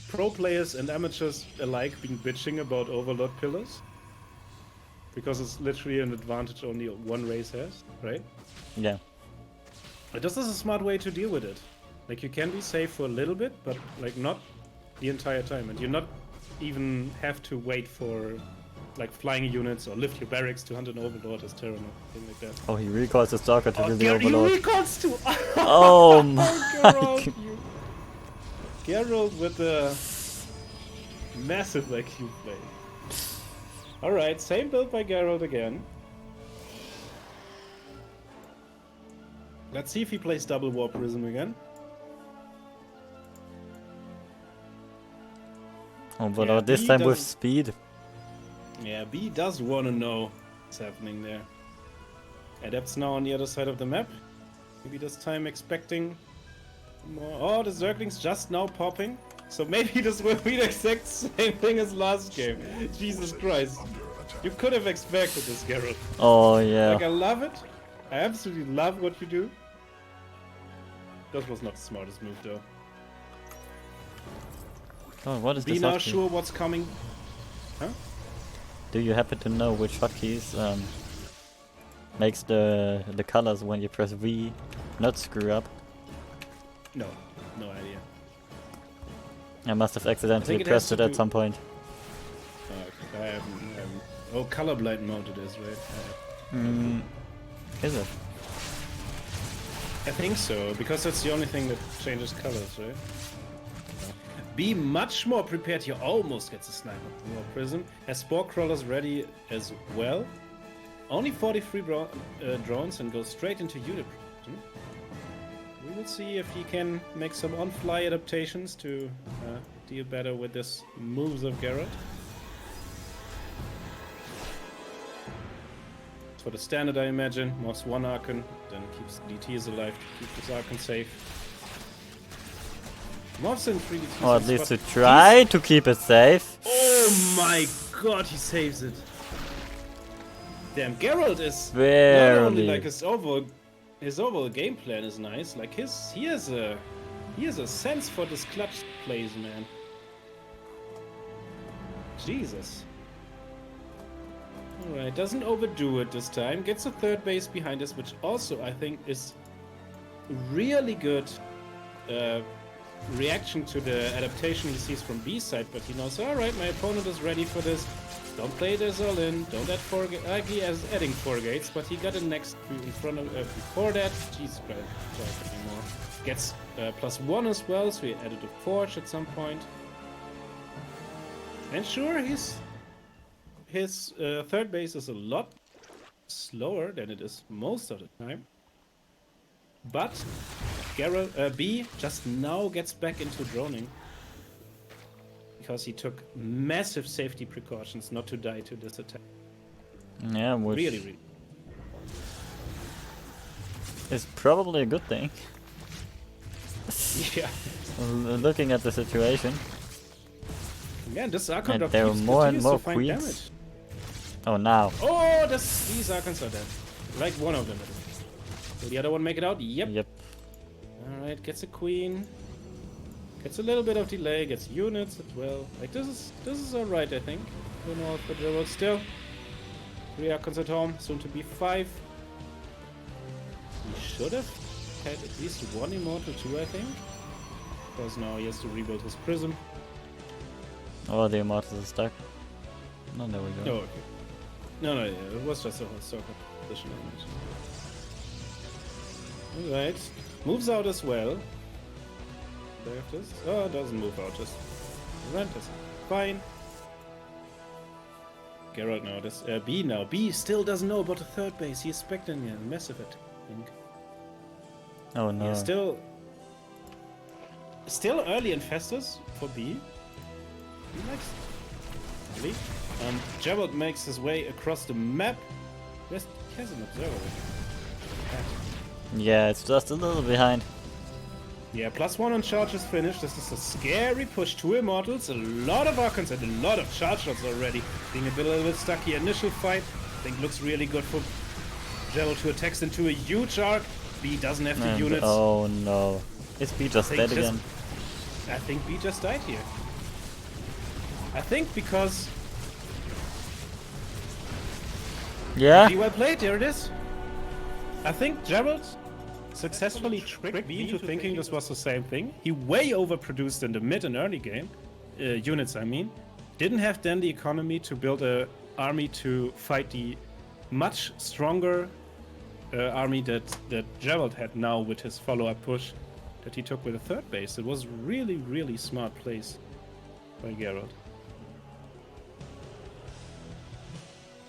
pro players and amateurs alike been bitching about Overlord pillars. because it's literally an advantage only one race has, right? Yeah. But this is a smart way to deal with it. Like, you can be safe for a little bit, but like not the entire time, and you not even have to wait for like flying units or lift your barracks to hunt an overlord as Terran or something like that. Oh, he recalls his stalker to do the He overlord. recalls too! Oh my Geralt, Geralt with the massive IQ play. Alright, same build by Geralt again. Let's see if he plays double War Prism again. Oh, but Yeah, this B time with doesn't- speed. Yeah, B does want to know what's happening there. Adepts now on the other side of the map. Maybe this time expecting more. Oh, the Zergling's just now popping. So maybe this will be the exact same thing as last game. Jesus Christ. You could have expected this, Geralt. Oh yeah. Like, I love it. I absolutely love what you do. That was not the smartest move, though. Oh, what is Be this now hotkey? sure what's coming. Huh? Do you happen to know which hotkeys makes the colors when you press V not screw up? No, no idea. I must have accidentally it has pressed to it at do- some point. Oh, okay. I haven't. Oh, colorblind mode it is, right? Is it? I think so, because that's the only thing that changes colors, right? Be much more prepared. He almost gets a sniper. More prism. Has spore crawlers ready as well. Only 43 drones and goes straight into unit production. We will see if he can make some on-fly adaptations to deal better with this moves of Geralt. For the standard, I imagine, mobs one Archon, then keeps DTs alive to keep this Archon safe. Mobs in 3 DTs. Or at least to try to keep it safe. Oh my god, he saves it. Damn, Geralt is Barely. not only like his overall game plan is nice, like he has a sense for this clutch plays, man. Jesus. Alright, doesn't overdo it this time. Gets a third base behind us, which also I think is really good reaction to the adaptation he sees from B side, but he knows, alright, my opponent is ready for this. Don't play this all in. Don't add 4 gates. He has adding 4 gates, but he got a next in front of before that. Jesus Christ, don't anymore. Gets +1 as well, so he added a forge at some point. And sure, his third base is a lot slower than it is most of the time. But Geralt, B just now gets back into droning. Because he took massive safety precautions not to die to this attack. Yeah, which Really. is probably a good thing. Yeah. Looking at the situation. Yeah, this Archon And there are more and more queens. Oh, now. Oh, these Archons are dead. Like one of them. Will the other one make it out? Yep. Yep. Alright, gets a queen. Gets a little bit of delay, gets units as well. Like, this is alright, I think. Don't know if it will still. 3 Archons at home, soon to be 5. He should have had at least 1 Immortal too, I think. Because now he has to rebuild his prism. Oh, the Immortals are stuck. No, there we go. Oh, okay. No, yeah, it was just a soccer position. Alright. Moves out as well. Do I have this? Oh, it doesn't move out, just rent is fine. Geralt now, this B now. B still doesn't know about the third base. He's expecting a massive attack, I think. Oh no. Yeah, still early in Festus for B. He likes really. Geralt makes his way across the map. He has an observer. Yeah, it's just a little behind. Yeah, +1 on charge is finished. This is a scary push. 2 Immortals, a lot of Archons, and a lot of charge shots already. Being a little bit stuck here. Initial fight, I think, looks really good for Geralt to attack into a huge arc. B doesn't have the And units. oh no. Is B just dead again? I think B just died here. I think because Yeah. Pretty well played, there it is. I think Gerald successfully tricked me into thinking this was the same thing. He way overproduced in the mid and early game, units I mean. Didn't have then the economy to build a army to fight the much stronger army that Gerald had now with his follow-up push that he took with a third base. It was really, really smart plays by Gerald.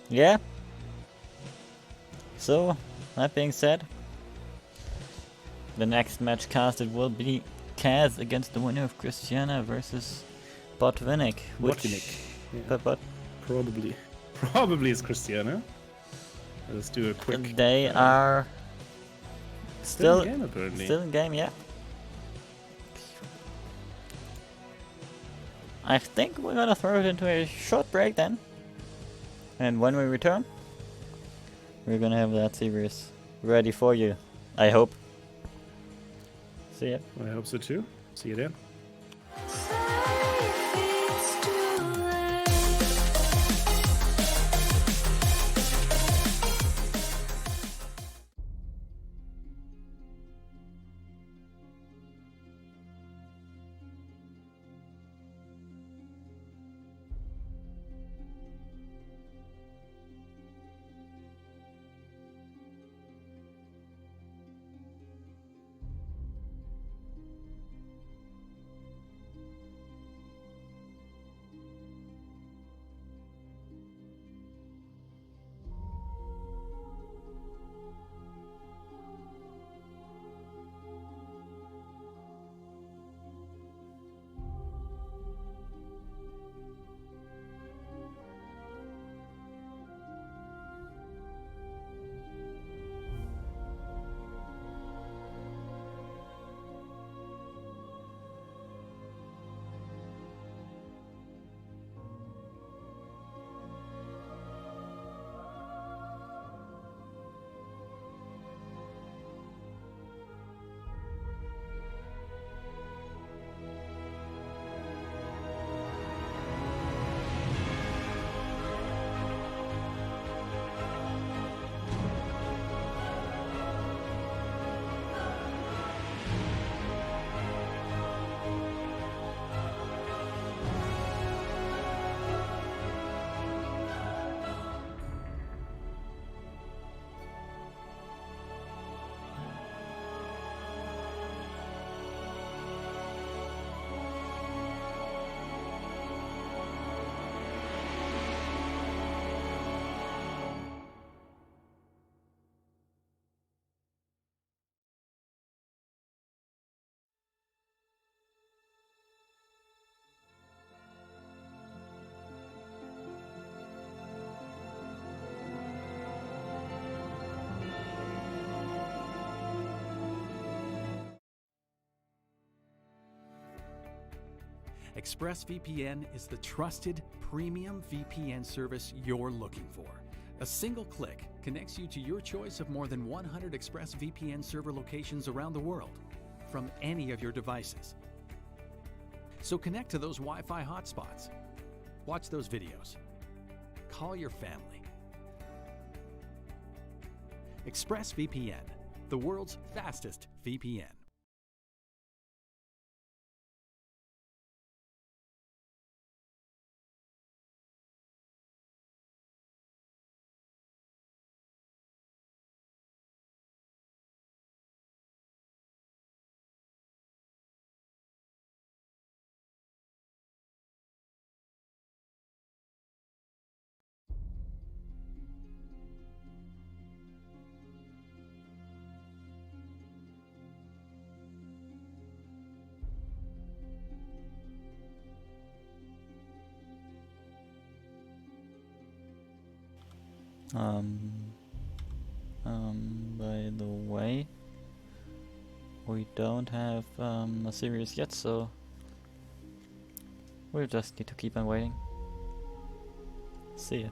Yeah. So, that being said, the next match casted will be Kaz against the winner of Christiana versus Botvinnik. Botvinnik. Yeah. But Probably is Christiana. Let's do a quick. They are still in game, apparently. Still in game, yeah. I think we're gonna throw it into a short break then. And when we return, we're gonna have that series ready for you. I hope. See ya. I hope so too. See you then. ExpressVPN is the trusted premium VPN service you're looking for. A single click connects you to your choice of more than 100 ExpressVPN server locations around the world from any of your devices. So connect to those Wi-Fi hotspots, watch those videos, call your family. ExpressVPN, the world's fastest VPN. By the way, we don't have a series yet, so we'll just need to keep on waiting. See ya.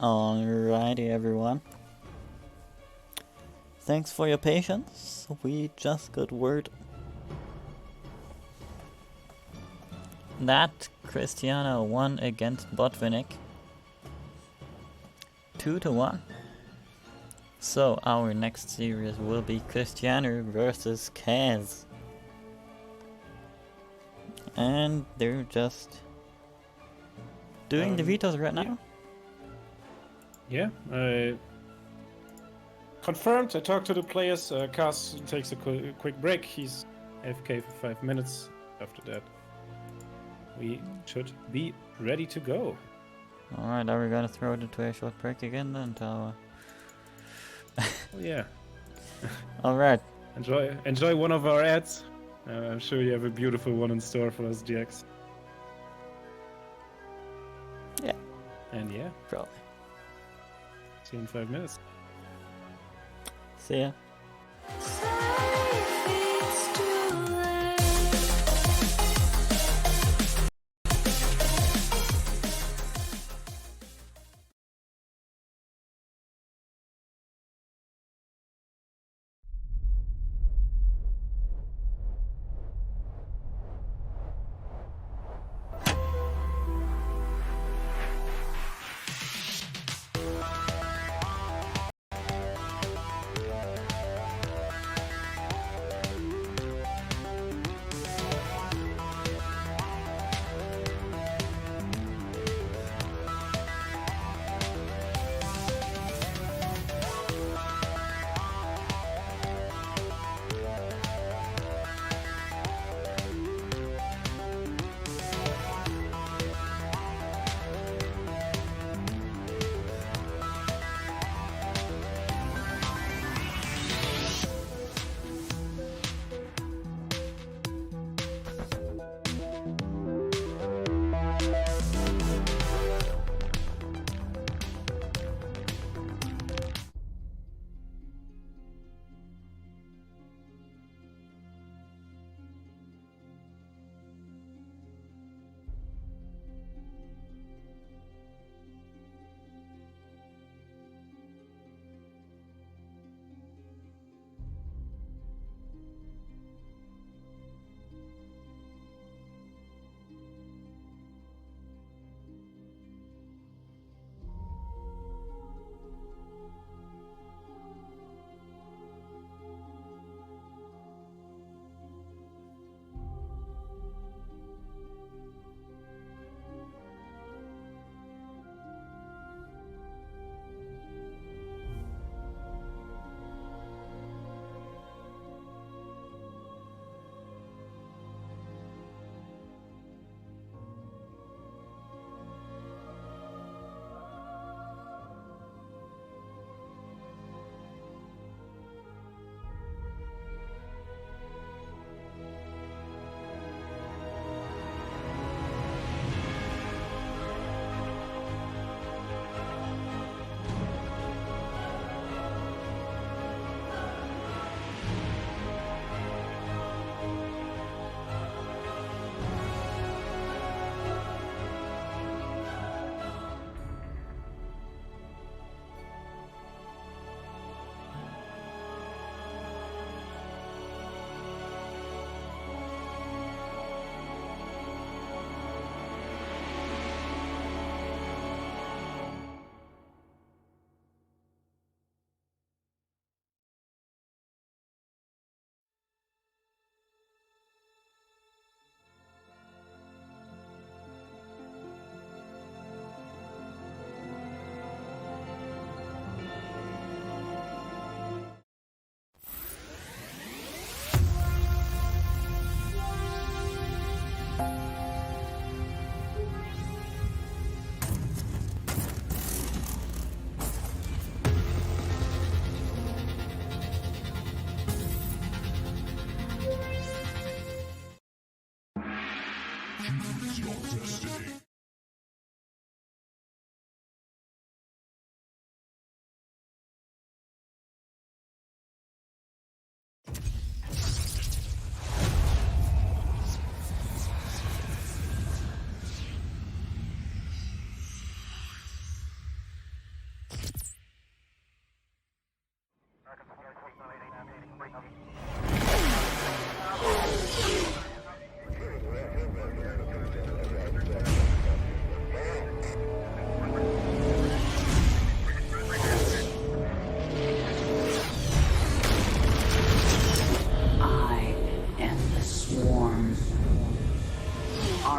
Alrighty, everyone. Thanks for your patience. We just got word that Cristiano won against Botvinnik 2-1. So our next series will be Cristiano versus Kaz. And they're just doing the vetoes right now. Yeah, I confirmed. I talked to the players. Kaz takes a quick break. He's AFK for 5 minutes. After that, we should be ready to go. Alright, are we gonna throw it into a short break again then? Oh, yeah. Alright. Enjoy one of our ads. I'm sure you have a beautiful one in store for us, GX. Yeah. And yeah, Probably. see you in 5 minutes. See ya.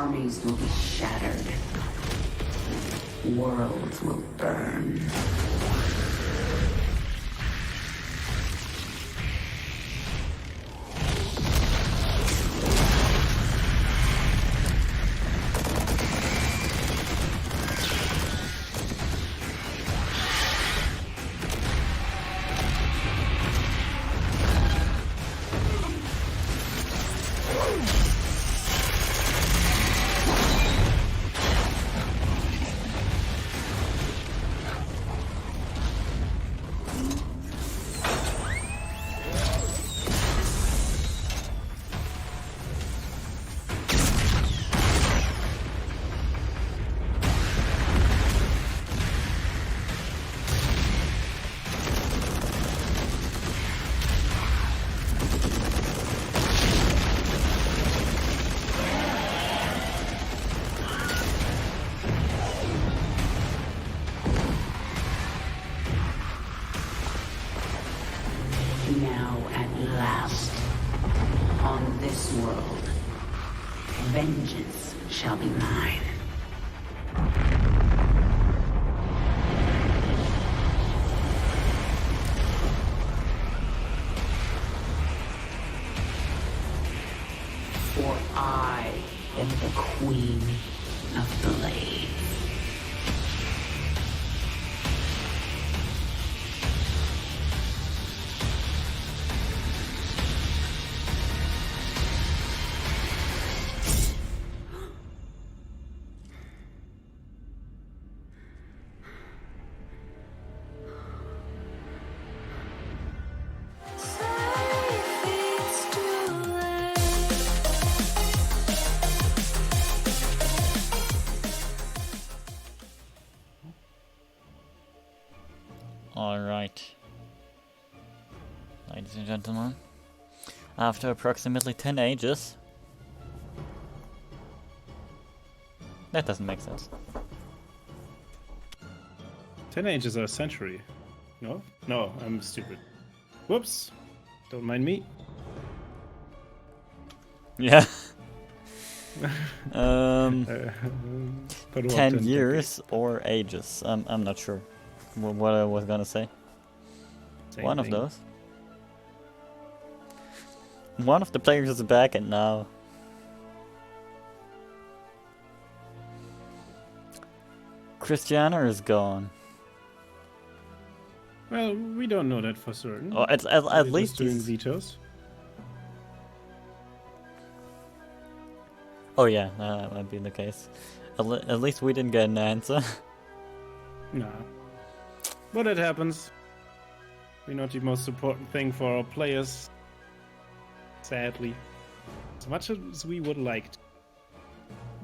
Armies will be shattered. Worlds will burn. Now at last, on this world, vengeance shall be mine. For I am the Queen of Blades. Alright. Ladies and gentlemen, after approximately 10 ages... That doesn't make sense. 10 ages are a century. No? No, I'm stupid. Whoops. Don't mind me. Yeah. But what, 10 years or ages. I'm not sure what I was gonna say. Same One thing. of those. One of the players is back and now... Christiana is gone. Well, we don't know that for certain. Oh, at They're least just doing he's... vetoes. Oh yeah, that might be the case. At least we didn't get an answer. Nah. But it happens. We're not the most important thing for our players. Sadly. As much as we would like to.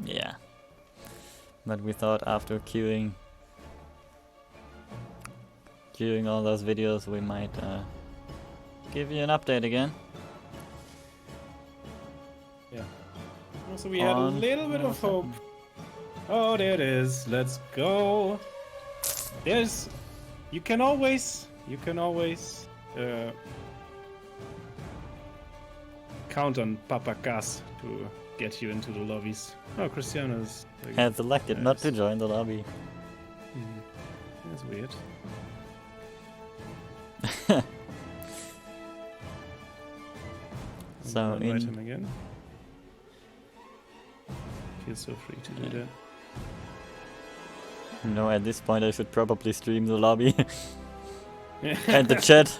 Yeah. But we thought after queuing all those videos we might give you an update again. Yeah. Also, we had a little bit of hope. Oh, there it is. Let's go. You can always count on Papa Gas to get you into the lobbies. Oh, Christiana's like, Had selected not to nice. join the lobby. That's weird. So I'll invite in him again. Feel so free to do that. no, at this point I should probably stream the lobby and the chat.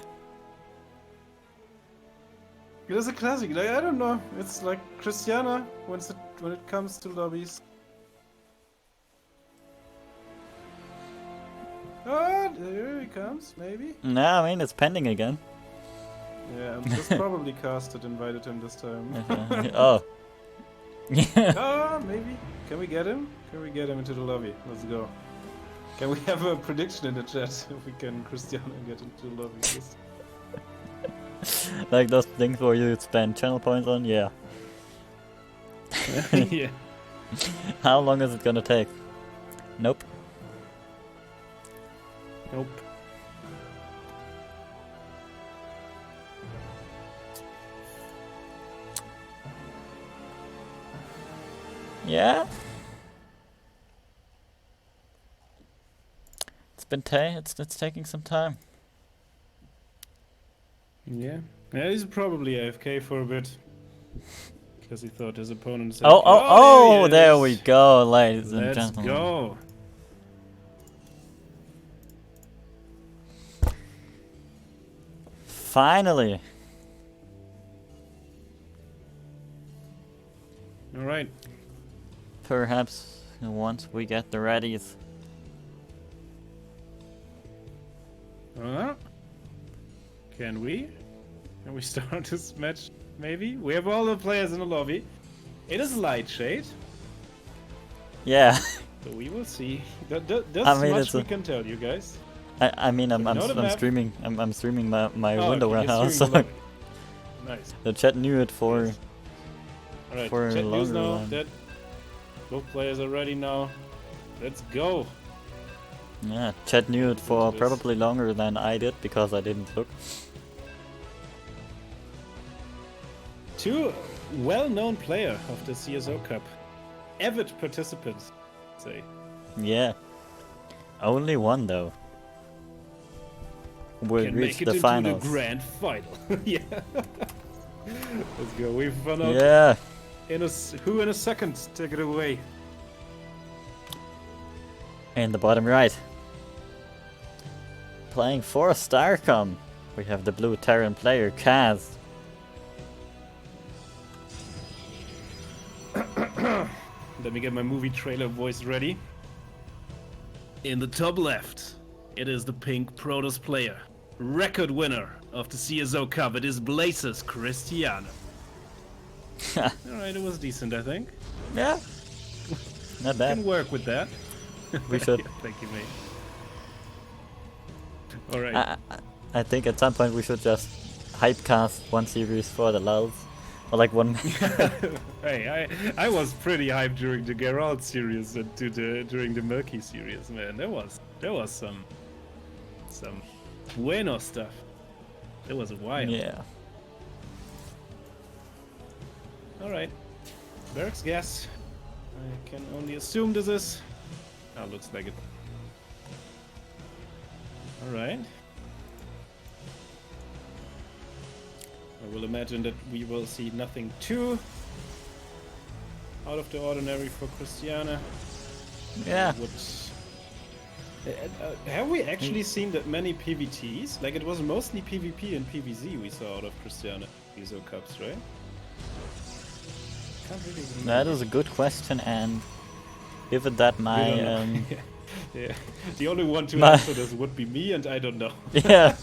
It is a classic. Like, I don't know. It's like Christiana when it comes to lobbies. Oh, there he comes. Maybe. Nah, I mean it's pending again. Yeah, I'm just probably casted invited him this time. Oh. Oh, maybe. Can we get him? Can we get him into the lobby? Let's go. Can we have a prediction in the chat if we can Christiana get into the lobby? Yes. Like those things where you spend channel points on? Yeah. Yeah. How long is it gonna take? Nope. Nope. Yeah. It's taking some time. Yeah. Yeah, he's probably AFK for a bit. Because he thought his opponent is Oh, AFK. oh, There he there is. we go, ladies and Let's gentlemen. go. Finally. Alright. Perhaps once we get the readies. Can we? Can we start this match? Maybe? We have all the players in the lobby. It is light shade. Yeah. So we will see. That's I mean, much we it's can tell you guys. I mean, So we know the I'm map. streaming. I'm streaming my Oh, window okay, right you're now, streaming so the lobby. Nice. the chat knew it for Yes. Alright, for a chat news longer now run. that both players are ready now. Let's go. Yeah, chat knew it for Into this. probably longer than I did because I didn't look. Two well-known player of the CSO Cup. Avid participants, say. Yeah. Only one though. Will Can reach make it the into finals. the grand final. Yeah. Let's go. We've run up Yeah. in a second. Take it away. In the bottom right. Playing for Starcom. We have the blue Terran player, Kaz. Let me get my movie trailer voice ready. In the top left, it is the pink Protoss player. Record winner of the CSO Cup. It is Blazes Cristiano. Alright, it was decent, I think. Yeah. Not Can bad. work with that. We should. Yeah, thank you, mate. Alright. I think at some point we should just hypecast one series for the lulz. Or like one. Hey, I was pretty hyped during the Geralt series and during the Murky series, man. There was some bueno stuff. It was wild. Yeah. Alright. Berg's guess. I can only assume this is. Oh, looks like it. Alright. I will imagine that we will see nothing too out of the ordinary for Christiana. Yeah. Have we actually seen that many PVTs? Like, it was mostly PvP and PvZ we saw out of Christiana CSO Cups, right? Can't really remember. That is a good question, and given that We my don't know. Yeah. The only one to My- answer this would be me, and I don't know. yeah,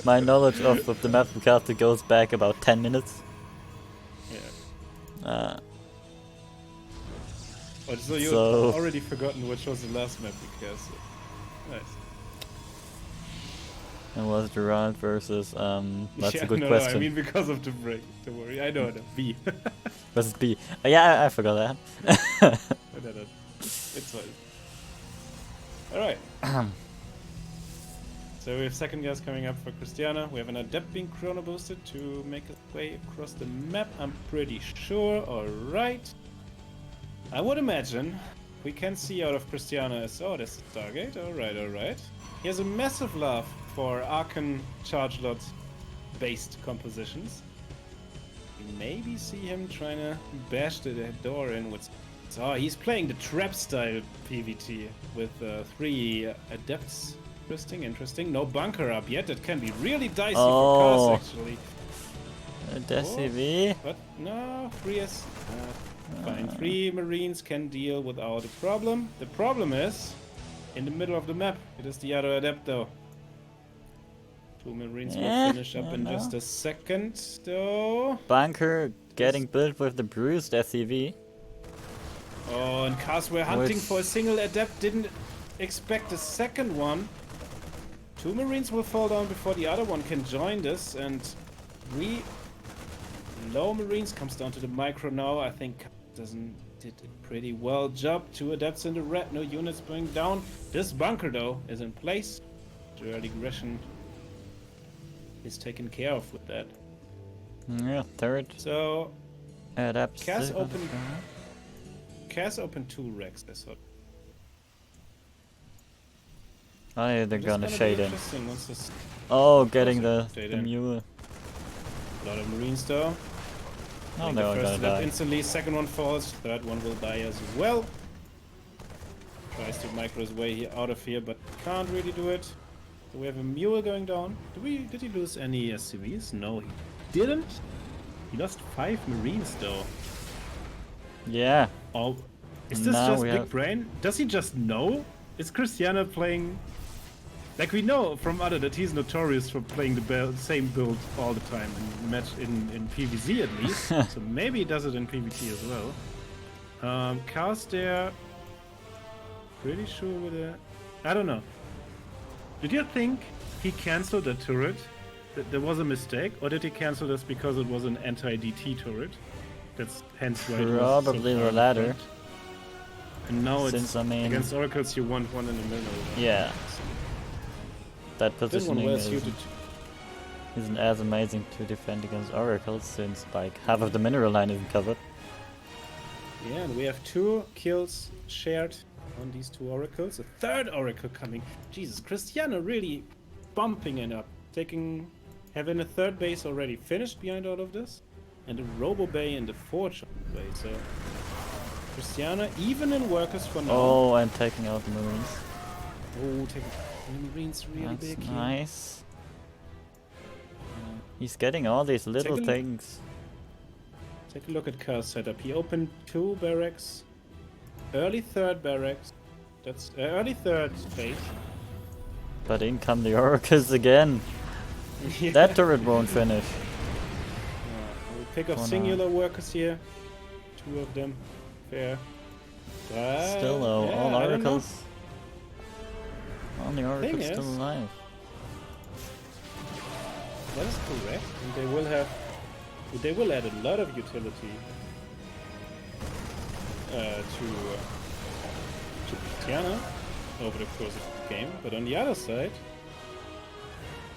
my knowledge of the map caster goes back about 10 minutes. Yeah. Oh, so you've So- already forgotten which was the last map because. Nice. It was Geralt versus that's Yeah, a good no, question. I mean because of the break. Don't worry, I know. B. Versus B. Yeah, I forgot that. No, it's fine. Alright. So we have second guess coming up for Christiana. We have an adept being chrono boosted to make his way across the map, I'm pretty sure. Alright. I would imagine we can see out of Christiana as oh, there's the Stargate. Alright. He has a massive love for Arcan charge lot based compositions. We maybe see him trying to bash the door in with. Oh, he's playing the trap style PvT with 3 adepts. Interesting. No bunker up yet. That can be really dicey for cars, actually. DCV. But no, 3S. Fine. 3 Marines can deal without a problem. The problem is in the middle of the map. It is the other adept, though. 2 Marines will finish up in just a second, though. Bunker getting built with the bruised SCV. Oh, and cars were hunting for a single adept. Didn't expect a second one. 2 Marines will fall down before the other one can join this, and we low Marines comes down to the micro now. I think did a pretty well job. 2 adepts in the red, no units going down. This bunker though is in place. The early aggression is taken care of with that. Yeah, third. So Adapt. Cass open. Cass opened 2 racks, I thought. Oh, they're This gonna be shade in. interesting once this Oh, getting the Shade in. mule. A lot of Marines though. Oh, Like they're the all first gonna left die. instantly, second one falls, third one will die as well. Tries to micro his way here, out of here, but can't really do it. So we have a mule going down. Did he lose any SCVs? No, he didn't. He lost 5 Marines though. Yeah. Oh, is this Now just we big have- brain? Does he just know? Is Christiana playing? Like we know from other that he's notorious for playing the same build all the time in PvZ at least. So maybe he does it in PvT as well. Cast there. Pretty sure with a. I don't know. Did you think he cancelled the turret? That there was a mistake, or did he cancel this because it was an anti-DT turret? That's hence why it was so Probably far the in latter. front. And now Since, it's I mean- against oracles, you want one in the middle. Yeah. That This one positioning well suited. isn't as amazing to defend against oracles, since like half of the mineral line isn't covered. Yeah, and we have 2 kills shared on these 2 oracles. A third oracle coming. Jesus, Christiana really bumping it up. Having a third base already finished behind all of this. And a Robo Bay in the Forge on the way. So Christiana, even in workers for now. Oh, and taking out the marines. Oh, taking the Marines really That's big here. nice. He's getting all these little Take a look. things. Take a look at Car's setup. He opened 2 barracks. Early 3rd barracks. That's early 3rd base. But in come the oracles again. Yeah. That turret won't finish. We'll pick off For now. singular workers here. 2 of them. Fair. But, Still though, yeah, all I don't know. oracles. Only oracles Thing still is- alive. That is correct. And they will add a lot of utility to Christiana over the course of the game. But on the other side,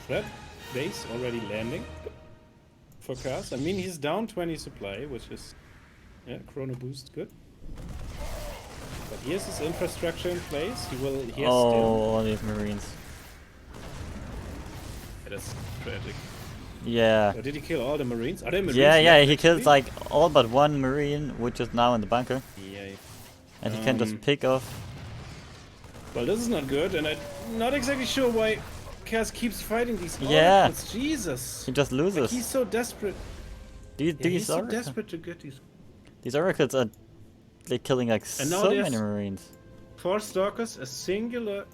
Fred base already landing for Cars. I mean, he's down 20 supply, which is chrono boost, good. But here's his infrastructure in place. He has still. All these marines. That's tragic. Yeah. Or did he kill all the Marines? Are there Marines Yeah, left, he kills actually? like all but 1 marine, which is now in the bunker. Yeah. And he can just pick off. Well, this is not good, and I'm not exactly sure why Kaz keeps fighting these Yeah. oracles. Jesus. He just Like, loses. he's so desperate. These, Yeah, he's so oracles, desperate to get these. these oracles are like killing like And now so there's- many marines. 4 Stalkers, a singular,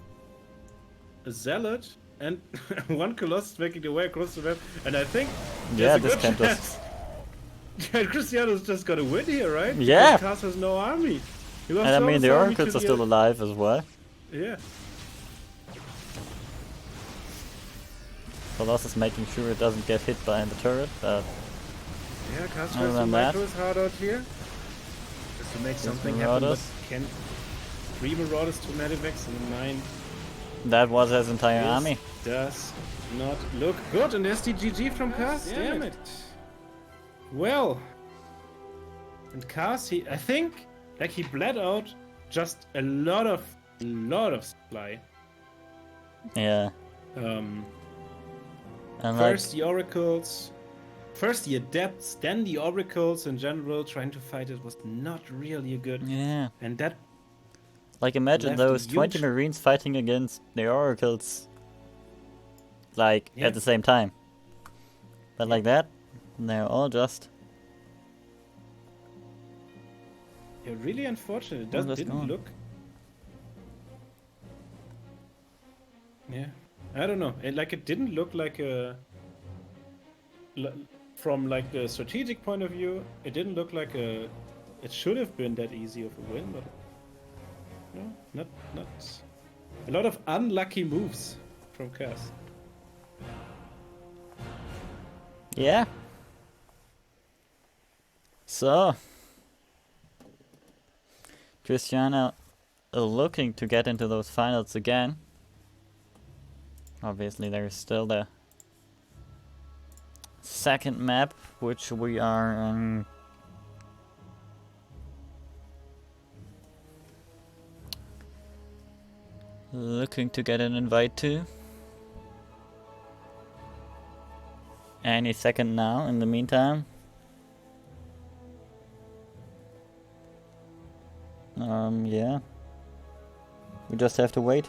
a Zealot, and 1 Colossus making their way across the map. And I think Yeah, there's a this good can chance that Cristiano's just gonna win here, right? Yeah. Because Kaz has no army. He lost And I all mean, his the army oracles to are still alive as well. Yeah. Colossus making sure it doesn't get hit by the turret. Yeah, Kaz Other tries to than that- micro his hard out here. Just to make something happen, but Marauders. can 3 Marauders, 2 Medivacs, and 9 That was his entire This army. does not look good, and there's the GG from Kaz. Damn it. Well, and Kaz, I think, like he bled out just a lot of supply. Yeah. Um, And first the oracles, first the adepts, then the oracles in general. Trying to fight it was not really a good. like, yeah. And that Like imagine left a those 20 huge- marines fighting against the oracles. Like Yeah. at the same time. But like that, they're all just. yeah, really unfortunate. It that's didn't gone. look. Yeah, I don't know. It didn't look like a. From like the strategic point of view, it didn't look like a. It should have been that easy of a win, but no, not. A lot of unlucky moves from Kaz. Yeah. So. Cristiano looking to get into those finals again. Obviously, there is still the second map, which we are Looking to get an invite to. Any second now, in the meantime. Yeah. We just have to wait.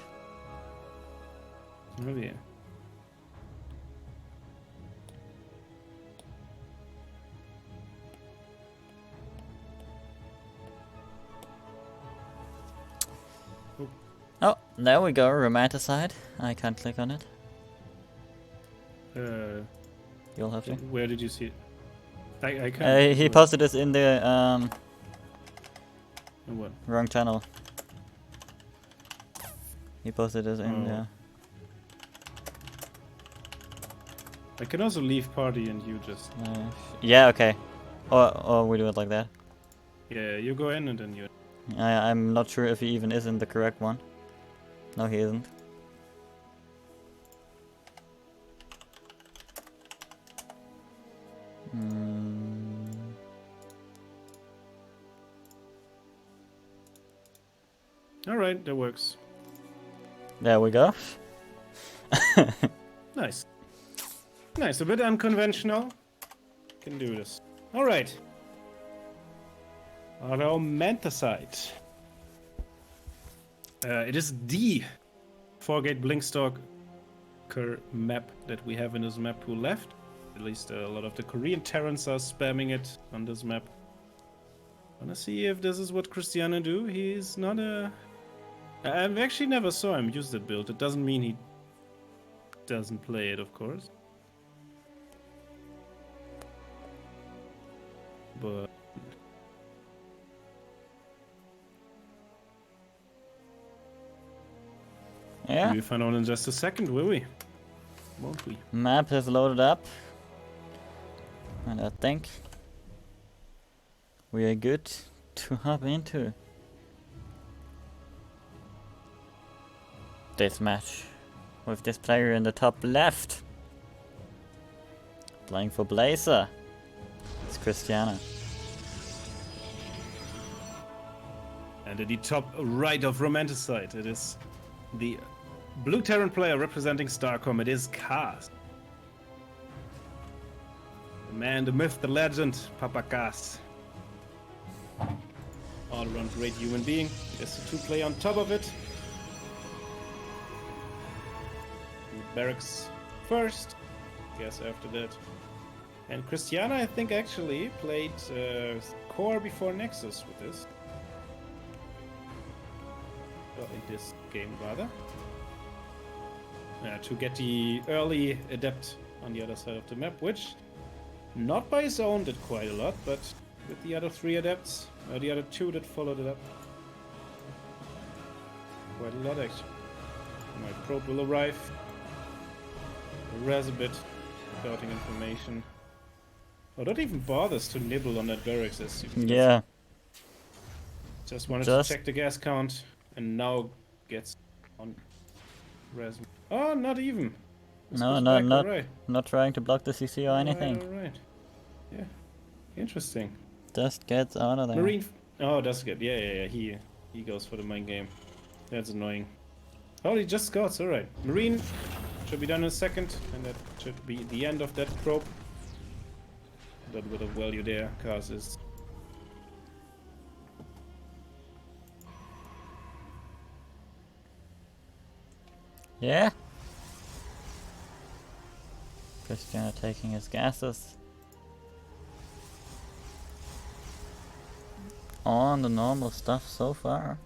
Oh yeah. Oh, there we go, Romanticide. I can't click on it. You'll have to. Where did you see it? I can't. He posted this in the In what? wrong channel. He posted this in Oh. the... I can also leave party and you just... yeah, okay. Or we do it like that. Yeah, you go in and then you... I'm not sure if he even is in the correct one. No, he isn't. Alright, that works. There we go. Nice. Nice, a bit unconventional. Can do this. Alright. Romanticide. It is the 4-gate Blinkstalker map that we have in this map pool left. At least a lot of the Korean Terrans are spamming it on this map. Wanna see if this is what Christiana do? He's not a... I've actually never saw him use that build. It doesn't mean he doesn't play it, of course. But... Yeah. we'll find out in just a second, will we? Won't we? Map has loaded up. And I think we are good to hop into this match with this player in the top left. Playing for Blazer. It's Christiana. And at the top right of Romanticide, it is the Blue Terran player representing Starcom. It is Kaz. The man, the myth, the legend, Papa Kaz. All around great human being. There's the 2-player on top of it. Barracks first. Guess after that. And Christiana, I think, actually played Core before Nexus with this. In this game, rather. To get the early adept on the other side of the map, which, not by his own, did quite a lot, but with the other 3 adepts, or the other 2 that followed it up. Quite a lot, actually. My probe will arrive. Res a bit, scouting information. Oh, that even bothers to nibble on that barracks as you can Yeah. just wanted to check the gas count. And now gets on res. Oh, not even. This No, goes no, back, not alright. not trying to block the CC or anything. Alright. Yeah. Interesting. Just gets out of there. Marine. Oh, that's good. Yeah. He goes for the main game. That's annoying. Oh, he just scouts. Alright. Marine should be done in a second, and that should be the end of that probe. That bit of value there, Kaz is. Yeah. Christiana taking his gases. On the normal stuff so far.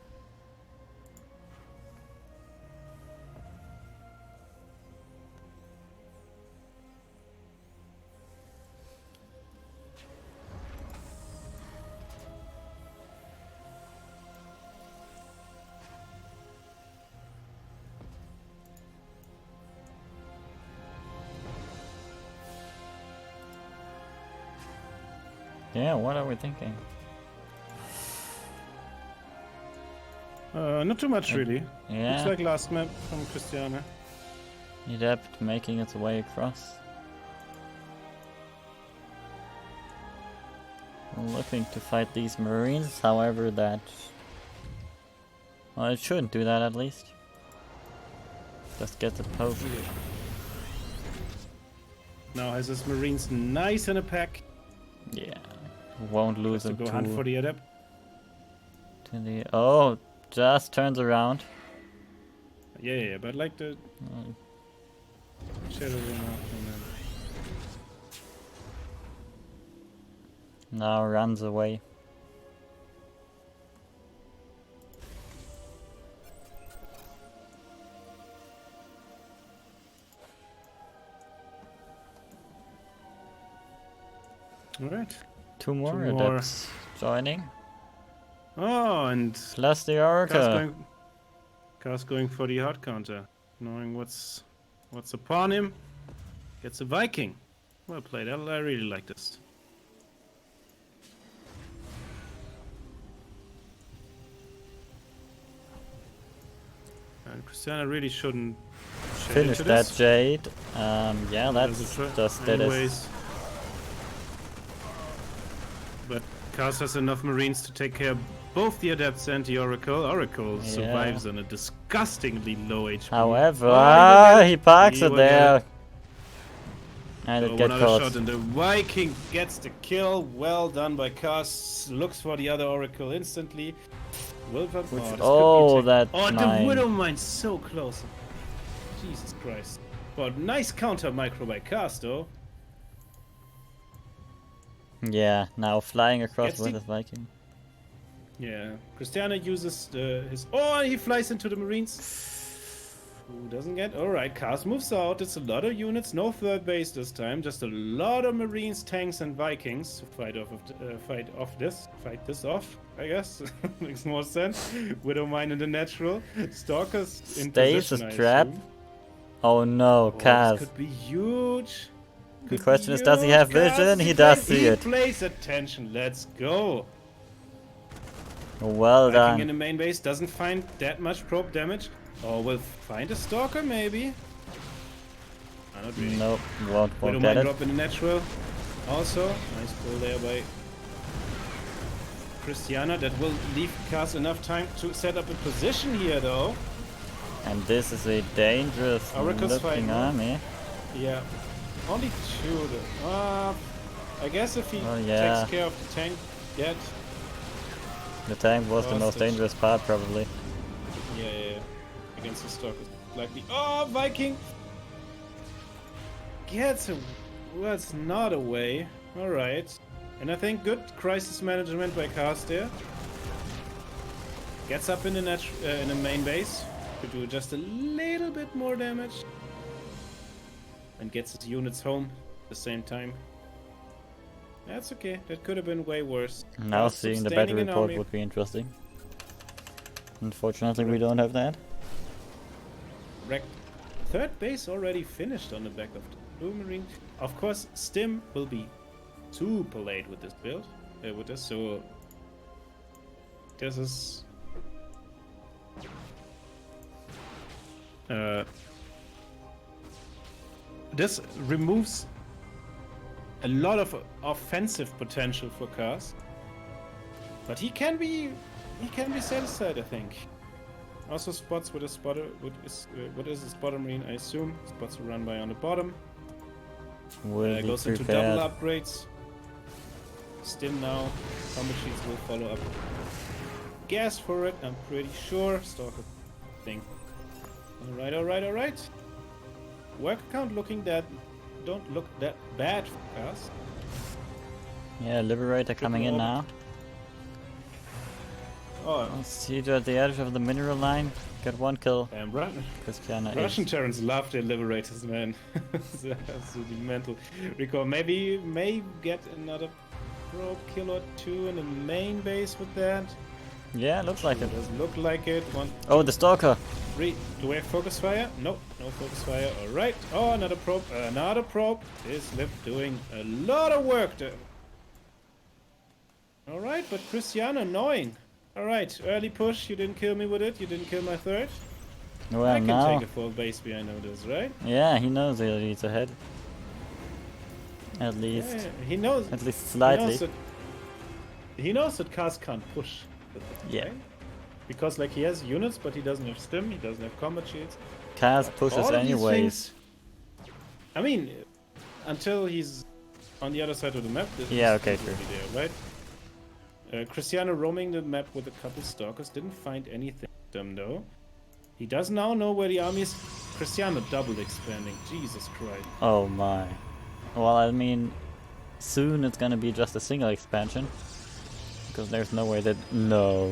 Yeah, what are we thinking? Not too much, really. Yeah. Looks like last map from Christiana. Adept making its way across. Looking to fight these Marines, however that... well, it shouldn't do that at least. Just get the poke. Now has his Marines nice in a pack. Yeah. Won't lose To him go hunt for the adept. to the... Oh, just turns around. Yeah, but like the Oh, shadow ring after him. now runs away. Alright. Two more Two more. adepts joining. Oh, and Plus the Oracle. Cast going for the hard counter, knowing what's upon him. Gets a Viking. Well played. I really like this. And Christiana really shouldn't Finish into that this. Jade. Yeah, There's that's a try- just that is. anyways. But Cast has enough Marines to take care of both the Adepts and the Oracle. Oracle Yeah. survives on a disgustingly low HP. However, Oh, he parks he it will get there. it. And So it gets another caught. shot, and the Viking gets the kill. Well done by Cast. Looks for the other Oracle instantly. Will this could be Oh, taken. that Oh, mine. the Widow Mine's so close. Jesus Christ. But nice counter micro by Cast, though. Yeah, now flying across Gets with the- his Viking. Yeah, Christiana uses his... Oh, he flies into the Marines. Who doesn't get... Alright, Cast moves out. It's a lot of units. No third base this time. Just a lot of Marines, tanks, and Vikings to fight this off, I guess. Makes more sense. Widowmine in the natural. Stalkers in Stasis position, I trap. assume. Oh no, Oh, this Kaz. could be huge. The Could question be is, does he huge. have Kaz, vision? He does see it. He plays attention. Let's go. Well Viking in done. the main base doesn't find that much probe damage. Or will find a stalker maybe. Not really. Nope, won't Widow get Mine it. drop in the natural. Also, nice pull there by Christiana. That will leave Kaz enough time to set up a position here though. And this is a dangerous Oracle's looking fighting. army. Yeah. Only two though. I guess if he Well, yeah. takes care of the tank yet. The tank was the most Hostage. dangerous part probably. Yeah. Against the stalkers. Likely. Oh, Viking! Gets a... Well, it's not away. Alright. And I think good crisis management by Cast there. Gets up in the main base. Could do just a little bit more damage. And gets his units home at the same time. That's okay. That could have been way worse. Now Cast seeing the sustaining battle an report army. would be interesting. Unfortunately we don't have that. Third base already finished on the back of the Blue Marine. Of course, Stim will be super late with this build. So this is this removes a lot of offensive potential for Cast, but he can be satisfied, I think. Also spots with a spotter, what is a spotter marine? I assume spots to run by on the bottom. Will be Goes into prepared. double upgrades. Stim now. Combat sheets will follow up. Gas for it, I'm pretty sure. Stalker thing. Alright. Work count don't look that bad for us. Yeah, Liberator coming in orbit. now. Oh, Siege at the edge of the mineral line. Got one kill. damn, Christiana Russian is. Terrans love their liberators, man. It's absolutely mental. Recall, maybe may get another probe kill or two in the main base with that. Yeah, looks like it. Does look like it. 1, Oh, the Stalker. 3. Do we have focus fire? Nope, no focus fire. Alright. Oh, another probe. This lip doing a lot of work there. Alright, but Christiana annoying. Alright, early push. You didn't kill me with it. You didn't kill my third. Well, I can now. take a full base behind this, right? Yeah, he knows he's ahead. At least. Yeah, he knows. At least slightly. He knows that Kaz can't push. Yeah. Right? Because like he has units, but he doesn't have stim, he doesn't have combat shields. Kaz pushes All of these anyways. things- I mean, until he's on the other side of the map. Yeah, this okay, will true. be there, right? Cristiano roaming the map with a couple stalkers, didn't find anything them though. He does now know where the army is. Cristiano double expanding. Jesus Christ. Oh my. Well, I mean, soon it's gonna be just a single expansion. Because there's no way that... No.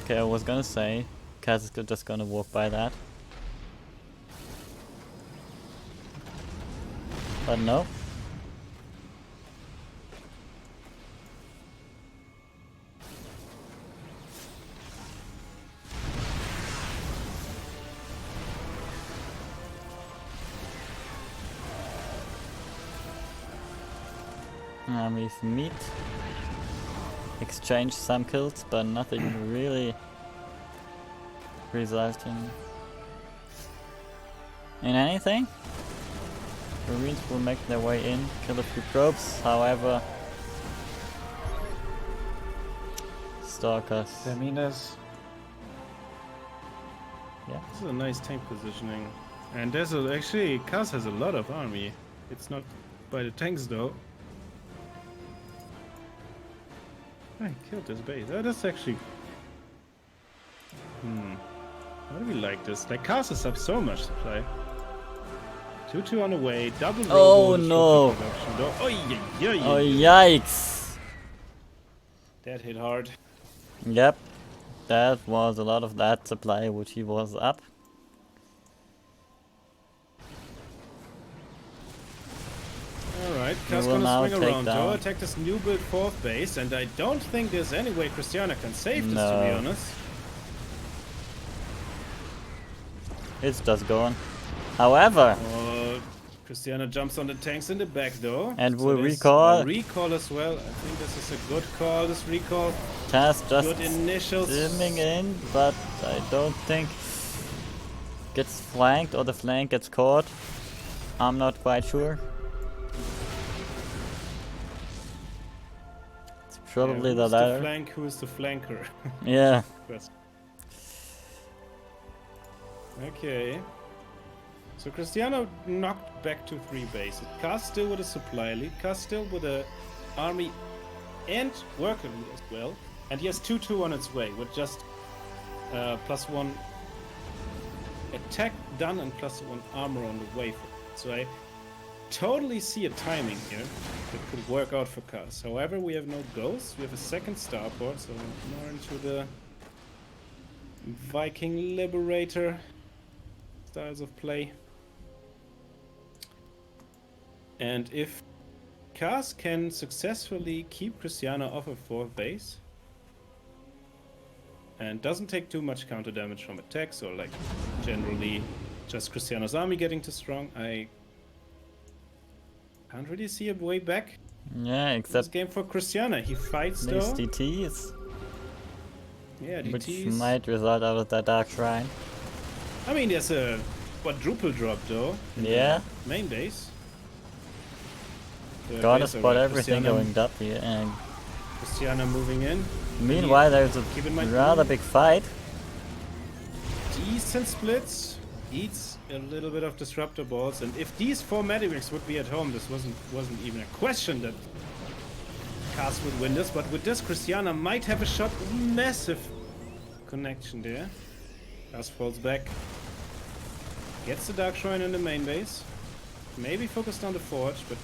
Okay, I was gonna say, Kaz is just gonna walk by that. But no. Armies meet. Exchange some kills, but nothing really resulting in anything. Marines will make their way in, kill a few probes, however... Stalkers. I mean, there's... Yeah. This is a nice tank positioning. And there's actually, Kaz has a lot of army. It's not by the tanks though. I killed this base. That's actually... How do we like this? Like, Kaz is up so much supply. 2-2 on the way, double Oh, robo, no. production. Oh, yeah. Oh yikes! That hit hard. Yep. That was a lot of that supply which he was up. Alright, We Kaz will now gonna swing take around down- though, attack this new build 4th base, and I don't think there's any way Cristiano can save this, to be No. honest. It's just gone. However, Cristiano jumps on the tanks in the back though. And will there's recall. a recall as well. I think this is a good call, this recall. Kaz just Good initials. zooming in, but I don't think gets flanked or the flank gets caught. I'm not quite sure. It's probably the who's latter. flank, who is the flanker? Yeah. Question. Okay. So Cristiano knocked back to 3 bases. Kaz still with a supply lead. Kaz still with a army and worker lead as well. And he has 2-2 on its way with just +1 attack done and +1 armor on the way. So I totally see a timing here that could work out for Kaz. However, we have no ghosts. We have a second starport, so more into the Viking Liberator styles of play. And if Kaz can successfully keep Cristiano off of 4th base and doesn't take too much counter damage from attacks or like generally just Cristiano's army getting too strong, I can't really see a way back Yeah, in this except game for Cristiano. He fights these though. DTs, Yeah, which DTs. might result out of that Dark Shrine. I mean, there's a quadruple drop though. in the Yeah. Main base. The Gotta base spot already. everything Cristiano- going up here. And Cristiano moving in. meanwhile, there's a Keep in mind- rather big fight. Decent splits. Eats a little bit of disruptor balls, and if these 4 medics would be at home, this wasn't even a question that Kaz would win this. But with this, Cristiano might have a shot. Massive connection there. Kaz falls back. Gets the Dark Shrine in the main base. Maybe focused on the forge, but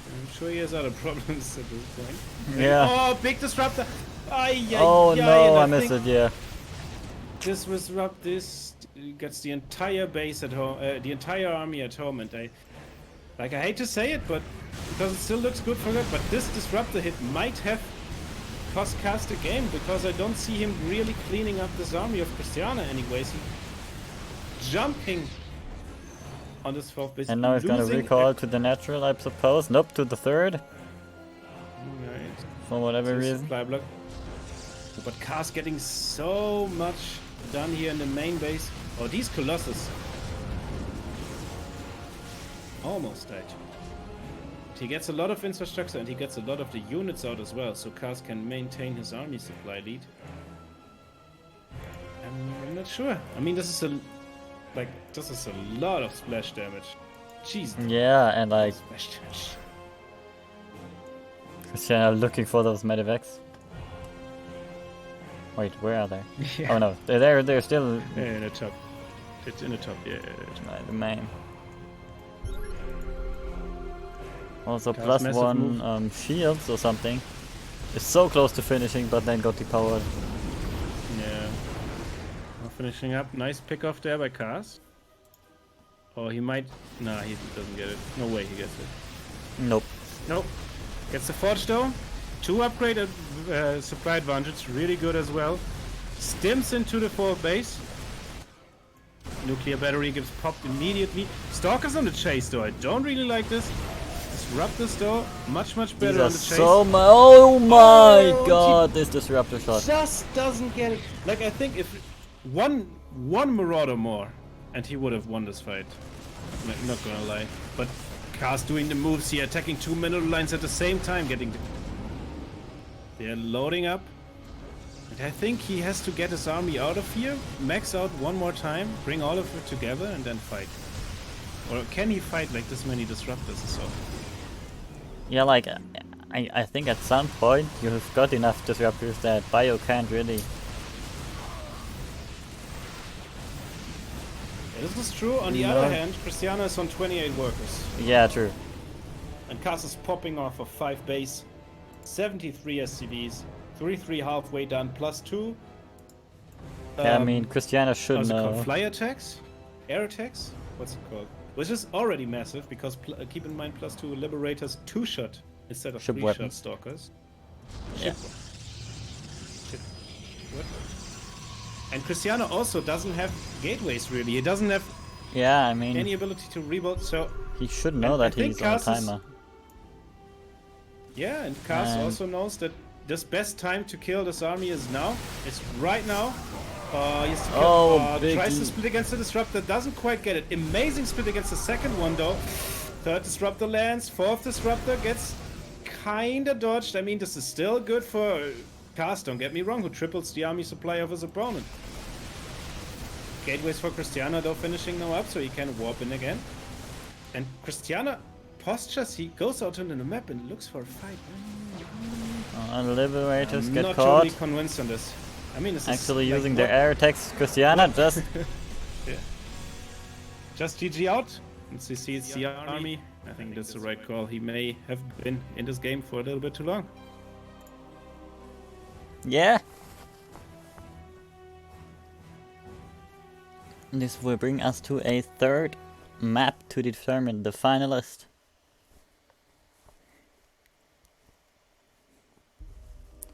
I'm sure he has other problems at this point. Yeah. Oh, big disruptor! Oh no, I missed it, yeah. This disrupt this gets the entire base at home, the entire army at home, and I hate to say it, but because it still looks good for that, but this disruptor hit might have cost Kaz the game because I don't see him really cleaning up this army of Cristiano anyways. He jumping on this 4th base. And now it's gonna losing recall to the natural, I suppose. Nope, to the 3rd, Right. for whatever This reason. supply block. But Kaz getting so much done here in the main base. Oh, these Colossus almost died. he gets a lot of infrastructure and he gets a lot of the units out as well, so Kaz can maintain his army supply lead. I'm not sure. I mean, this is a lot of splash damage. Jeez. Yeah, and like Splash damage. Christiana looking for those medivacs. Wait, where are they? Yeah. Oh no, they're there. They're still Yeah, in the top. It's in the top. Yeah. the main. Also Kaz plus massive one move. shields or something. It's so close to finishing, but then got depowered. Yeah. Well, finishing up. Nice pick off there by Kaz. Oh, he might. Nah, he doesn't get it. No way he gets it. Nope. Nope. Gets the forge though. 2 upgrade supply advantage. Really good as well. Stims into the 4th base. Nuclear battery gets popped immediately. Stalkers on the chase though. I don't really like this. Disruptors though. Much better These on are the chase. so oh my Oh, god, this disruptor shot. Just doesn't get it. Like, I think if one Marauder more and he would have won this fight. Not gonna lie. But Kaz doing the moves here, attacking 2 mineral lines at the same time, getting they're loading up. And I think he has to get his army out of here, max out one more time, bring all of it together and then fight. Or can he fight like this many disruptors or so? Yeah, like I think at some point you have got enough disruptors that Bio can't really. Yeah, this is true. On the other hand, Christiana is on 28 workers. Yeah, true. And Kaz is popping off of 5 base, 73 SCVs, 3 halfway done, +2. Yeah, I mean Christiana should How's it know. called? Fly attacks? Air attacks? What's it called? Which is already massive because keep in mind +2 Liberators 2-shot instead of Ship 3-shot weapons. Stalkers. Yeah. Ship weapons. And Christiana also doesn't have gateways really. He doesn't have Yeah, I mean any ability to rebuild, so he should know and I that think he's on a Kaz is- timer. yeah, and Kaz And- also knows that this best time to kill this army is now. It's right now. He has to kill, Oh, big tries to E. split against the disruptor, doesn't quite get it. Amazing split against the second one though. 3rd disruptor lands, 4th disruptor gets kinda dodged. I mean, this is still good for Kaz, don't get me wrong, who triples the army supply of his opponent. Gateways for Christiana though finishing now up, so he can warp in again. And Christiana postures, he goes out on the map and looks for a fight. And Liberators I'm get not caught. totally convinced on this. I mean, this is Actually like, using what- their air attacks. Christiana just Just GG out. And CC it's the army. I think that's the right call. He may have been in this game for a little bit too long. yeah. This will bring us to a 3rd map to determine the finalist.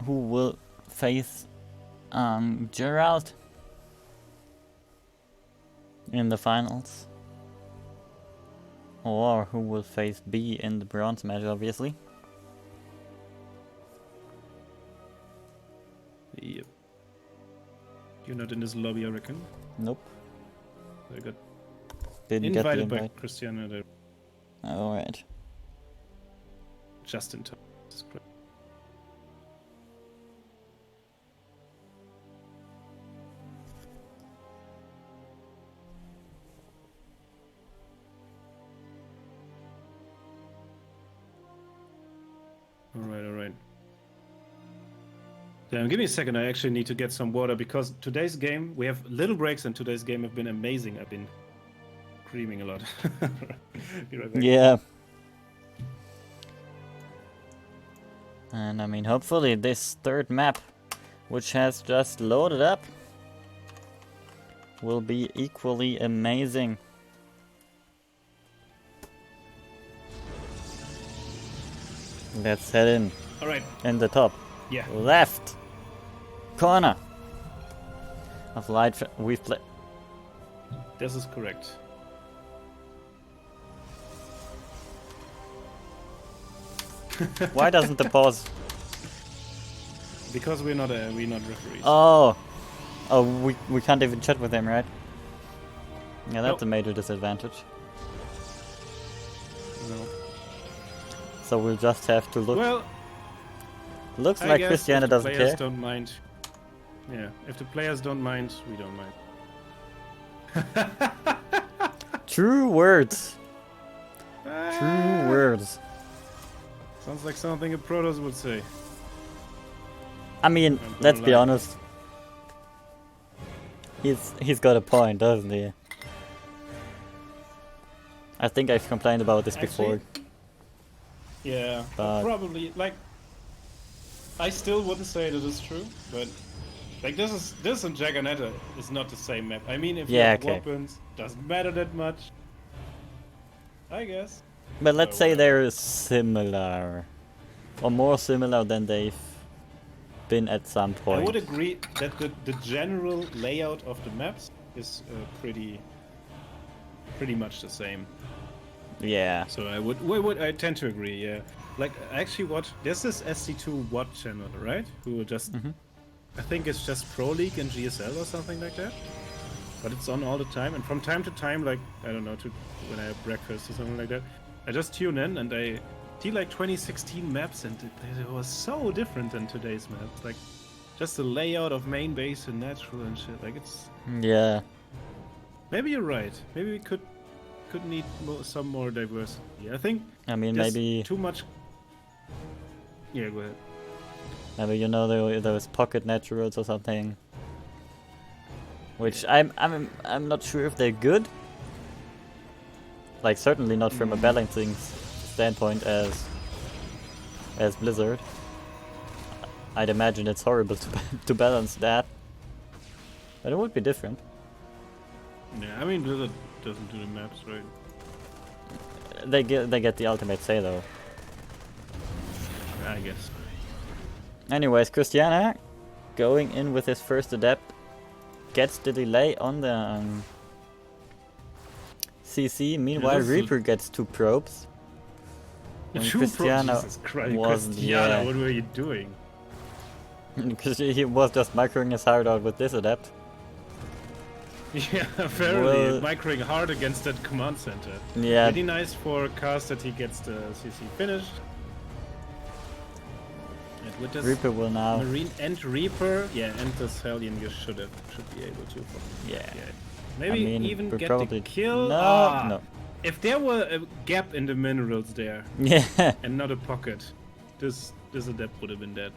Who will face Gerald in the finals? Or who will face B in the bronze match, obviously. Yep. You're not in this lobby, I reckon. Nope. I got Didn't get the invited by invite. Christiana there Alright. just in time. This is great. Alright. Damn, give me a second. I actually need to get some water because today's game, we have little breaks and today's game have been amazing. I've been screaming a lot. Be right back. Yeah. And I mean, hopefully this 3rd map, which has just loaded up, will be equally amazing. Let's head in. Alright, In the top yeah. left corner of light. We've played. This is correct. Why doesn't the pause? Because we're not referees. Oh, we can't even chat with him, right? Yeah, that's Nope. a major disadvantage. No. so we'll just have to look. Well, Looks I like guess Christiana if the doesn't players care. don't mind. Yeah, if the players don't mind, we don't mind. True words. True Ah, words. sounds like something a Protoss would say. I mean, gonna let's be lie. honest. He's got a point, doesn't he? I think I've complained about this before. Yeah, But- probably. Like, I still wouldn't say that it's true, but like this and Jaganetta is not the same map. I mean, if you Yeah, have okay. weapons, doesn't matter that much. I guess. But let's say whatever. they're similar. Or more similar than they've been at some point. I would agree that the general layout of the maps is pretty much the same. Yeah. So I tend to agree. Yeah, like actually, there's this SC2 WOT channel, right? Who just I think it's just Pro League and GSL or something like that. But it's on all the time, and from time to time, like I don't know, when I have breakfast or something like that, I just tune in and I see like 2016 maps, and it was so different than today's maps. Like just the layout of main base and natural and shit. Like it's Yeah. maybe you're right. Maybe we could need some more diversity. I think I mean, there's maybe too much. Yeah, go ahead. maybe you know those pocket naturals or something. Which I'm not sure if they're good. Like certainly not from a balancing standpoint as Blizzard. I'd imagine it's horrible to balance that. But it would be different. Yeah, I mean Blizzard doesn't do the maps, right? They get the ultimate say though. I guess. Anyways, Christiana going in with his first adept gets the delay on the CC. Meanwhile, this is- Reaper gets 2 probes. And Christiana Jesus Christ, wasn't, Christiana, yeah. what were you doing? Because he was just microing his heart out with this adept. Yeah, apparently Well- microing hard against that command center. Yeah, Pretty nice for Cast that he gets the CC finished. And with this Reaper will now. Marine and Reaper, yeah, and this Hellion you should be able to. Yeah. Maybe I mean, even we get probably the kill. No, Ah, no. If there were a gap in the minerals there Yeah. and not a pocket, this adept would have been dead.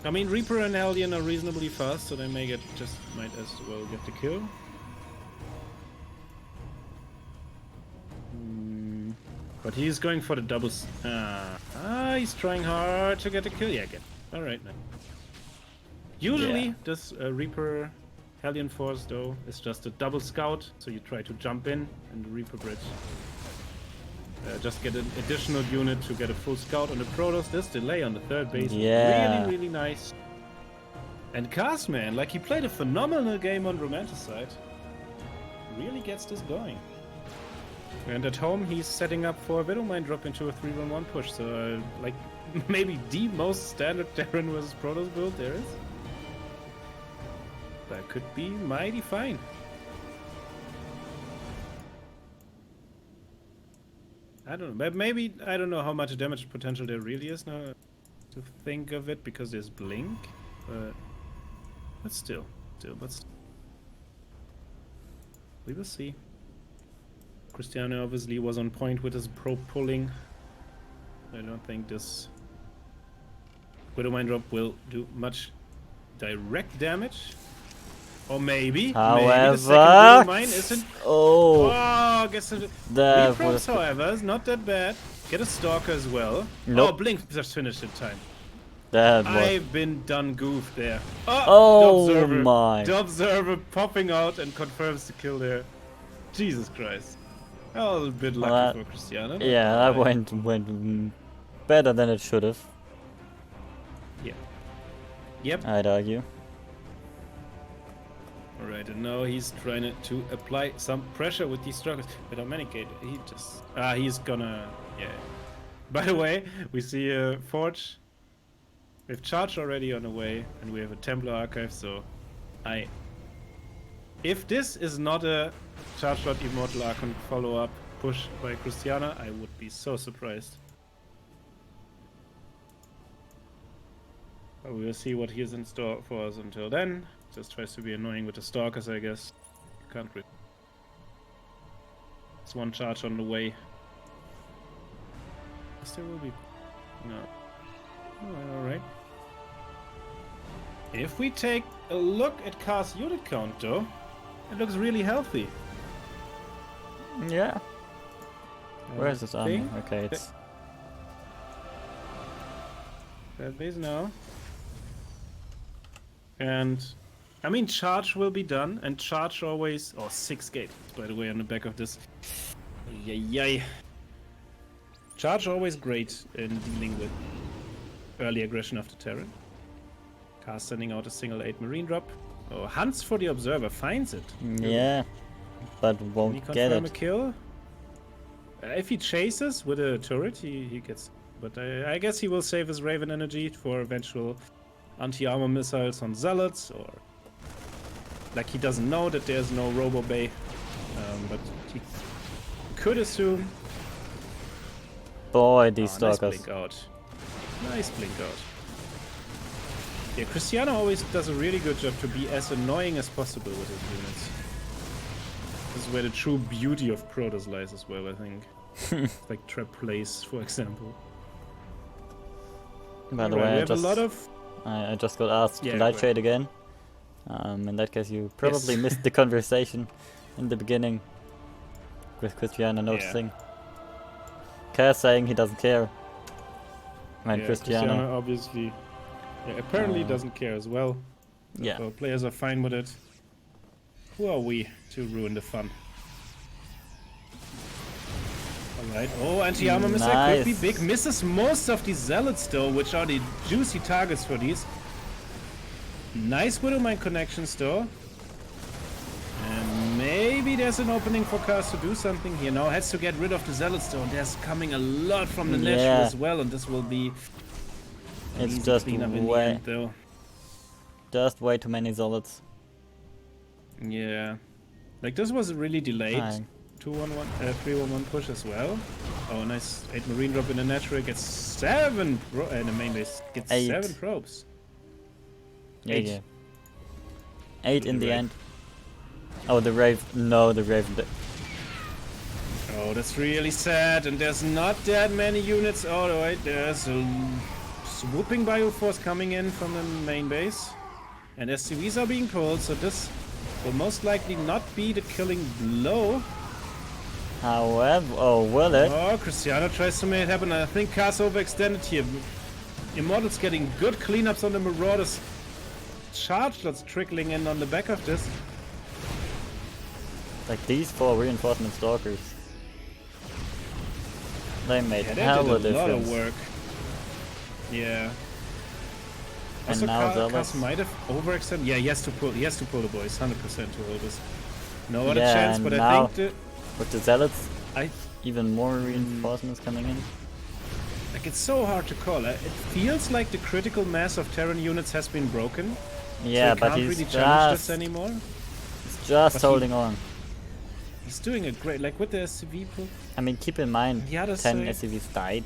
I mean, Reaper and Hellion are reasonably fast, so they might as well get the kill. But he's going for the doubles. He's trying hard to get the kill. Yeah, get. All right, man. Usually, Yeah. this Reaper Hellion Force though is just a double scout, so you try to jump in the Reaper bridge. Just get an additional unit to get a full scout on the Protoss. This delay on the third base Yeah. is really nice. And Castman, like he played a phenomenal game on Romanticide. Really gets this going. And at home he's setting up for a Widowmine drop into a 3-1-1 push. So like maybe the most standard Terran vs Protoss build there is. That could be mighty fine. I don't know, but maybe I don't know how much damage potential there really is now to think of it because there's blink, but still, we will see. Cristiano obviously was on point with his probe pulling. I don't think this Widowmine drop will do much direct damage. Or maybe the However, second Widowmine isn't. oh, Oh, gets the that Reprobes, was however, is not that bad. Get a Stalker as well. Nope. Oh, Blink just finished in time. that was. I've been done goofed there. Oh the observer, my. The observer popping out and confirms the kill there. Jesus Christ. A little bit lucky Well, for Cristiano. Yeah, that went better than it should have. Yep. I'd argue. Alright, and now he's trying to apply some pressure with these struggles. But Dominicate, he just... he's gonna... Yeah. By the way, we see a Forge. We have Charge already on the way, and we have a Templar Archive, so... If this is not a Charge Lot Immortal Archon follow-up, push by Christiana. I would be so surprised. But we will see what he is in store for us until then. Just tries to be annoying with the stalkers, I guess. Can't really. It's one charge on the way. There will be... No. Oh, alright. If we take a look at Car's unit count, though, it looks really healthy. Yeah. Where is this army? Okay, it's... That base now. And... I mean, charge will be done, and charge always... Oh, 6 gate, by the way, on the back of this. Yay. Charge always great in dealing with early aggression of the Terran. Car sending out a single 8 marine drop. Oh, hunts for the observer, finds it. Yeah, but won't get confirm it. a kill? If he chases with a turret, he gets... But I guess he will save his Raven energy for eventual anti-armor missiles on Zealots, or... Like, he doesn't know that there's no Robo Bay, but he could assume... Boy, these Nice stalkers. blink out. Nice blink out. Yeah, Christiana always does a really good job to be as annoying as possible with his units. This is where the true beauty of Protoss lies as well, I think. Like trap plays, for example. By the Alright, way, we have a lot of... I just got asked Yeah, to go light ahead. trade again. In that case, you probably Yes. missed the conversation in the beginning with Christiana noticing. Kaz saying he doesn't care. And Yeah, Christiana. obviously... Yeah, apparently doesn't care as well. Yeah. So players are fine with it. Who are we to ruin the fun? Alright. Oh, anti-armor missile could be Nice. big. Misses most of these zealots though, which are the juicy targets for these. Nice Widowmine connections though. And maybe there's an opening for Cars to do something here. Now has to get rid of the zealots though. And there's coming a lot from the Nashville Yeah. as well, and this will be an It's easy just cleanup in the way, end, though. just way too many Zealots. Yeah. Like this was really delayed. Fine. 3-1-1 push as well. Oh, nice 8 marine drop in the natural. Gets 7 in the main base. Gets 8. 7 probes. Yeah, 8. yeah. 8 in the Right. end. Oh, the Rave. No, the Raven. Oh, that's really sad. And there's not that many units. Oh, wait, there's a swooping bioforce coming in from the main base. And SCVs are being pulled, so this will most likely not be the killing blow. However, oh, will it? Oh, Cristiano tries to make it happen. I think Cars overextended here. Immortal's getting good cleanups on the Marauders. Charge that's trickling in on the back of this. Like these 4 reinforcement stalkers. They made Yeah, they hell did of a lot of difference. work. Yeah. And Also, now Cars Zealots. might have overextended. Yeah, he has to pull the boys 100% to hold this. No other Yeah, chance, and but I now- think With the Zealots, I even more reinforcements coming in. like it's so hard to call. It feels like the critical mass of Terran units has been broken. Yeah, so he but can't he's really challenge this just, anymore. just but he- holding on. He's doing a great, like with the SCV pull. I mean, keep in mind, The other 10 side- SCVs died.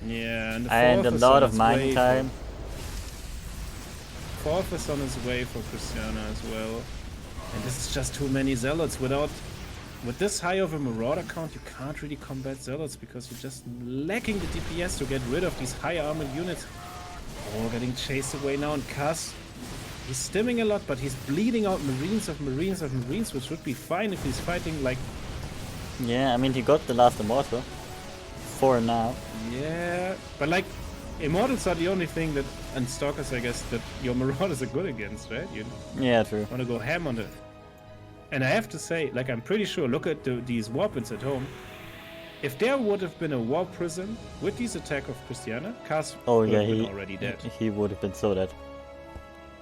Yeah, and the And a fourth is lot on of its mining way time. Fourth is on his way for Christiana as well. And this is just too many zealots. With this high of a marauder count, you can't really combat zealots because you're just lacking the DPS to get rid of these high armored units. Oh, getting chased away now, and Cass, he's stimming a lot, but he's bleeding out marines of marines of marines, which would be fine if he's fighting like... Yeah, I mean, he got the last Immortal. 4 now. Yeah, but like, Immortals are the only thing that, and Stalkers I guess, that your Marauders are good against, right? You Yeah, true. want to go ham on it. And I have to say, like, I'm pretty sure, look at these weapons at home. If there would have been a war prison with this attack of Christiana, Kars Oh would yeah, have been already dead. he would have been so dead.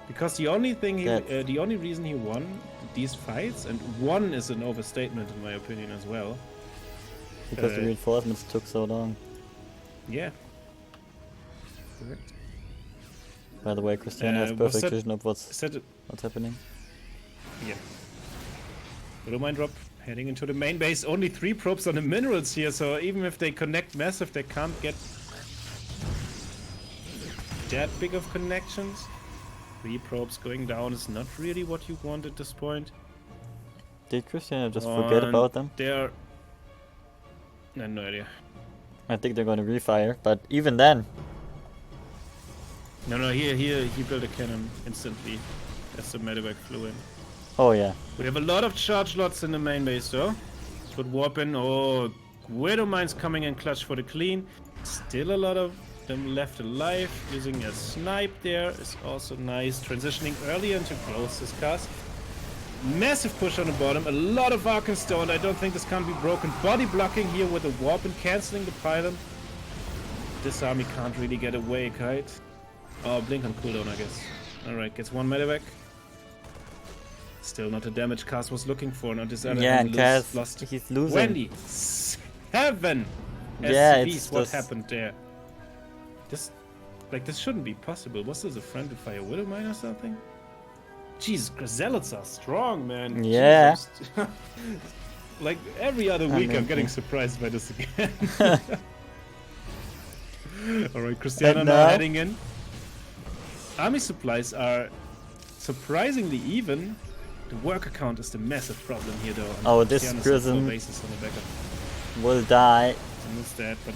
Because the only thing That's- the only reason he won these fights, and won is an overstatement in my opinion as well. Because the Uh, reinforcements took so long. Yeah. Correct. By the way, Christiana has was perfect that- vision of Is that what's happening. Yeah. Widowmine drop Heading into the main base, only 3 probes on the minerals here, so even if they connect massive, they can't get that big of connections. 3 probes going down is not really what you want at this point. Did Christiana just forget about them? They're... I have no idea. I think they're going to refire, but even then... No, he built a cannon instantly as the medevac flew in. Oh yeah. We have a lot of charge lots in the main base though. Good warp in. Oh, Widow Mines coming in clutch for the clean. Still a lot of them left alive. Using a snipe there is also nice. Transitioning early into close this cast. Massive push on the bottom. A lot of Arcan Stone. I don't think this can be broken. Body blocking here with a warp and cancelling the pylon. This army can't really get away, Kite. Oh, blink on cooldown, I guess. Alright, gets 1 medevac. Still not the damage Kaz was looking for. Not this other. Yeah, and Kaz, he's losing. 27 yeah, SCVs. What happened there? This shouldn't be possible. Was this a friendly fire Widow Mine or something? Jesus, Zealots are strong, man. Yeah. Like every other week, I'm getting surprised by this again. Alright, Christiana now heading in. Army supplies are surprisingly even. The worker count is the massive problem here, though. Oh, this prism will die. Missed that, but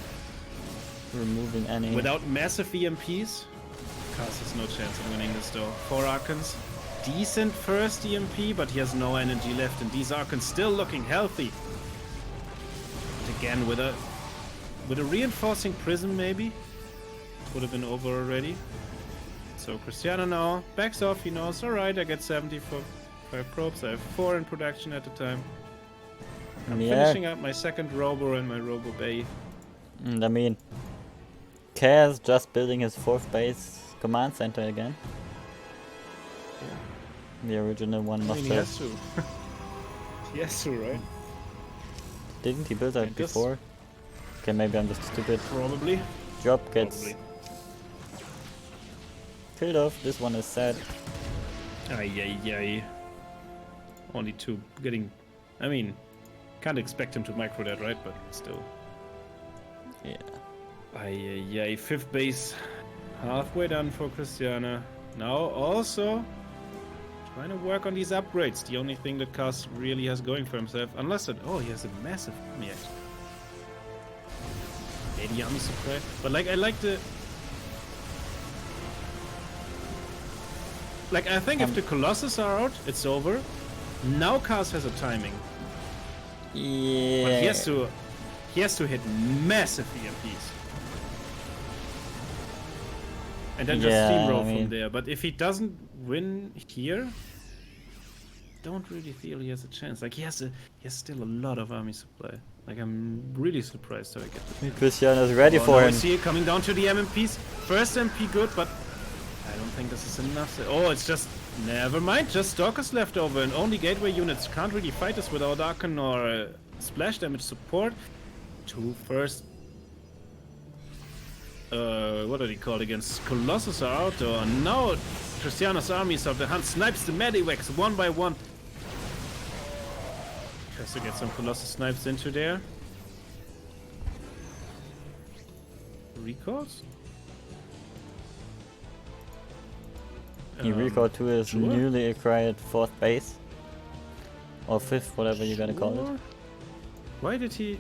removing any. Without massive EMPs, Kaz has no chance of winning this, though. 4 Archons. Decent first EMP, but he has no energy left, and these Archons still looking healthy. But again, with a reinforcing prism, maybe it would have been over already. So Cristiano now backs off. He knows, alright, I get 70 for 5 probes. I have 4 in production at the time. I'm finishing up my second Robo and my Robo Bay. I mean, Kaz just building his 4th base command center again. Yeah. The original one must have. He has to. He has to, right? Didn't he build that before? Okay, maybe I'm just stupid. Probably. Job gets killed off. This one is sad. Ay. Only 2 getting... I mean, can't expect him to micro that, right? But still. Yeah. Ay. 5th base. Halfway done for Christiana. Now also trying to work on these upgrades. The only thing that Kaz really has going for himself. Unless it... Oh, he has a massive army actually. 80 army supply. But like, I like the... Like, I think if the Colossus are out, it's over. Now Kaz has a timing. Yeah. But he has to hit massive EMPs. And then just steamroll from there. But if he doesn't win here, don't really feel he has a chance. Like, he has still a lot of army supply. Like, I'm really surprised how I get this. Cristiano's ready for him. I see it coming down to the MMPs. First MP good, but I don't think this is enough. Oh, it's just... Never mind, just Stalkers left over, and only gateway units can't really fight us without Arcan or splash damage support. 2 first... what are they called against? Colossus are out, though, and now Cristiano's armies of the hunt snipes the Medivacs 1 by 1. Tries to get some Colossus snipes into there. Recalls? He recalled to his newly acquired 4th base. Or 5th, whatever you're gonna call it. Why did he...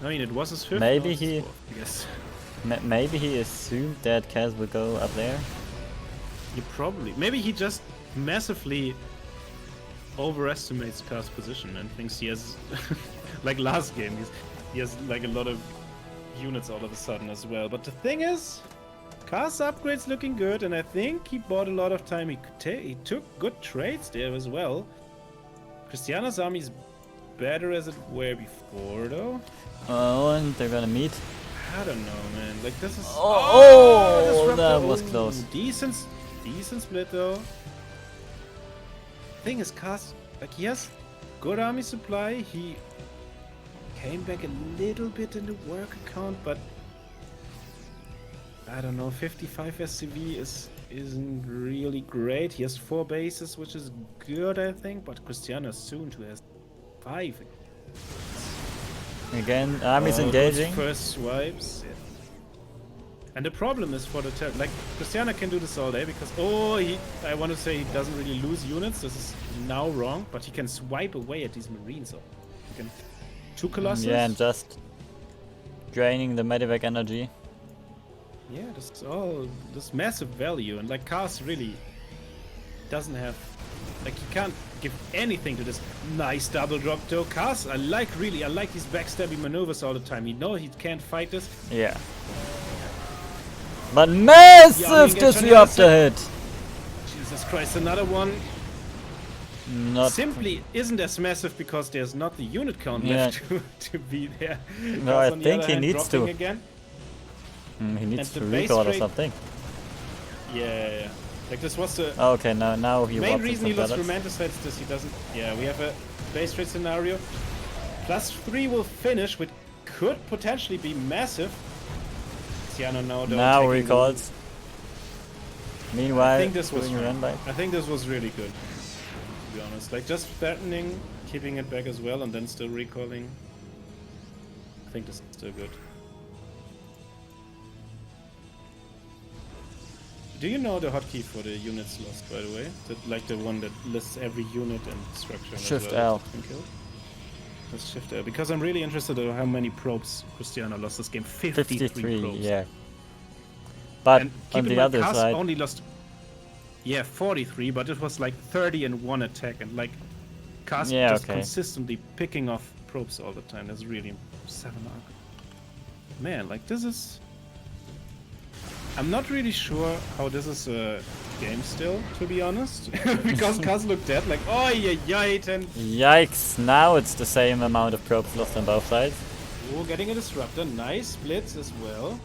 I mean, it was his 5th. Maybe he... 4th, I guess. Maybe he assumed that Kaz would go up there. He probably... Maybe he just massively overestimates Kaz's position and thinks he has... like last game, he has like a lot of units all of a sudden as well. But the thing is... Kaz's upgrade's looking good, and I think he bought a lot of time. He took good trades there as well. Cristiano's army's better as it were before, though. Oh, and they're gonna meet. I don't know, man. Like, this is... Oh, that was close. Decent split, though. Thing is, Kaz, like, he has good army supply. He came back a little bit in the work account, but... I don't know, 55 SCV is isn't really great. He has 4 bases, which is good, I think. But Cristiano soon to has 5. Again, Army's those engaging. First swipes. Yeah. And the problem is for the like Cristiano can do this all day because I want to say he doesn't really lose units. This is now wrong, but he can swipe away at these Marines. So he can 2 Colossus. Yeah, and just draining the medevac energy. Yeah, this is all this massive value, and like Cars really doesn't have, like he can't give anything to this nice double drop though. Cars, I like these backstabbing maneuvers all the time. You know he can't fight this. Yeah. But massive disruptor hit! Jesus Christ, another one. Not Simply isn't as massive because there's not the unit count left to be there. No, I think he needs to. Again. He needs And to the base recall or rate- something. Yeah. Like this was the Oh, okay, now he main wants reason some he lost pellets. romanticides this. He doesn't. Yeah, we have a base rate scenario. +3 will finish, which could potentially be massive. Cristiano now Now recalls. Meanwhile, I think this was doing a run by. I think this was really good. To be honest, like just threatening, keeping it back as well, and then still recalling. I think this is still good. Do you know the hotkey for the units lost, by the way? Like the one that lists every unit and structure. as Shift well L. that's been killed? That's Shift L. Because I'm really interested in how many probes Cristiano lost this game. 53 probes. Yeah. But And keep on in the mind, other Cars side, only lost 43, but it was like 30 and 1 attack, and like Cars Yeah, just okay. consistently picking off probes all the time. That's really 7 arc. Man, like this is. I'm not really sure how this is a game still, to be honest, because Cars looked dead. Like, oh yeah, and yikes! Now it's the same amount of probes lost on both sides. oh, getting a disruptor, nice splits as well.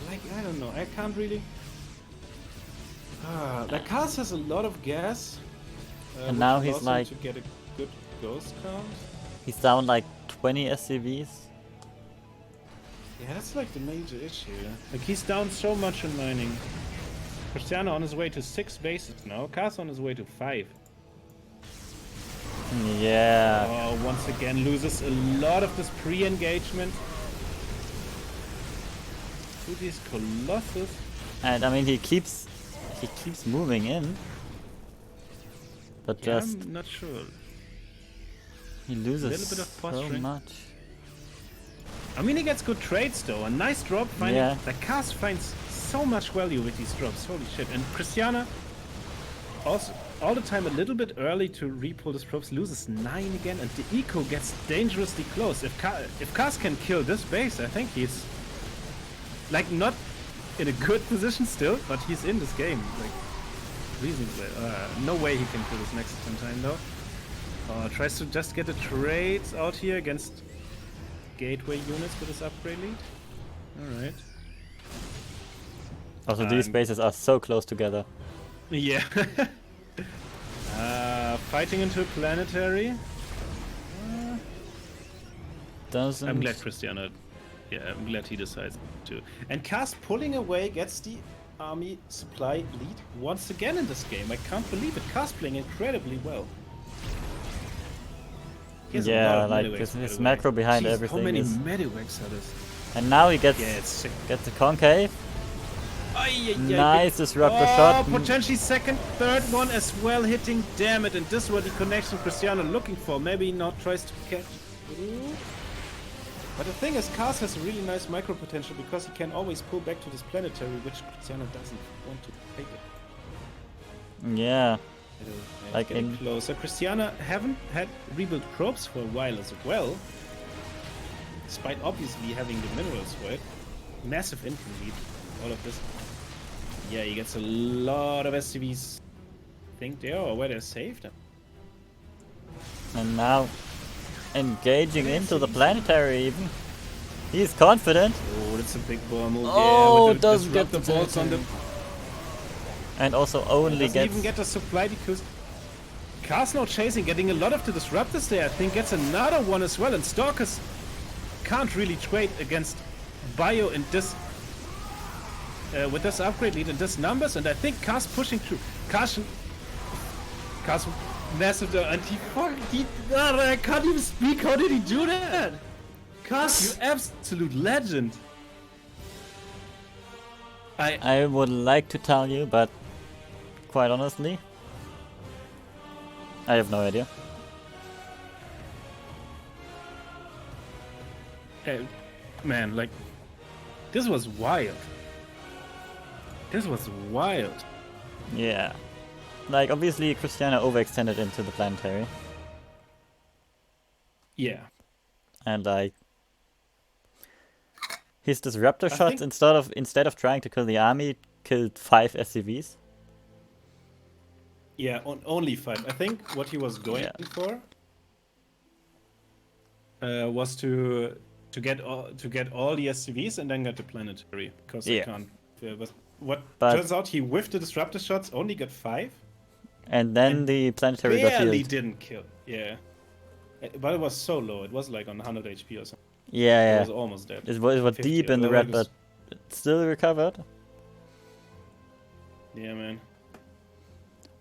Like, I don't know, I can't really. The Cars has a lot of gas. And which now allows he's him like- to get a good ghost count. He's down like 20 SCVs. Yeah, that's like the major issue. Like he's down so much in mining. Cristiano on his way to 6 bases now. Cars on his way to 5. Yeah. Oh, once again loses a lot of this pre-engagement. To these Colossus. And I mean he keeps moving in. But Yeah, just I'm not sure. he loses little bit of so posturing. much. I mean, he gets good trades though. A nice drop. Finding, Yeah. Like Cars finds so much value with these drops. Holy shit! And Cristiano also all the time a little bit early to repull his probes. Loses 9 again, and the eco gets dangerously close. If Cars can kill this base, I think he's like not in a good position still, but he's in this game. Like reasonably. No way he can kill this next time though. Tries to just get the trades out here against gateway units with his upgrade lead. Alright. Also these bases are so close together. Yeah. Fighting into a planetary. Doesn't I'm glad Cristiano. Yeah, I'm glad he decides to. And Cast pulling away gets the army supply lead once again in this game. I can't believe it. Cast playing incredibly well. He has a lot Yeah, of like medivacs, his by the way. macro behind Jeez, everything How many is. medivacs are this? And now he gets Yeah, it's sick. the concave. Nice disruptor Oh, shot. potentially second, third one as well hitting. Damn it! And this was the connection Cristiano looking for. Maybe he now tries to catch through. But the thing is, Cars has a really nice micro potential because he can always pull back to this planetary, which Cristiano doesn't want to take it. Yeah. Like Like in- closer. Cristiano haven't had rebuild probes for a while as well, despite obviously having the minerals for it. Massive income lead. All of this. Yeah, he gets a lot of SCVs. I think they are, or where they're saved. And now engaging into the planetary even. He's confident. Oh, that's a big ball move. Oh, yeah, with the doesn't get disruptor the bolts on the. And also only Doesn't gets even get the supply because Cars now chasing, getting a lot of the disruptors there. I think gets another one as well. And Stalkers can't really trade against Bio in with this upgrade lead and this numbers, and I think Cars pushing through. Cars massive, and I can't even speak. How did he do that? Cars, you absolute legend. I would like to tell you, but quite honestly, I have no idea. Hey, man, like, this was wild. This was wild. Yeah. Like, obviously, Cristiano overextended into the planetary. Yeah. And, like, his disruptor shots, instead of trying to kill the army, killed 5 SCVs. Yeah, only 5. I think what he was going for was to get all the SCVs and then get the planetary, because I can't. Turns out he whiffed the disruptor shots, only got 5. And then the planetary got barely healed. Didn't kill. Yeah. But it was so low. It was like on 100 HP or something. Yeah. It was almost dead. It was deep in the red, but it still recovered. Yeah, man.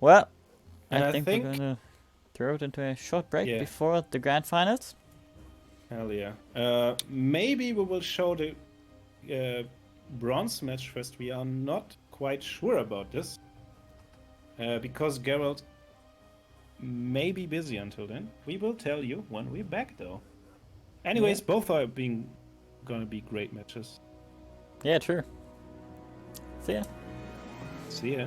Well, And I think we're gonna throw it into a short break before the grand finals. Hell yeah. Maybe we will show the bronze match first. We are not quite sure about this. Because Geralt may be busy until then. We will tell you when we're back, though. Anyways, both are gonna be great matches. Yeah, true. See ya. See ya.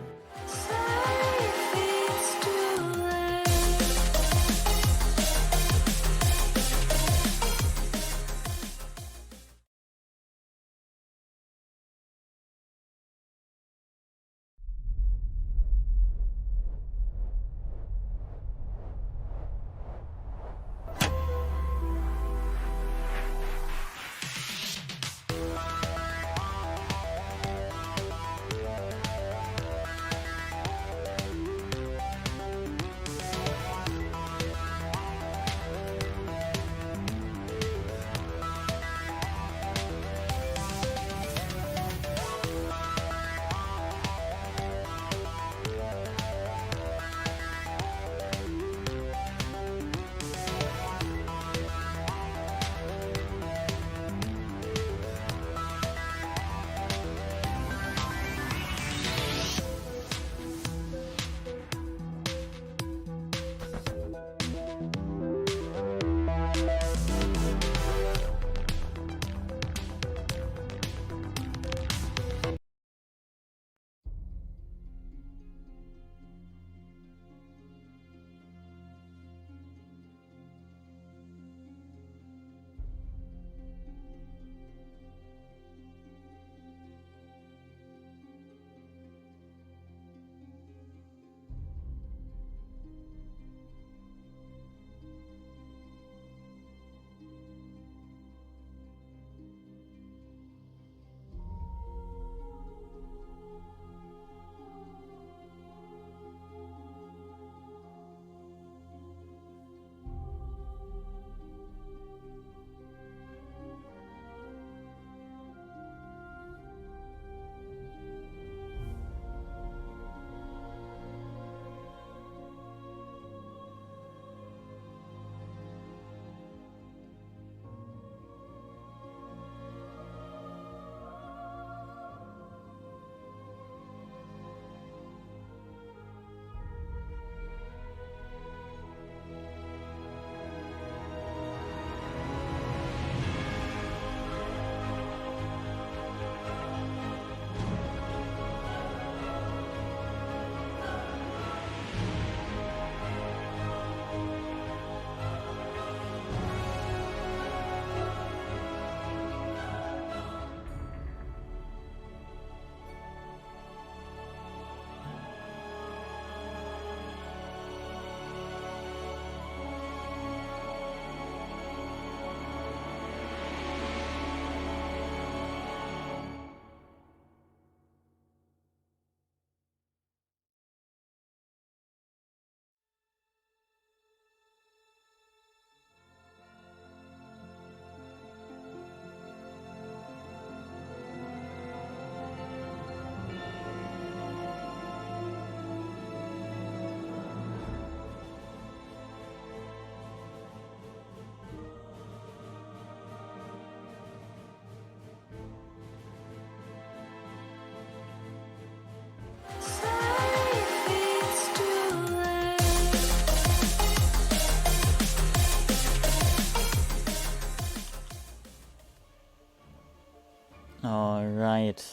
Alright.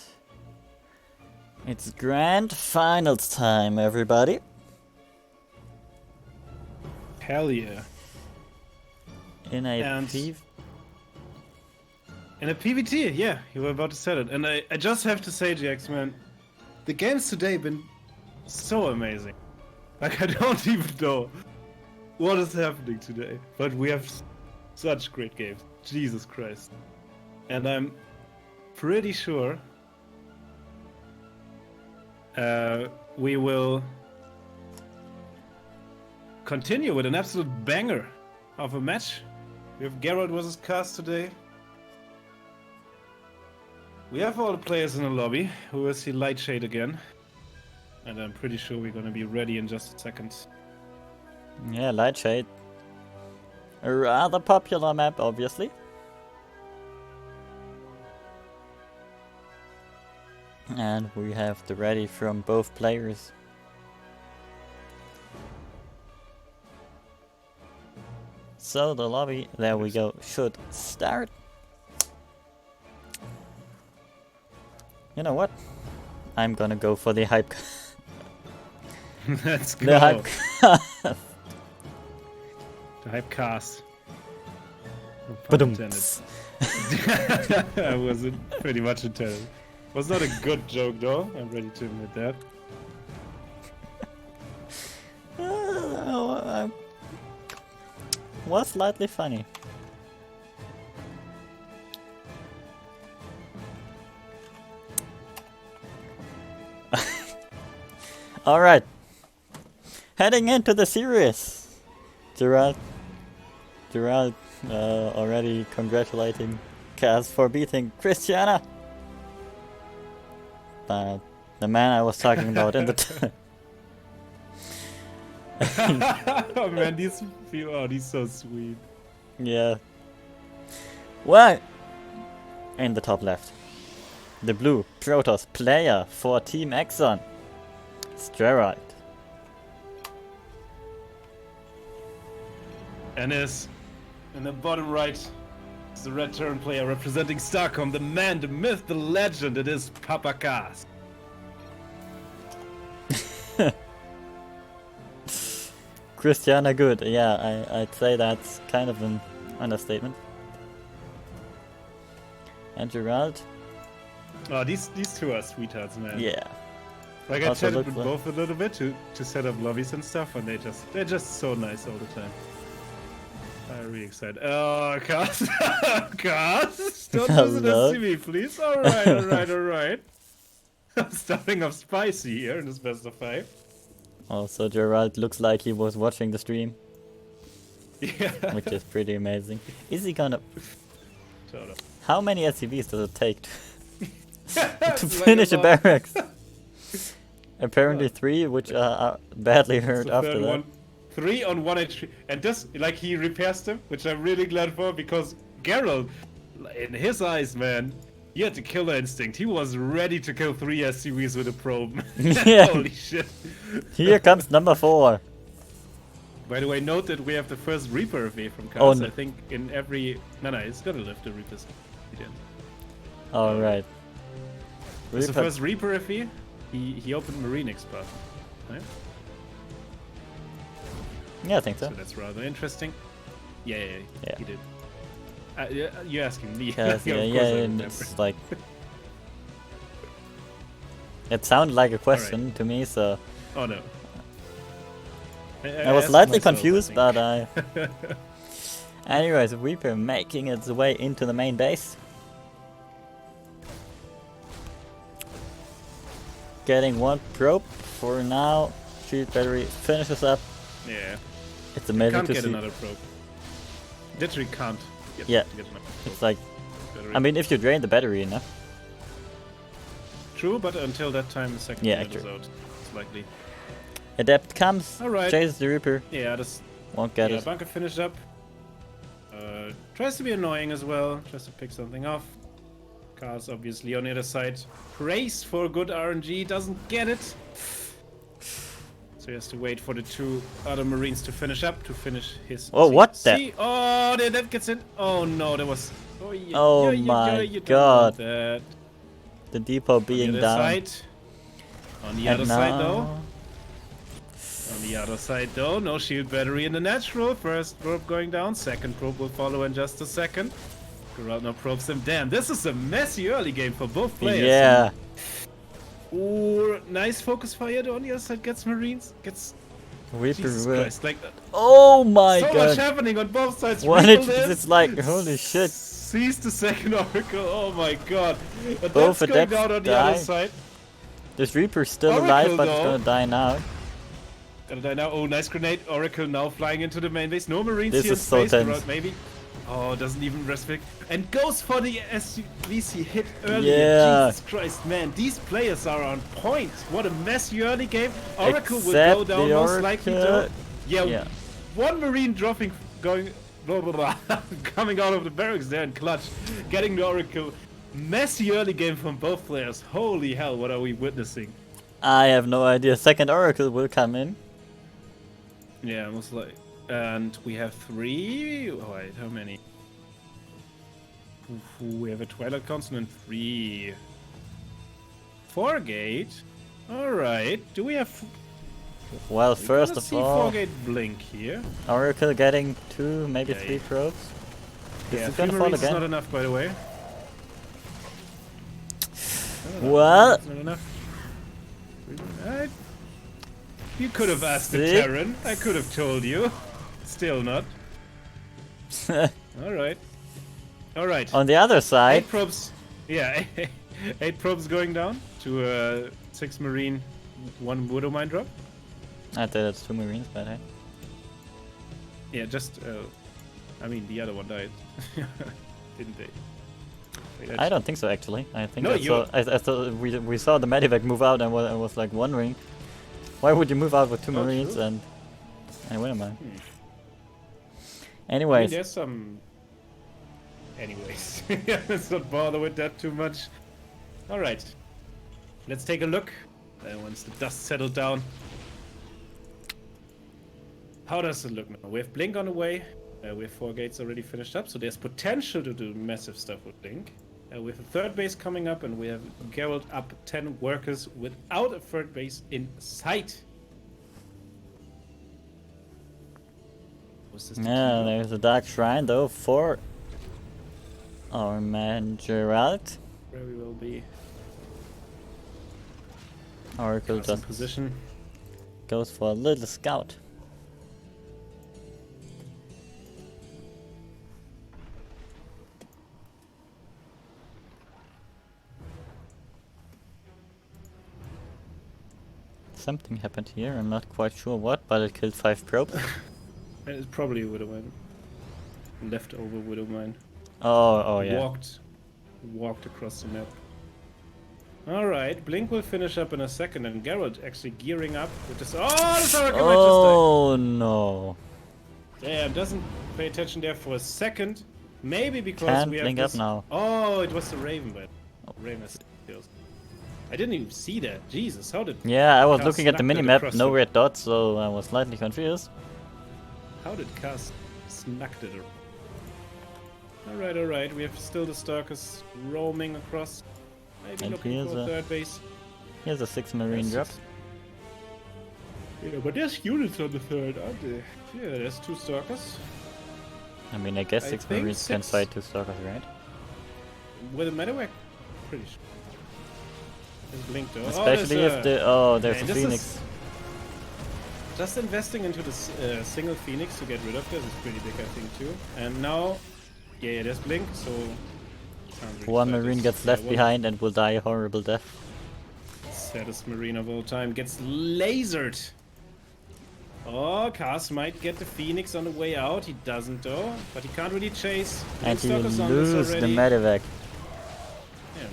It's grand finals time, everybody. Hell yeah. In a And- PV. In a PVT, yeah, you were about to say it. And I just have to say, GX, man, the games today been so amazing. Like, I don't even know what is happening today. But we have such great games. Jesus Christ. And I'm pretty sure we will continue with an absolute banger of a match. We have Geralt versus Cast today. We have all the players in the lobby. We will see Lightshade again. And I'm pretty sure we're gonna be ready in just a second. Yeah, Lightshade. A rather popular map, obviously. And we have the ready from both players. So the lobby, there we go, should start. You know what? I'm gonna go for the hype. Let's go. The hype. The hype cast. No pun Ba-dum. intended. That was pretty much intended. Was not a good joke though. I'm ready to admit that. Was slightly funny. Alright. Heading into the series. Gerald already congratulating Kaz for beating Christiana. But the man I was talking about in the Oh man, these people, oh, he's so sweet. yeah. Well, in the top left, the blue Protoss player for Team Exxon, Gerald. And is in the bottom right is the red turn player representing Starcom, the man, the myth, the legend. It is Papa Cast. Christiana good, yeah, I'd say that's kind of an understatement. And Gerald, Oh, these two are sweethearts, man. yeah. Like I Also chatted look with like- both a little bit to set up lobbies and stuff, and they're just so nice all the time. I'm really excited. Oh, Cast, Cast, don't visit Hello. SCV, please. All right. Stuffing of spicy here in this best of 5. Also Gerald looks like he was watching the stream, Yeah. which is pretty amazing. Is he gonna... Shut up. How many SCVs does it take to It's like finish a about- barracks? Apparently 3, which are badly hurt the after third that. one. 3 on 1 HP. And this, like, he repairs them, which I'm really glad for, because Geralt, in his eyes, man, he had the killer instinct. He was ready to kill 3 SCVs with a probe. Yeah. Holy shit. Here comes number 4. By the way, note that we have the first Reaper FA from Cast. Oh, no. I think in every... No, it's gotta live the Reapers. He didn't. Alright. It's the first Reaper FA. He opened Marine Expert. Right? Yeah, I think so. So that's rather interesting. Yeah, Yeah. he did. Yeah, you're asking me. Yes, Of yeah, course yeah, I and remember. it's like... It sounded like a question to me, so... Oh no. I was asked slightly myself, I confused, think. but I... Anyways, Reaper making its way into the main base. Getting one probe for now. Shield battery finishes up. Yeah. It's amazing Can't to get see. another probe. Literally can't get, Yeah. get another probe. It's like, Battery. I mean, if you drain the battery enough. True, but until that time, the second Yeah, unit is true. out. It's likely. Adept comes, Alright. chases the Reaper, Yeah, this. won't get Yeah, it. bunker finished up. Tries to be annoying as well. Tries to pick something off. Cars obviously on the other side. Praise for good RNG. Doesn't get it. So he has to wait for the 2 other Marines to finish up, to finish his... Oh, what the- See? Oh, that gets in. Oh no, that was Oh my you don't god. want that. The depot being On the down. other side. On the And other side, now- though. On the other side, though, no shield battery in the natural. First probe going down. Second probe will follow in just a second. Geralt now probes him. Damn, this is a messy early game for both players. Yeah. Ooh, nice focus fire. On the other side gets Marines. Gets Reaper Jesus will- Christ, like Oh my so god. much happening on both sides. What Reaper it- lives, it's like, holy shit. Sees the second Oracle. Oh my god. But Both that's going adepts down on the die. other side. This Reaper's still Oracle, alive, but it's though. gonna die now. Gonna die now. Oh, nice grenade. Oracle now flying into the main base. No Marines This here in is so space. tense. Geralt maybe. Oh, doesn't even respect. And goes for the SVC hit earlier. Yeah. Jesus Christ, man. These players are on point. What a messy early game. Oracle will Except go down the most likely though. Oracle. Yeah, Yeah. one Marine dropping, going, blah, blah, blah, coming out of the barracks there and clutch, getting the Oracle. Messy early game from both players. Holy hell, what are we witnessing? I have no idea. Second Oracle will come in. Yeah, most likely. And we have 3. Oh, wait, how many? We have a Twilight Council and 3. 4 gate. Alright. Do we have. Well, We're first gonna of see all, 4 gate blink here. Oracle getting 2, maybe Yeah, 3 yeah. probes. This Yeah, is 3 gonna fall Marines is not again. enough, by the way. Well, It's not enough. You could have asked the Six. Terran. I could have told you. Still not. Alright. Alright. on the other side, 8 probes. Yeah, 8 probes going down to 6 Marine, 1 Widow Mine drop. I think that's 2 Marines, but hey. Yeah, just. I mean, the other one died. Didn't they? Wait, I don't think so actually. I think No, I saw, I thought we saw the medivac move out and I was like wondering, why would you move out with 2 Oh, Marines true. and wait a minute. I mean, Anyways, there's some. Anyways, let's not bother with that too much. Alright. Let's take a look. Once the dust settled down. How does it look now? We have Blink on the way. We have 4 gates already finished up, so there's potential to do massive stuff with Blink. We have a 3rd base coming up, and we have Geralt up 10 workers without a 3rd base in sight. What's this? yeah, there's a dark shrine though for our man Geralt. Where we will be. Oracle Cast in just position. goes for a little scout. Something happened here, I'm not quite sure what, but it killed 5 probes. It's probably a Widow Mine. Leftover Widow Mine. Oh yeah. Walked across the map. Alright, Blink will finish up in a second, and Geralt actually gearing up with this. Oh, this Oracle might Oh no. just die. Damn, doesn't pay attention there for a second. Maybe because Can't we have blink this. up now. Oh, it was the Raven, but Raven has kills. I didn't even see that. Jesus, how did Yeah, I was Cast looking at the snuck that minimap, across no the- red dots, so I was slightly confused. How did Cast snuck it? Alright, we have still the Stalkers roaming across. Maybe And looking here's for a a- 3rd base. Here's a 6 marine drop. Yeah, but there's units on the 3rd, aren't there? Yeah, there's 2 Stalkers. I mean, I guess I 6 think marines can 6. fight 2 stalkers, right? With a Medivac? Pretty sure. There's Blink though. Especially there's if the there's man, a this is- phoenix. Just investing into this single Phoenix to get rid of this is pretty big, I think, too. And now, yeah, there's Blink, so... can't really One fight marine this. gets Yeah, left one behind and will die a horrible death. Saddest marine of all time gets lasered. Oh, Cast might get the Phoenix on the way out. He doesn't though, but he can't really chase. And he Stalkers on this lose the already. medivac. Yeah,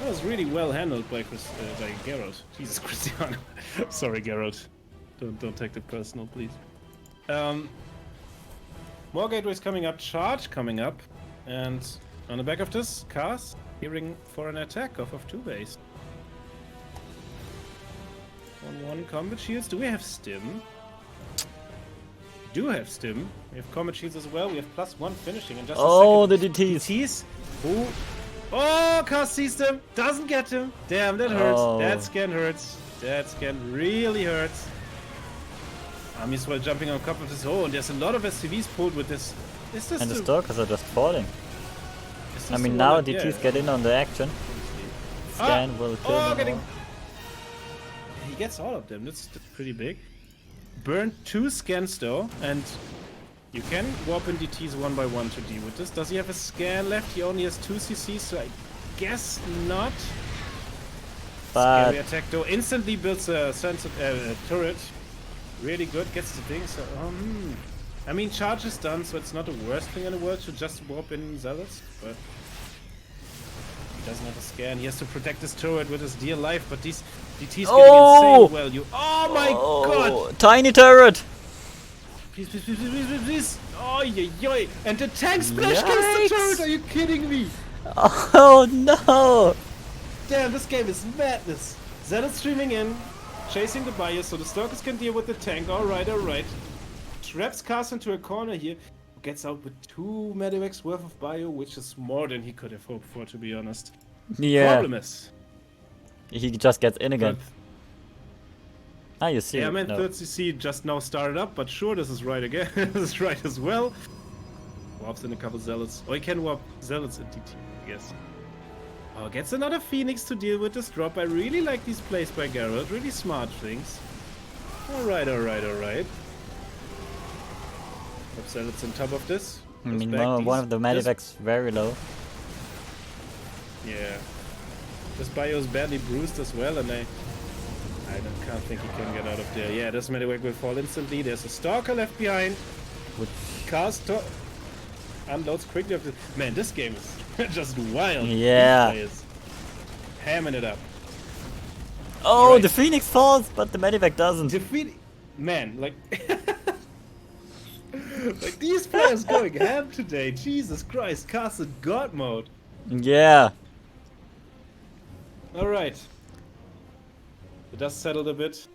that was really well handled by Geralt. Jesus, Cristiano. Sorry, Geralt. Don't take it personal, please. More gateways coming up, charge coming up, and on the back of this, Cast gearing for an attack off of 2 base. 1-1 combat shields. Do we have stim? do have Stim. We have Comet Shields as well. We have +1 finishing in just a Oh, the second. DTs. DTs. Ooh. Oh, Cast sees them. Doesn't get him. Damn, that hurts. Oh. That scan hurts. That scan really hurts. I'm as well jumping on top of this. Oh, and there's a lot of SCVs pulled with this. Is this And the stalkers are just falling. is this I mean, the now one that- DTs yeah. get in on the action. Scan will kill them getting. all. He gets all of them. That's pretty big. Burned 2 scans though, and you can warp in DTs 1 by 1 to deal with this. Does he have a scan left? He only has 2 CCs, so I guess not. But Scary attack though. Instantly builds a turret. Really good. Gets the thing. So I mean, charge is done, so it's not the worst thing in the world to just warp in Zealots, but he doesn't have a scan. He has to protect his turret with his dear life, but these DTs Oh! getting insane value. Oh my god! tiny turret! Please, please, please, please, please, please! Oh, yoy! And the tank splash kills the Yikes. turret! Are you kidding me? Oh no! Damn, this game is madness. Zealot streaming in, chasing the buyer so the Stalkers can deal with the tank. Alright, alright. Traps Cast into a corner here. Gets out with 2 medivacs worth of bio, which is more than he could have hoped for, to be honest. Yeah, Problem is, he just gets in again. Ah, you see. yeah, I meant no. 3rd CC just now started up, but sure, this is right again. This is right as well. Warps in a couple Zealots. Or he can warp Zealots in DT, I guess. Oh, gets another Phoenix to deal with this drop. I really like these plays by Geralt. Really smart things. Alright, alright, alright. Hope Zealots on top of this. I Goes mean, back. one of the This- medivacs very low. Yeah. This bio is badly bruised as well, and I can't think he can get out of there. Yeah, this medivac will fall instantly. There's a Stalker left behind. Which Cast unloads quickly after. Man, this game is just wild. Yeah. These players hamming it up. oh, Alright. the Phoenix falls, but the medivac doesn't. Defeat. Man, like. Like these players going ham today. Jesus Christ, Cast in God mode. Yeah. Alright. The dust settled a bit.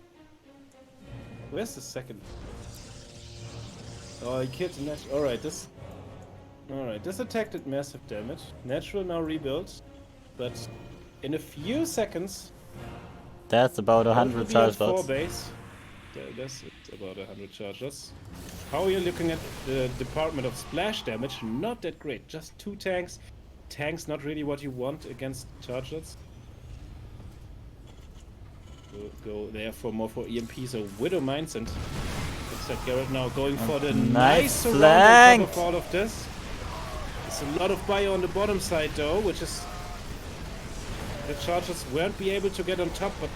Where's the second? Oh, he killed the natural. Alright, this. Alright, this attack did massive damage. Natural now rebuilt. But in a few seconds. That's about 100 will be charge on 4 dots. base. That's about 100 charge dots. How are you looking at the department of splash damage? Not that great. Just 2 tanks. Tanks not really what you want against charge dots. Go there for more for EMP, so Widow Mines, and looks like Garrett now going for the nice surround on flank. top of all of this. There's a lot of bio on the bottom side though, which is the chargers won't be able to get on top, but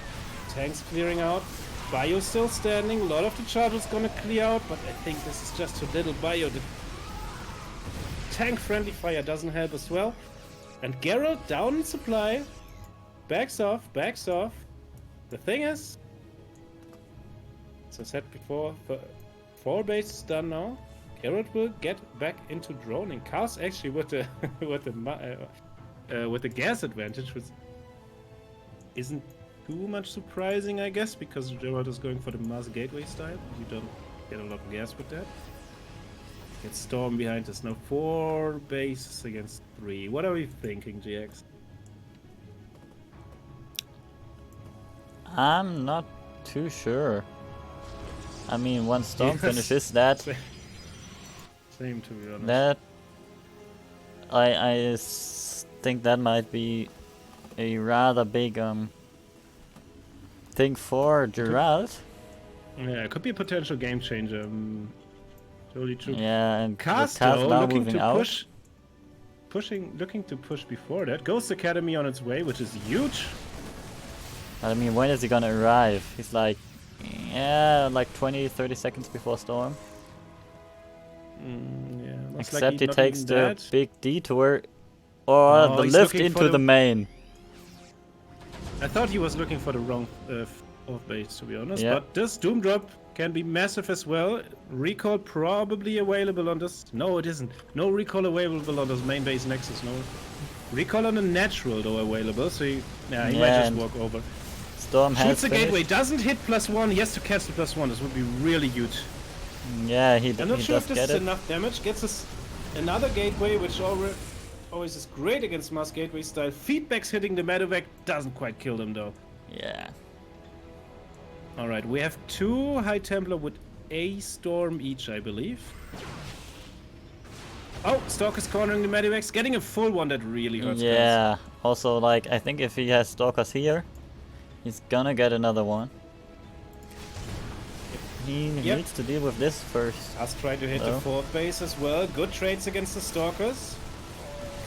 tanks clearing out. Bio still standing, a lot of the chargers gonna clear out, but I think this is just too little bio. The tank friendly fire doesn't help as well. And Geralt down in supply. Backs off, backs off. The thing is, as I said before, 4 bases done now. Geralt will get back into droning. Cars actually with the with the gas advantage, which isn't too much surprising, I guess, because Geralt is going for the Mars Gateway style. You don't get a lot of gas with that. Get Storm behind us now. 4 bases against 3. What are we thinking, GX? I'm not too sure. I mean, once Storm finishes that, Same, to be honest. that I think that might be a rather big thing for Geralt. Yeah, it could be a potential game changer. Totally true. Yeah, and with Cast Cast though, now looking moving to out. looking to push before that. Ghost Academy on its way, which is huge. I mean, when is he gonna arrive? He's like, yeah, like 20-30 seconds before Storm. Yeah, most Except likely he not takes even the that. big detour or Oh, the he's lift looking for into the the- main. I thought he was looking for the wrong off base, to be honest. Yeah. But this Doom Drop can be massive as well. Recall probably available on this. No, it isn't. No recall available on this main base Nexus. No recall on the natural though available. So he might Yeah, just and walk over. Storm has Shoots the finished. gateway. Doesn't hit +1. He has to cancel +1. This would be really huge. Yeah, he I'm not he sure does if this get is it. enough damage. Gets us another gateway, which always is great against mass gateway style. Feedback's hitting the medevac, doesn't quite kill them though. Yeah. Alright, we have 2 High Templar with a storm each, I believe. Oh, Stalker's cornering the medevacs, getting a full one that really hurts. Yeah. Also, like, I think if he has stalkers here, he's gonna get another one. He needs to deal with this first. Us trying to hit the 4th base as well. Good trades against the Stalkers.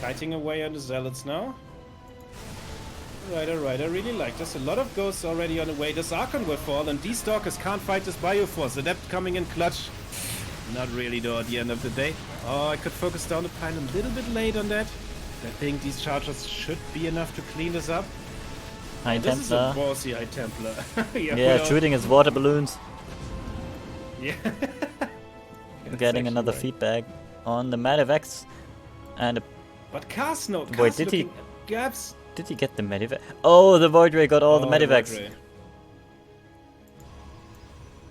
Kiting away on the Zealots now. Alright, I really like this. A lot of ghosts already on the way. This Archon will fall, and these Stalkers can't fight this Bioforce. Adept coming in clutch. Not really though at the end of the day. Oh, I could focus down the pile a little bit late on that. I think these chargers should be enough to clean this up. High This is a Templar. bossy High Templar. Yeah, shooting his water balloons. Yeah. Getting another feedback on the medevacs. And But Cast no. Wait, did he? Gaps. Did he get the medevac? Oh, the Void Ray got all the medevacs. Void Ray.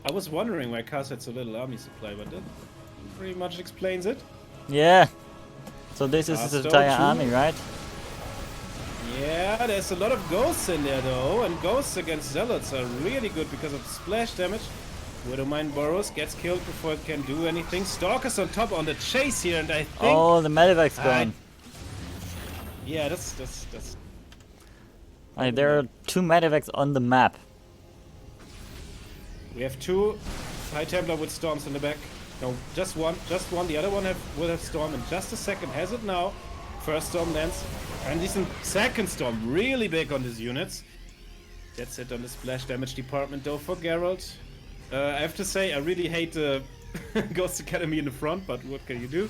I was wondering why Cast had so little army supply, but that pretty much explains it. Yeah. So this is his Casto entire too. army, right? Yeah, there's a lot of ghosts in there though, and ghosts against zealots are really good because of splash damage. Widowmine Burrows gets killed before it can do anything. Stalkers on top on the chase here, and I think... Oh, the medevac's gone. Yeah, that's... There are 2 medevacs on the map. We have 2 High Templar with storms in the back. No, just one. The other one will have storm in just a second. Has it now. First storm lands. And this second storm, really big on these units. That's it on the splash damage department though for Geralt. I have to say, I really hate the Ghost Academy in the front, but what can you do?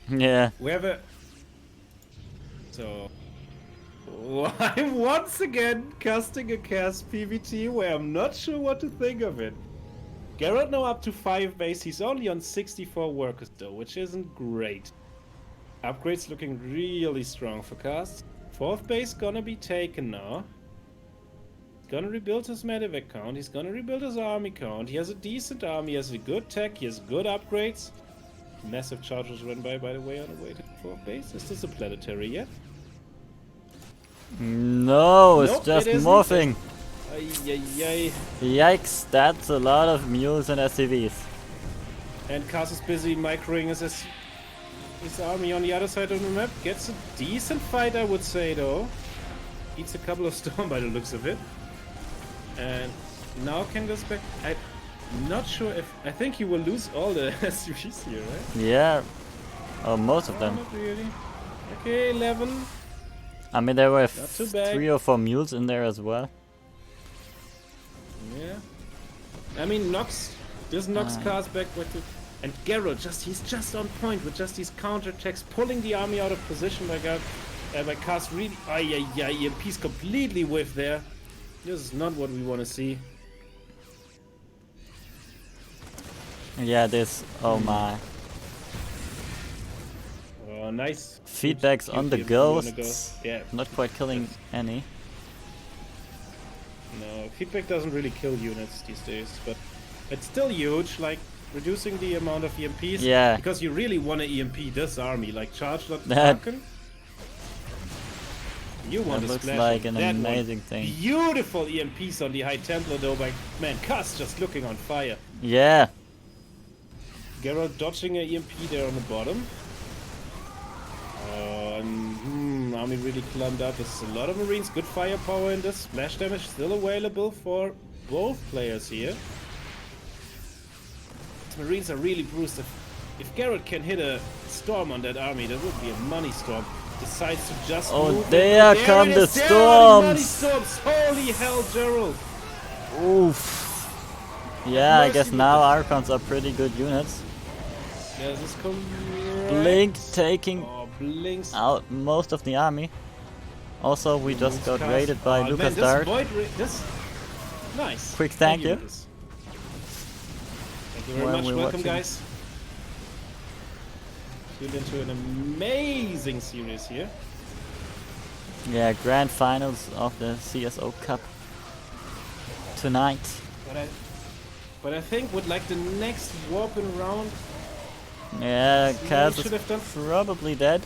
Yeah. We have a... So... I'm once again casting a cast PvT where I'm not sure what to think of it. Geralt now up to 5 base. He's only on 64 workers though, which isn't great. Upgrades looking really strong for cast. 4th base gonna be taken now. He's gonna rebuild his medevac count. He's gonna rebuild his army count. He has a decent army. He has a good tech. He has good upgrades. Massive charges run by the way, on the way to 4th base. Is this a planetary yet? No, it's Nope, just it isn't. morphing. Ay. Yikes, that's a lot of mules and SCVs. And Kaz is busy microing his army on the other side of the map. Gets a decent fight, I would say, though. Eats a couple of storm by the looks of it. And now can go back. I'm not sure if... I think he will lose all the SUVs here, right? Yeah, most of them. Not really. Okay, 11. I mean, there were Not too bad. 3 or 4 mules in there as well. Yeah. I mean, Nox... This knocks cars back with the... And Geralt, he's just on point with just these counterattacks, pulling the army out of position by Cars really... EMP's completely whiffed there. This is not what we want to see. Yeah, this... Oh my. Oh, nice. Feedbacks on the Good ghosts. Yeah. Not quite killing any. No, feedback doesn't really kill units these days, but it's still huge, like reducing the amount of EMPs. Yeah. Because you really want to EMP this army, like charge that That- Falcon. You want That to looks splash like on an that one. amazing thing. Beautiful EMPs on the High Templar though, by man, Cuss just looking on fire. Yeah. Geralt dodging an EMP there on the bottom. Army really climbed up. There's a lot of Marines, good firepower in this. Splash damage still available for both players here. These Marines are really bruised. If Geralt can hit a storm on that army, that would be a money storm. Decides to just move there in. come it the is, there are the money storms. storms. Holy hell, Geralt! Oof. Yeah, I Mercy guess with now the- Archons are pretty good units. Yeah, this comes Blink taking Blinks. out most of the army. Also, we just got Cast. raided by Oh, Lucas man, Dart. this nice. Quick thank you. Lucas. Thank you very While much. we're Welcome, watching. guys. Tuned into an amazing series here. Yeah, grand finals of the CSO Cup tonight. But I think with like the next warping round, Yeah, Kaz should have done. is probably dead.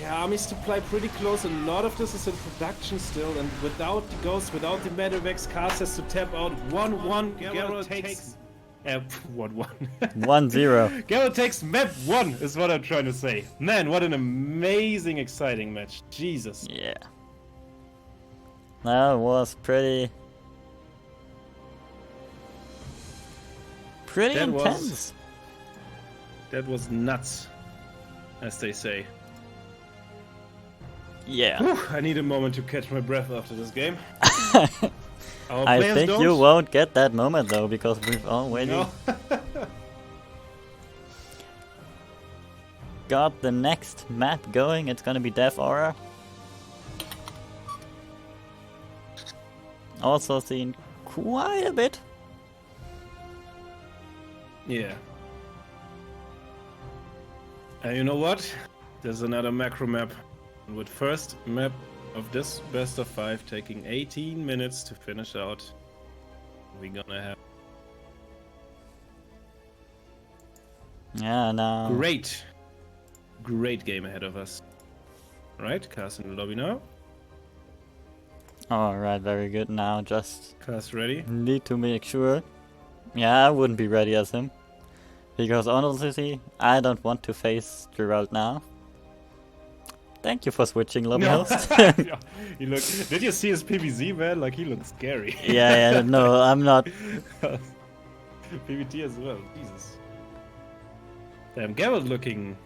Yeah, army supply pretty close. A lot of this is in production still, and without the ghost, without the medevacs, Cast has to tap out 1-1. Geralt takes 1-1. 1-0. Geralt takes map 1 is what I'm trying to say. Man, what an amazing, exciting match. Jesus. Yeah. That was pretty intense. That was nuts, as they say. Yeah. Whew, I need a moment to catch my breath after this game. I think you won't get that moment though, because we've already No. got the next map going. It's gonna be Death Aura. Also seen quite a bit. Yeah. And you know what? There's another macro map. With first map of this best of 5 taking 18 minutes to finish out. We're gonna have Yeah, no. great game ahead of us. Right, Cast in the lobby now. Alright, very good. Now just Cast ready. need to make sure. Yeah, I wouldn't be ready as him. Because honestly, I don't want to face Geralt now. Thank you for switching, lobby host. He looked. Did you see his PVZ, man? Like, he looks scary. yeah, no, I'm not. PVT as well. Jesus. Damn, Geralt looking.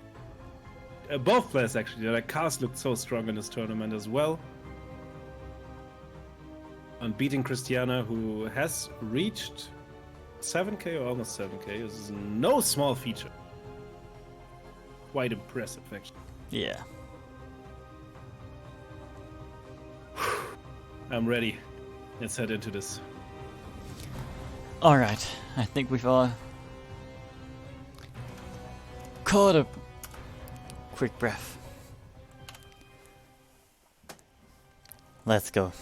Both players actually. Like, Cast looked so strong in this tournament as well. And beating Christiana, who has reached 7k or almost 7k, is no small feature. Quite impressive, actually. Yeah. I'm ready. Let's head into this. Alright, I think we've all caught a quick breath. Let's go.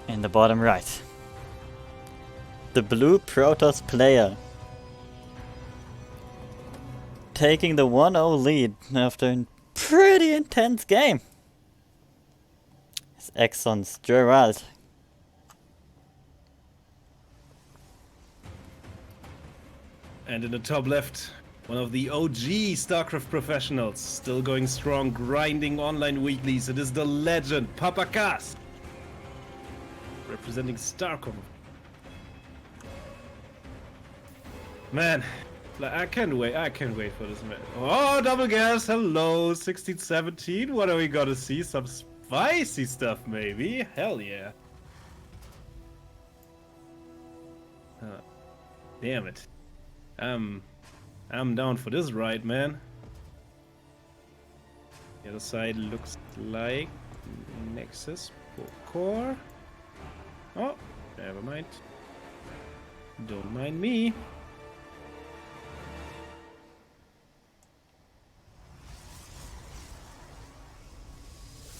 In the bottom right, the blue Protoss player taking the 1-0 lead after a pretty intense game. It's Exxon's Geralt. And in the top left, one of the OG StarCraft professionals, still going strong, grinding online weeklies. It is the legend, Papa Cast, representing StarCom. Man, like, I can't wait for this match. Oh, double gas, hello, 16-17. What are we gonna see? Some spicy stuff, maybe? Hell yeah. Damn it. I'm down for this ride, man. The other side looks like Nexus core. Oh, never mind. Don't mind me.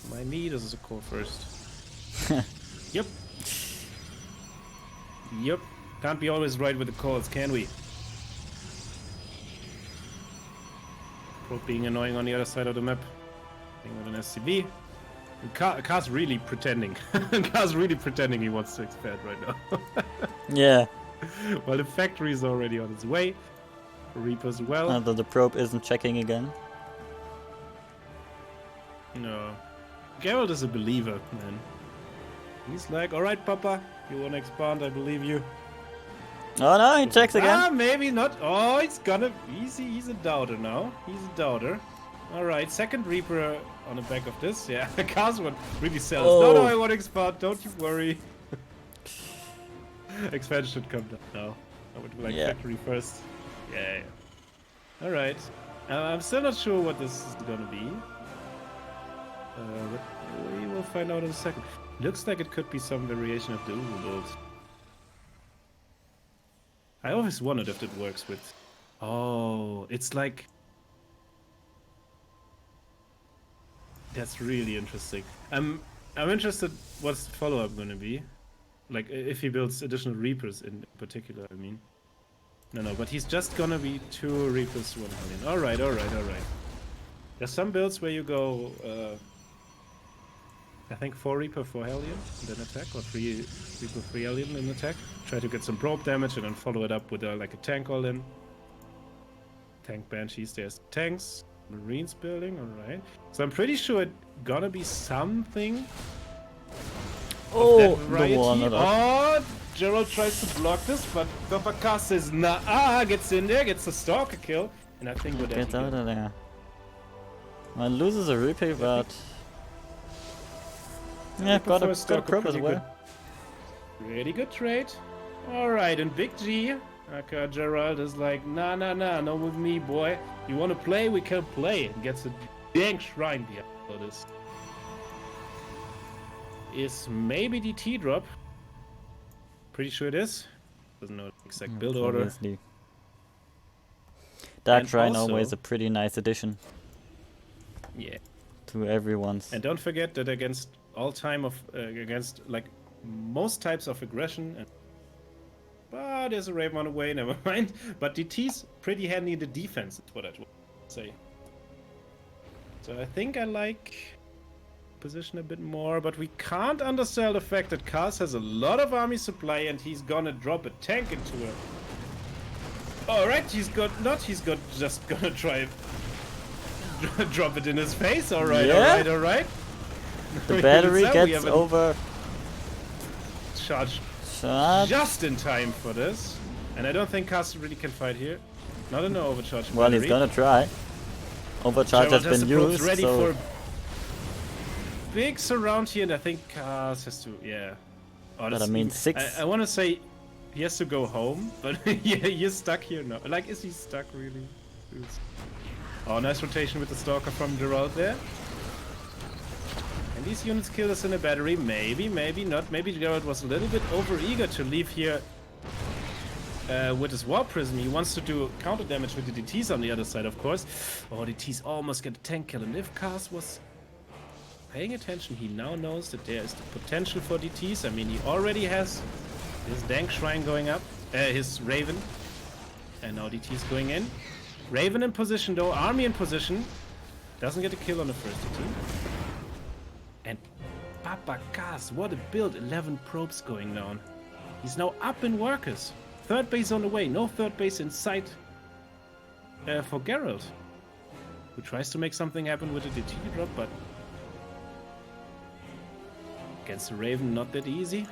Mind me, this is a core first. Yep. Yep. Can't be always right with the calls, can we? Probe being annoying on the other side of the map. Playing with an SCB. Car's really pretending. Car's really pretending he wants to expand right now. Yeah. Well, the factory is already on its way. Reap as well. Although the probe isn't checking again. No. Geralt is a believer, man. He's like, alright, Papa, you wanna expand, I believe you. Oh no, he checks again. Ah, maybe not. Oh, he's a doubter now. He's a doubter. Alright, second Reaper on the back of this. Yeah, Cars one really sells. Oh. No, I want to expand, don't you worry. Expansion should come down now. I would like factory first. Yeah. Alright. I'm still not sure what this is gonna be. But we will find out in a second. Looks like it could be some variation of the Uwu build. I always wondered if it works with... Oh, it's like... That's really interesting. I'm interested what's the follow-up gonna be. Like, if he builds additional Reapers in particular, I mean. No, but he's just gonna be 2 Reapers, 1 Hellion. Alright. There's some builds where you go, I think 4 Reaper, 4 Hellion, and then attack, or 3 Reaper, 3 Hellion in attack. Try to get some probe damage and then follow it up with like a tank all in. Tank Banshees, there's tanks. Marines building, alright. So I'm pretty sure it's gonna be something. Oh, of that variety. the one. Oh, Gerald tries to block this, but Dopaka says nah, gets in there, gets the Stalker kill, and I think we're dead. Gets out of there. Well, loses a rupee, but yeah, got a probe as well. Really good trade. Alright, and Big G. Okay, Gerald is like, nah, no with me, boy. You wanna play? We can play. And gets a dang shrine behind all this. Is maybe DT drop. Pretty sure it is. Doesn't know the exact build order. Obviously. Dark And Shrine also- always a pretty nice addition Yeah. to everyone's. And don't forget that against all time of against like most types of aggression and there's a Raven on the way, never mind. But DT's pretty handy in the defense, is what I'd say. So I think I like position a bit more, but we can't undersell the fact that Kaz has a lot of army supply and he's gonna drop a tank into it. Alright, just gonna try drop it in his face. Alright. The battery We gets have an over. charge Shot. just in time for this. And I don't think Kaz really can fight here. Not in the overcharge. Well, battery. he's gonna try. Overcharge Gerald has been the probes used, ready so for big surround here, and I think Kaz has to, yeah. but I mean 6. I want to say he has to go home, but yeah, you're stuck here now. Like, is he stuck really? Oh, nice rotation with the Stalker from Gerald there. And these units kill us in a battery. Maybe not. Maybe Gerald was a little bit over-eager to leave here with his War Prism. He wants to do counter damage with the DTs on the other side, of course. Oh, DTs almost get a tank kill. And if Kaz was paying attention, he now knows that there is the potential for DTs. I mean, he already has his Dank Shrine going up, his Raven. And now DTs going in. Raven in position though, army in position. Doesn't get a kill on the first DT. And Papa Kaz, what a build, 11 probes going down. He's now up in workers. Third base on the way, no third base in sight for Geralt. Who tries to make something happen with the DT drop, but against the Raven, not that easy.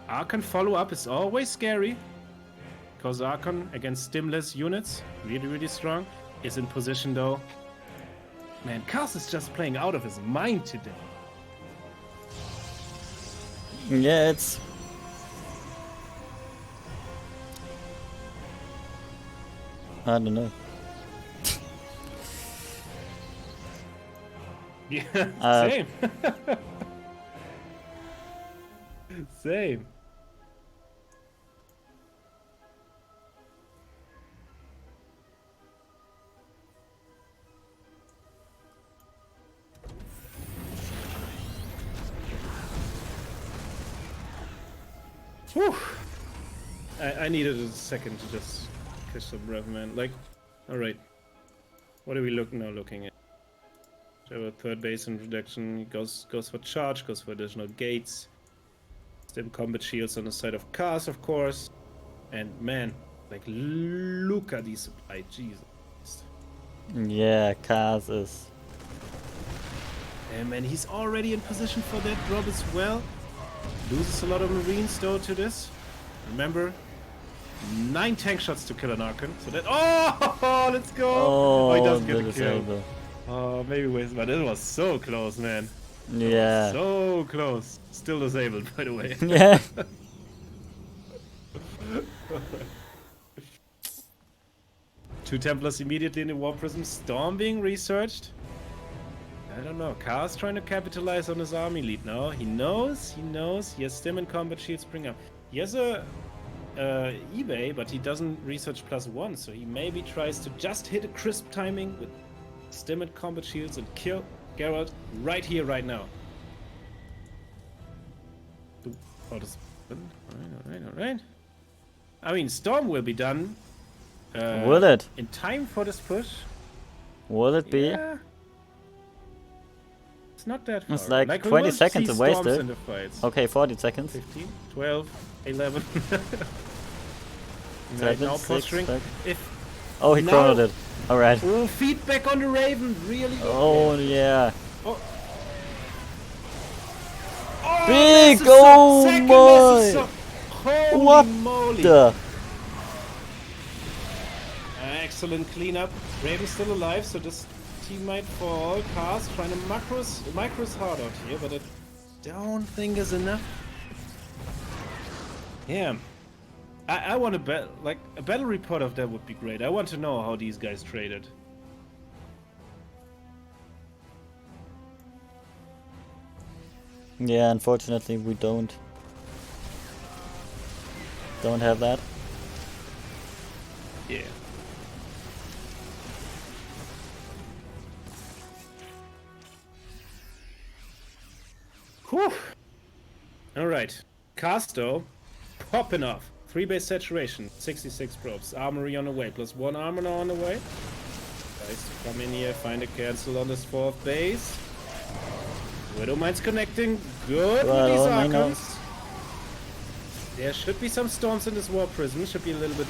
Archon follow-up is always scary. Because Archon against stimless units, really strong. Is in position though. Man, Kaz is just playing out of his mind today. Yeah, it's I don't know. Yeah, same. Same. Whew. I needed a second to just catch some breath, man. Like, alright. What are we looking at? So third base introduction, he goes for charge, goes for additional gates. Stim combat shields on the side of Kaz, of course. And man, like, look at these supply, Jesus. Yeah, Kaz is. And man, he's already in position for that drop as well. Loses a lot of Marines though to this. Remember, 9 tank shots to kill an Archon. So that, oh, let's go! Oh, he doesn't get the a kill. disable. Oh, maybe waste, but it was so close, man. Yeah. So close. Still disabled, by the way. Yeah. 2 Templars immediately in the War Prism. Storm being researched. I don't know. Kaz trying to capitalize on his army lead now. He knows. He has Stim and Combat Shield spring up. He has a eBay, but he doesn't research +1, so he maybe tries to just hit a crisp timing with Stim and Combat Shields and kill Geralt right here, right now. Oh, this. Alright. I mean, Storm will be done. Will it? In time for this push? Will it be? Yeah. It's not that far. It's like we 20 will seconds see away Storms still. in the fights. Okay, 40 seconds. 15, 12, 11. Right 7, now 6, posturing. 5. If Oh, he now- chronoed it. Alright. oh, feedback on the Raven, really good. Oh, yeah. Oh, Big! massive Oh sub, second my! massive sub. Holy What moly! the? Excellent cleanup. Raven's still alive, so this team might fall. Cars trying to micros hard out here, but I don't think is enough. Yeah. I want a battle report of that would be great. I want to know how these guys traded. Yeah, unfortunately we don't have that. Yeah. Whew. Alright. Casto popping off. 3 base saturation, 66 probes. Armory on the way, plus 1 armor on the way. Guys, come in here, find a cancel on this 4th base. Widow Mine's connecting. Good with these Archons. There should be some storms in this War Prison. Should be a little bit.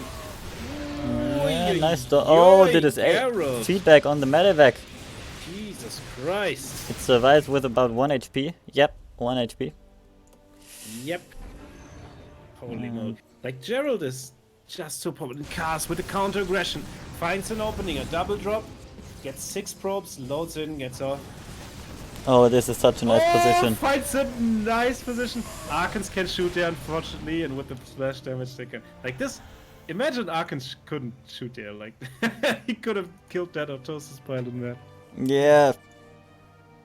Yeah, nice storm. Oh, did his Geralt. feedback on the medevac. Jesus Christ. It survives with about 1 HP. Yep, 1 HP. Yep. Holy moly. Like, Gerald is just so potent. Cast with the counter aggression. Finds an opening, a double drop. Gets 6 probes, loads in, gets off. Oh, this is such a nice position. Finds a nice position. Archons can shoot there, unfortunately, and with the splash damage they can. Like this, imagine Archons couldn't shoot there. Like, he could have killed that Autosis pilot in there. Yeah.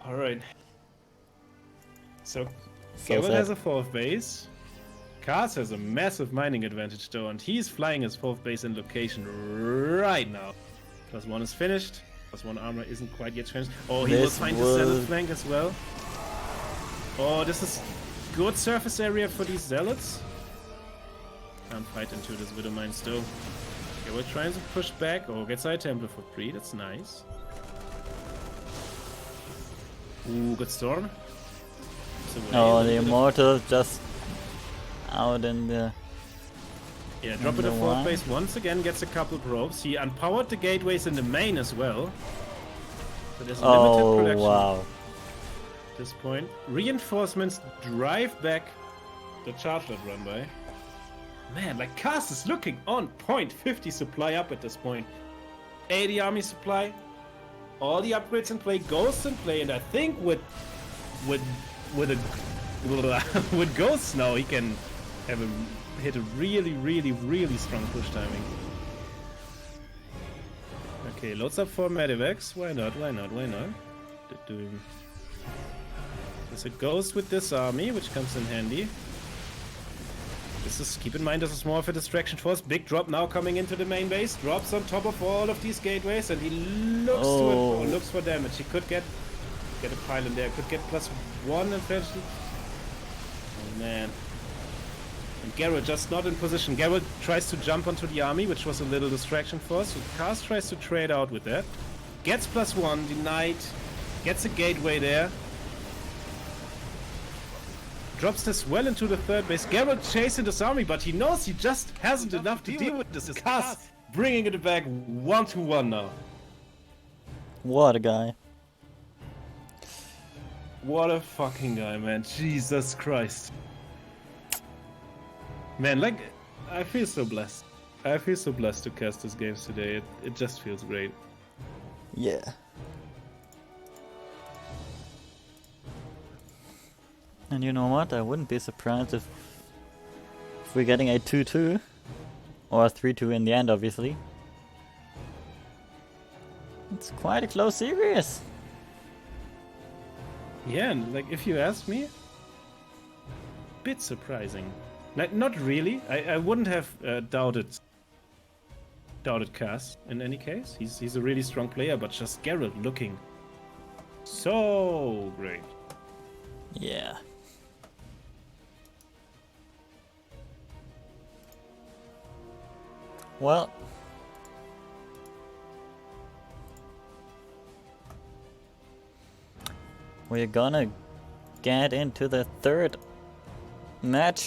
Alright. So, So Gavin sad. has a 4th base. Kars has a massive mining advantage though, and he's flying his 4th base in location right now. +1 is finished. +1 armor isn't quite yet finished. Oh, he will This find the will- zealot flank as well. Oh, this is good surface area for these zealots. Can't fight into this Widow Mine still. Okay, we're trying to push back. Oh, gets our Templar for free. That's nice. Ooh, good storm. Oh, the Immortal just out in the... Yeah, dropping the Number 4th one. base once again, gets a couple probes. He unpowered the gateways in the main as well. So there's limited Oh, production wow. at this point. Reinforcements drive back the charge load run by. Man, like Cast is looking on point. 50 supply up at this point. 80 army supply. All the upgrades in play, Ghosts in play, and I think with Ghosts now he can have hit a really strong push timing. Okay, loads up for Medivacs. Why not? There's a Ghost with this army, which comes in handy. Keep in mind, this is more of a distraction force. Big drop now coming into the main base. Drops on top of all of these gateways, and he looks to it. Oh, looks for damage. He could get a pylon there. Could get +1 eventually. Oh man. And Garrett just not in position. Garrett tries to jump onto the army, which was a little distraction for us. So Cast tries to trade out with that. Gets +1, denied. Gets a gateway there. Drops this well into the 3rd base. Garrett chasing this army, but he knows he just hasn't enough to deal with this. Cast bringing it back 1-1 now. What a guy. What a fucking guy, man. Jesus Christ. Man, like, I feel so blessed. I feel so blessed to cast these games today. It just feels great. Yeah. And you know what? I wouldn't be surprised if we're getting a 2-2. Or a 3-2 in the end, obviously. It's quite a close series. Yeah, and like, if you ask me, bit surprising. Like, not really. I wouldn't have doubted Cass in any case. He's a really strong player, but just Geralt looking so great. Yeah. Well, we're gonna get into the third map.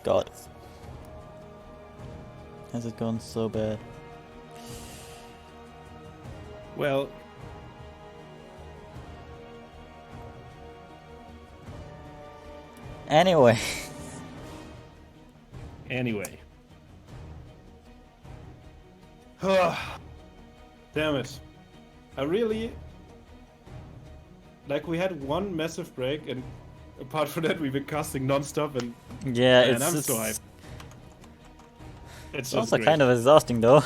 God, has it gone so bad? Well, Anyway, anyway. Damn it. I really... Like, we had one massive break, and apart from that, we've been casting non-stop, and yeah, man, it's I'm just, so hyped. it's just also great. kind of exhausting though.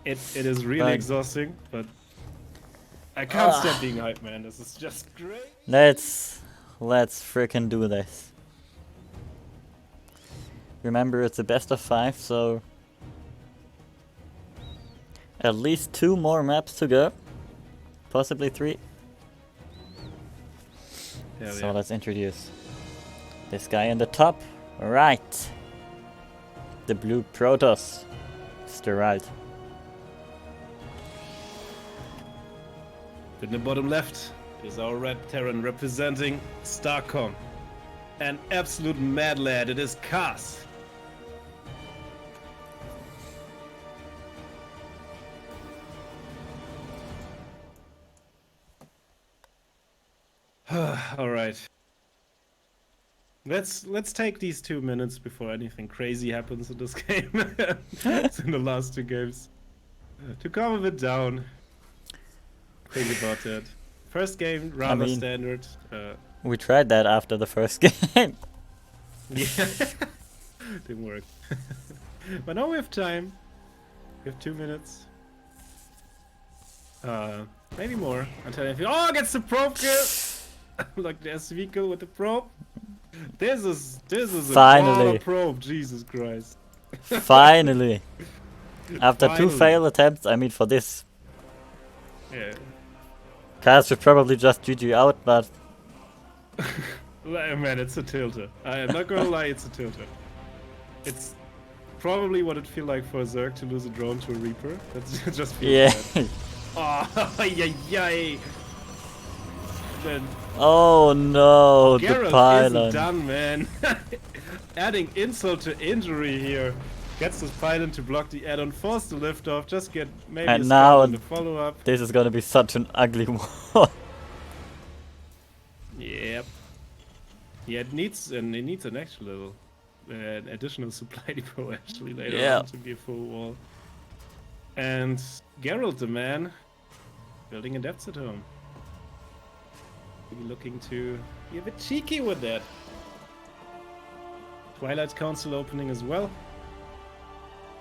It is really Like- exhausting, but I can't stop being hyped, man. This is just great. Let's frickin' do this. Remember, it's a best of 5, so at least 2 more maps to go, possibly 3. Hell So yeah. let's introduce this guy in the top right. The blue Protoss. It's the right. In the bottom left is our red Terran representing Starcom. An absolute mad lad, it is Kaz. Alright. Let's take these 2 minutes before anything crazy happens in this game. It's in the last 2 games. To calm a bit down. Think about that. First game, rather mean- standard. We tried that after the first game. Yeah. Didn't work. But now we have time. We have 2 minutes. Maybe more. Until I feel, oh, gets the probe kill! Like the SV kill with the probe. This is a Finally. baller probe, Jesus Christ. Finally. After 2 Finally. failed attempts, I mean for this. Yeah. Kaz should probably just GG out, but Man, it's a tilter. I am not gonna lie, it's a tilter. It's probably what it feels like for a Zerg to lose a drone to a Reaper. That's just feels yeah. bad. Oh, yay. Then Oh no, the Geralt pylon. isn't done, man. Adding insult to injury here. Gets this pylon to block the add-on, force the lift off, just get maybe And a now- scout in the follow-up. This is gonna be such an ugly one. Yep. Yeah, it needs an actual an additional supply depot actually later Yeah. on to be a full wall. And Geralt, the man, building a depth at home. Maybe looking to be a bit cheeky with that. Twilight Council opening as well.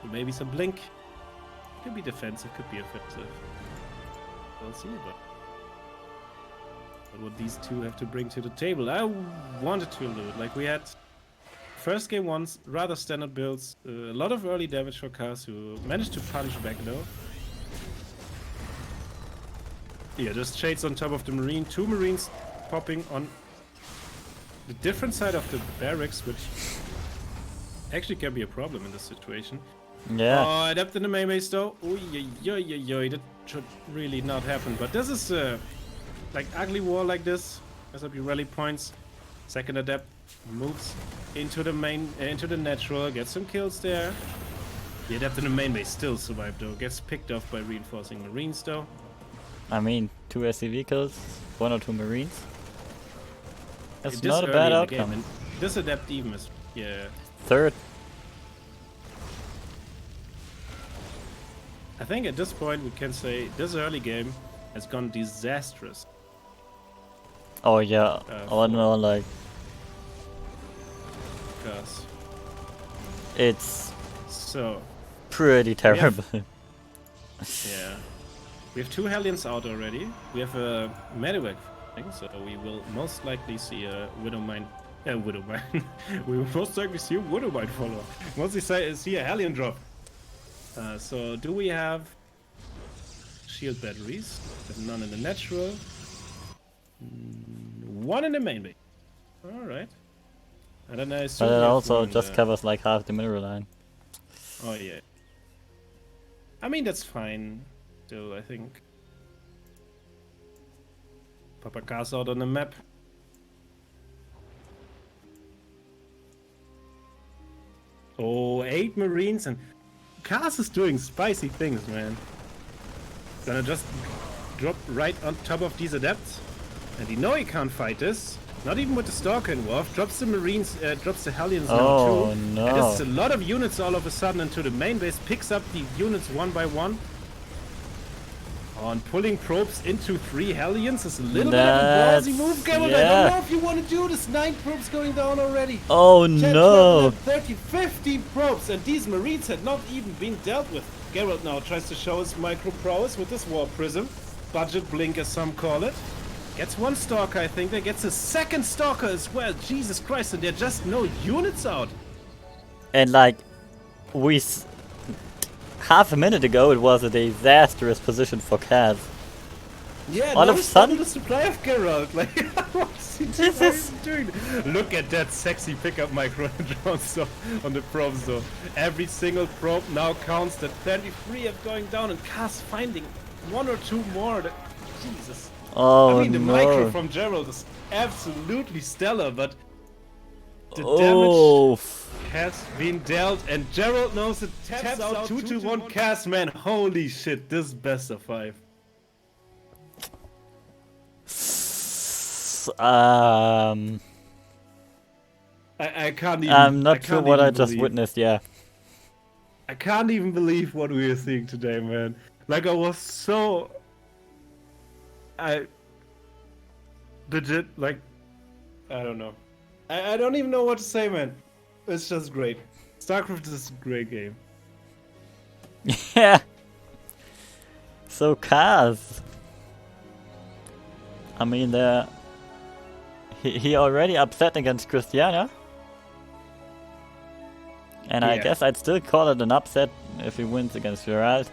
And maybe some blink. Could be defensive, could be offensive. We'll see about. But what these two have to bring to the table, I wanted to allude. Like we had first game ones, rather standard builds, a lot of early damage for Kaz, who managed to punch back though. Yeah, just shades on top of the marine, 2 marines popping on the different side of the barracks, which actually can be a problem in this situation. Yeah. Oh, adept in the main base though. Oh, that should really not happen. But this is like ugly war like this. SRP rally points. Second adept moves into the main, into the natural, gets some kills there. The adept in the main base still survived though. Gets picked off by reinforcing marines though. I mean, 2 SCV kills, 1 or 2 marines. That's This not a early bad in the game, outcome. and this adept even is, yeah. Third. I think at this point we can say this early game has gone disastrous. Oh yeah. Oh no, like Because it's so pretty terrible. yeah, we have 2 Hellions out already. We have a Medivac thing, so we will most likely see a Widowmine. Widowmine. We will most likely see a Widowmine follower. Mostly see a Hellion drop. So do we have shield batteries? None in the natural. 1 in the main base. All right. And then I But assume it we have also one, just covers like half the mineral line. Oh yeah. I mean that's fine. Still, I think. Papakas out on the map. Oh, 8 Marines and Cars is doing spicy things, man. Gonna just drop right on top of these adepts. And you know he can't fight this. Not even with the Stalker involved. Drops the Marines, drops the Hellions now Oh too. no. And it's a lot of units all of a sudden into the main base. Picks up the units one by one. Oh, and pulling probes into 3 Hellions is a little bit of a ballsy move, Geralt. I don't know if you want to do this. 9 probes going down already. Oh 10, no. 30, 50 probes, and these Marines had not even been dealt with. Geralt now tries to show his micro prowess with this War Prism. Budget blink, as some call it. Gets 1 Stalker, I think. There gets a 2nd Stalker as well. Jesus Christ, and there are just no units out. And like, half a minute ago it was a disastrous position for Kaz. Yeah, all of a sudden the supply of Geralt. Like, what's he doing? Look at that sexy pickup micro drones on the probes though. Every single probe now counts. That 33 are going down, and Kaz finding 1 or 2 more. Jesus. Oh I mean, the no. micro from Geralt is absolutely stellar, but the Oh. damage has been dealt, and Geralt knows it. Taps out 2-1 Kaz, man. Holy shit, this is best of 5. I can't even. I'm not sure what I just witnessed, yeah. I can't even believe what we are seeing today, man. Like, I was so... legit, like... I don't know. I don't even know what to say, man. It's just great. StarCraft is a great game. Yeah. So Kaz. I mean, he already upset against Christiana. And I Yeah. guess I'd still call it an upset if he wins against Geralt.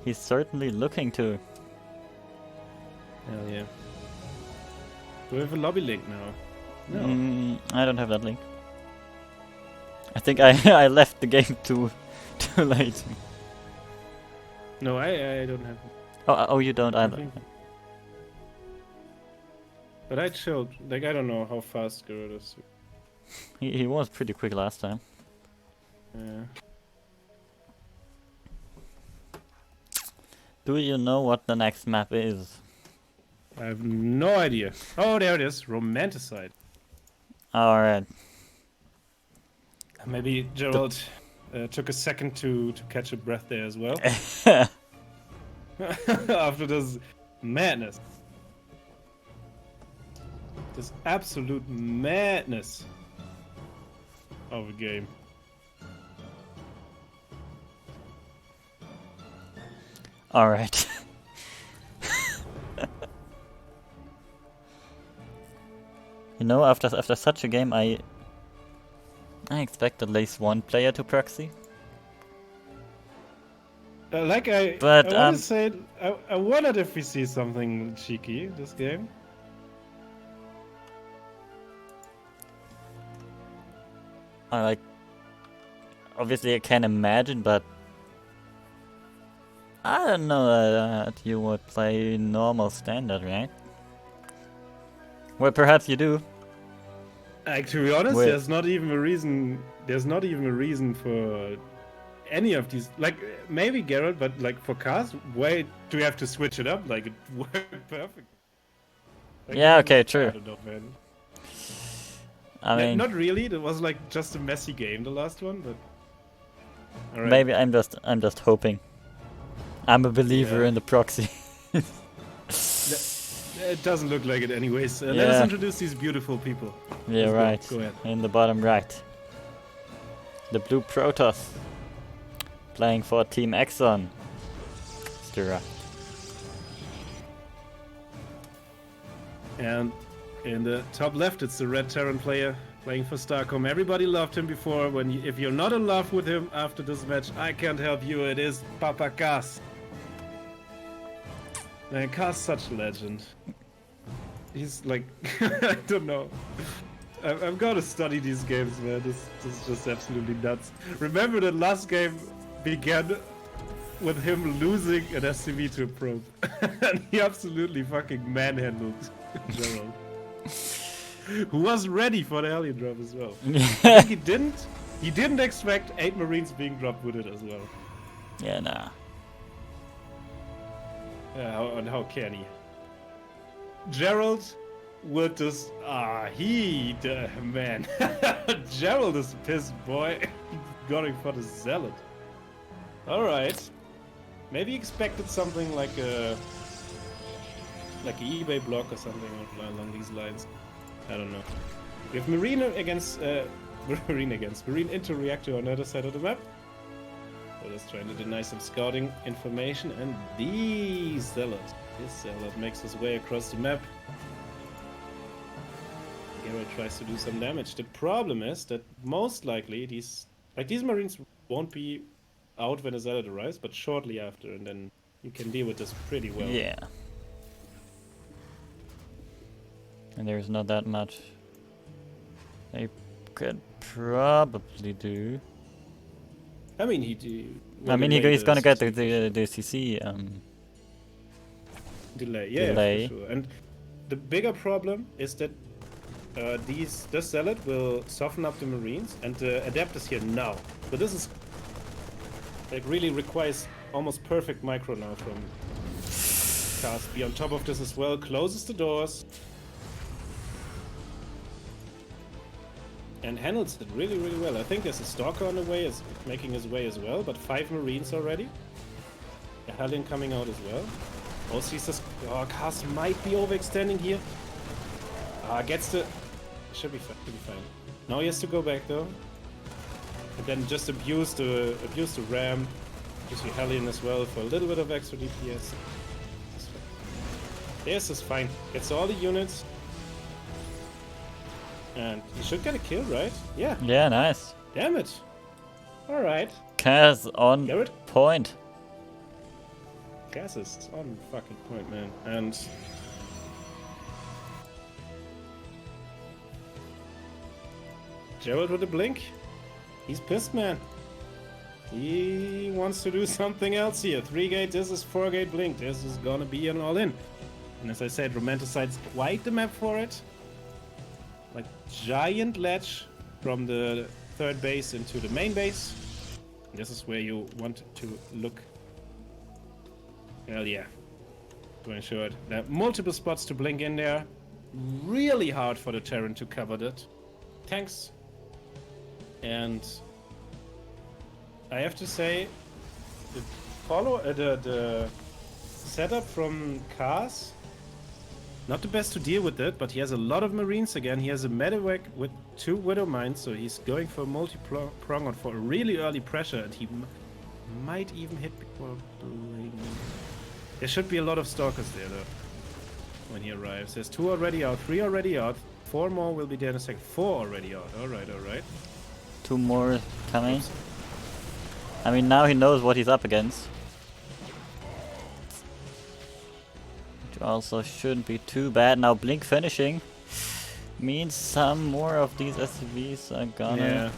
He's certainly looking to. Hell yeah. Do we have a lobby link now? No. I don't have that link. I think I left the game too late. No, I don't have it. Oh, you don't I either. think- But I chilled. Like, I don't know how fast Geralt is. He was pretty quick last time. Yeah. Do you know what the next map is? I have no idea. Oh, there it is. Romanticide. Alright. Maybe Gerald took a second to catch a breath there as well. After this madness. This absolute madness of a game. Alright. You know, after such a game, I expect at least 1 player to proxy. Like I But, want to say, I wondered if we see something cheeky this game. Obviously I can imagine, but I don't know that you would play normal standard, right? Well, perhaps you do. Like, to be honest, Wait. there's not even a reason. There's not even a reason for any of these. Like, maybe Geralt, but like for cars, why do we have to switch it up? Like, it worked perfect. Like, Yeah, okay, true. I don't know, man. I mean, Not really. It was like just a messy game, the last one, but. All right. maybe I'm just hoping. I'm a believer Yeah. in the proxy. It doesn't look like it, anyways. Let Yeah. us introduce these beautiful people. Yeah, Let's go. right. Go ahead. In the bottom right. The blue Protoss. Playing for Team Exxon. Stura. And in the top left, it's the red Terran player playing for Starcom. Everybody loved him before. If you're not in love with him after this match, I can't help you. It is Papa Gas. Man, Gas such a legend. he's like, I don't know. I've got to study these games, man. This is just absolutely nuts. Remember the last game began with him losing an SCV to a probe. And he absolutely fucking manhandled Gerald. Who was ready for the alien drop as well. I think he didn't expect 8 Marines being dropped with it as well. Yeah, nah. And how can he? Gerald with this man. Gerald is pissed, boy. Going for the zealot. Alright. Maybe he expected something like an eBay block or something along these lines. I don't know. We have Marine into reactor on the other side of the map. So just trying to deny some scouting information, and this zealot makes his way across the map. Geralt tries to do some damage. The problem is that most likely these Marines won't be out when the zealot arrives, but shortly after, and then you can deal with this pretty well. Yeah. And there's not that much they could probably do. I mean, he's gonna get the CC delay. Yeah, delay. for sure. And the bigger problem is that this zealot will soften up the Marines, and the adept is here now. So this is like really requires almost perfect micro now from Cars. Be on top of this as well. Closes the doors. And handles it really, really well. I think there's a Stalker on the way, is making his way as well, but 5 Marines already. A Hellion coming out as well. Oh, sees this. Oh, Cars might be overextending here. Gets the. Should be fine. Now he has to go back though. And then just abuse the ram. Use your Hellion as well for a little bit of extra DPS. This is fine. Gets all the units. And he should get a kill, right? Yeah. Yeah, nice. Damn it. Alright. Kaz on Garrett? point. Gas is on fucking point, man. And Gerald with a blink. He's pissed, man. He wants to do something else here. 3-gate, this is 4-gate blink. This is gonna be an all-in. And as I said, Romanticide's quite the map for it. Like giant ledge from the 3rd base into the main base. And this is where you want to look. Hell yeah. To ensure it. There are multiple spots to blink in there. Really hard for the Terran to cover that. Tanks. And I have to say, the setup from Cars, not the best to deal with it, but he has a lot of Marines again. He has a medevac with 2 Widow Mines, so he's going for a multi-prong on for a really early pressure, and he might even hit before blink. There should be a lot of Stalkers there, though, when he arrives. There's 2 already out, 3 already out, 4 more will be there in a sec. 4 already out. Alright. 2 more coming. Oops. I mean, now he knows what he's up against. Which also shouldn't be too bad. Now blink finishing means some more of these SCVs are gonna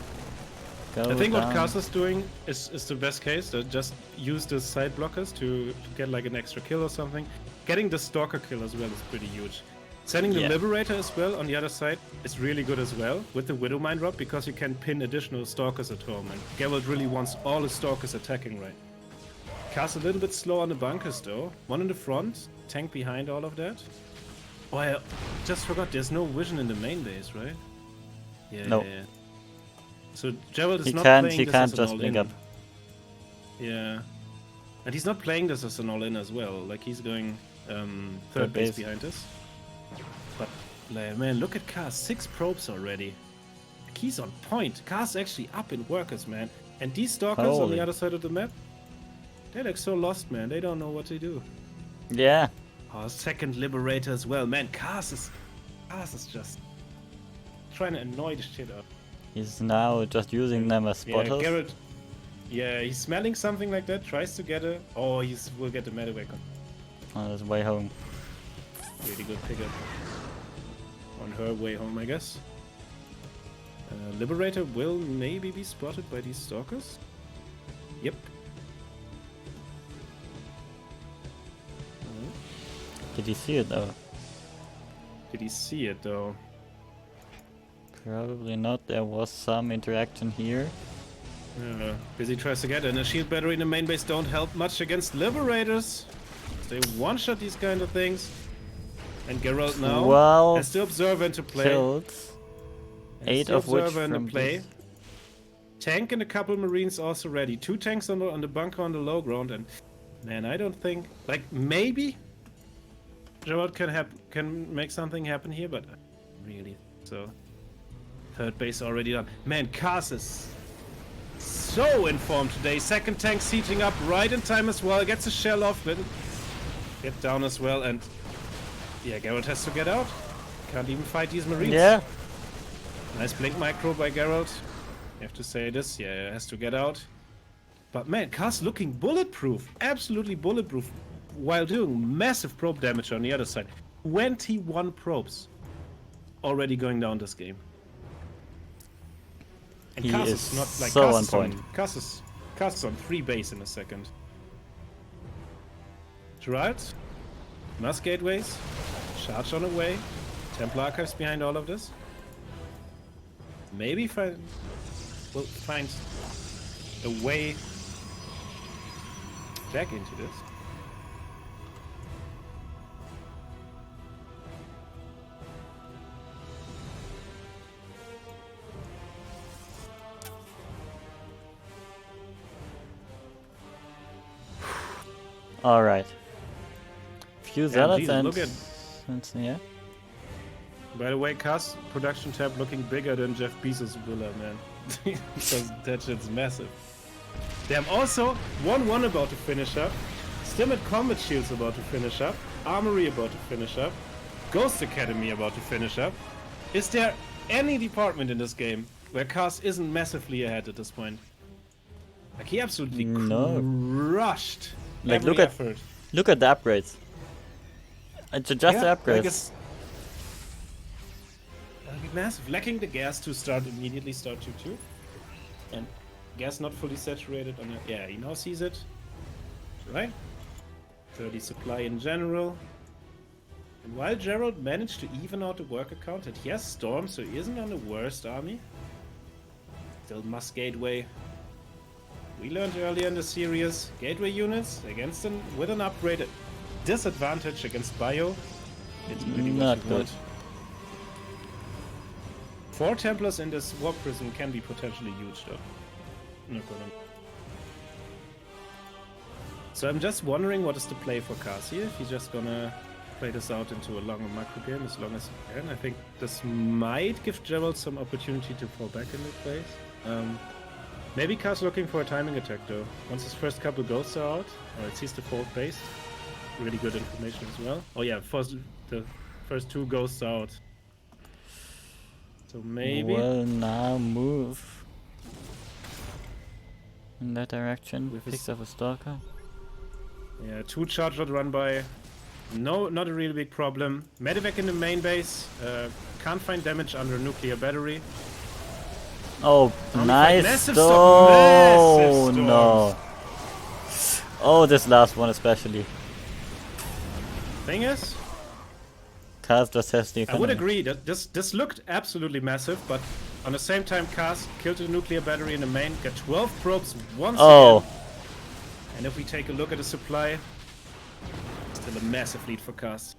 go I think down. what Cars doing is the best case. Just use the side blockers to get like an extra kill or something. Getting the Stalker kill as well is pretty huge. Sending the Liberator as well on the other side is really good as well with the Widow Mine drop, because you can pin additional Stalkers at home, and Geralt really wants all the Stalkers attacking right. Cast a little bit slow on the bunkers though. 1 in the front, tank behind all of that. Oh, I just forgot, there's no vision in the main base, right? Yeah. No. Yeah. So Geralt is He not can't playing this as an just all-in. blink up. Yeah. And he's not playing this as an all-in as well. Like, he's going 3rd base behind us. But, man, look at Cars. 6 probes already. He's on point. Cars actually up in workers, man. And these Stalkers on the other side of the map, they're like so lost, man. They don't know what to do. Yeah. Oh, 2nd Liberator as well. Man, Cars is just trying to annoy the shit out. He's now just using them as spotters. Yeah, Geralt. Yeah, he's smelling something like that. Tries to get a. Oh, will get the medevac on. On his way home. Really good pickup. On her way home, I guess. Liberator will maybe be spotted by these stalkers. Yep. Did he see it though? Did he see it though? Probably not. There was some interaction here. Busy tries to get in. A shield battery in the main base don't help much against Liberators. They one-shot these kind of things. And Geralt now has to observe and to play. Kills. 8 of which from play. this. Tank and a couple Marines also ready. 2 tanks on the bunker on the low ground, and man, I don't think maybe Geralt can make something happen here, but really so. Third base already done. Man, Kars is so informed today. Second tank sieging up right in time as well. Gets a shell off, but get down as well, and yeah, Geralt has to get out. Can't even fight these Marines. Yeah. Nice blink micro by Geralt. You have to say this. Yeah, has to get out. But man, Kars looking bulletproof. Absolutely bulletproof. While doing massive probe damage on the other side. 21 probes already going down this game. And He Kars is not like so Kars on is point. Kars is on 3 base in a second. Geralt, Mass Gateways, charge on the way. Templar Archives behind all of this. Maybe we'll find a way back into this. All right. Few zealots Jesus, and look at- yeah. By the way, Kars production tab looking bigger than Jeff Bezos' villa, man. Because that shit's massive. Damn, also, 1-1 about to finish up. Stimmit Combat Shields about to finish up. Armory about to finish up. Ghost Academy about to finish up. Is there any department in this game where Kars isn't massively ahead at this point? Like, he absolutely crushed Like, every effort. Look at the upgrades. Just the upgrades. Like that'll be massive. Lacking the gas to immediately start 2-2. And gas not fully saturated on it. Yeah, he now sees it. Right? 30 supply in general. And while Gerald managed to even out the worker count, and he has Storm, so he isn't on the worst army. Still must Gateway. We learned earlier in the series, Gateway units against them with an upgraded disadvantage against Bio. It's really Not what you good. want. 4 Templars in this War Prison can be potentially huge though. No problem. So I'm just wondering what is the play for Kars here. If he's just gonna play this out into a longer macro game as long as he can. I think this might give Gerald some opportunity to fall back into place. Maybe Kars looking for a timing attack though. Once his first couple ghosts are out, or it sees the 4th base. Really good information as well. Oh yeah, the first 2 ghosts are out. So maybe... Will now move in that direction. With Picks his- up a stalker. Yeah, 2 charge lot run by. No, not a really big problem. Medivac in the main base. Can't find damage under nuclear battery. Oh, Only nice! fight massive Oh storms. no! Oh, this last one especially. Thing is, Kars just has the I economy. would agree that this looked absolutely massive, but on the same time, Kars killed the nuclear battery in the main, got 12 probes once Oh, again. And if we take a look at the supply, still a massive lead for Kars.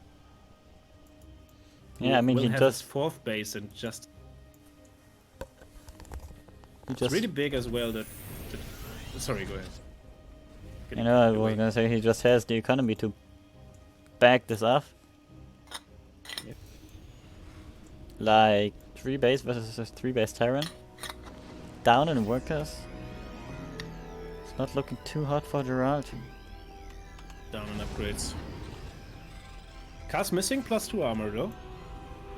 yeah. I mean, Will he have just his 4th base and just he it's just. really big as well. That sorry, go ahead. You know, I Get was away. gonna say he just has the economy to back this up. Yep. Like 3 base versus a 3 base Terran. Down in workers. It's not looking too hot for Geralt. Down on upgrades. Kars missing +2 armor though.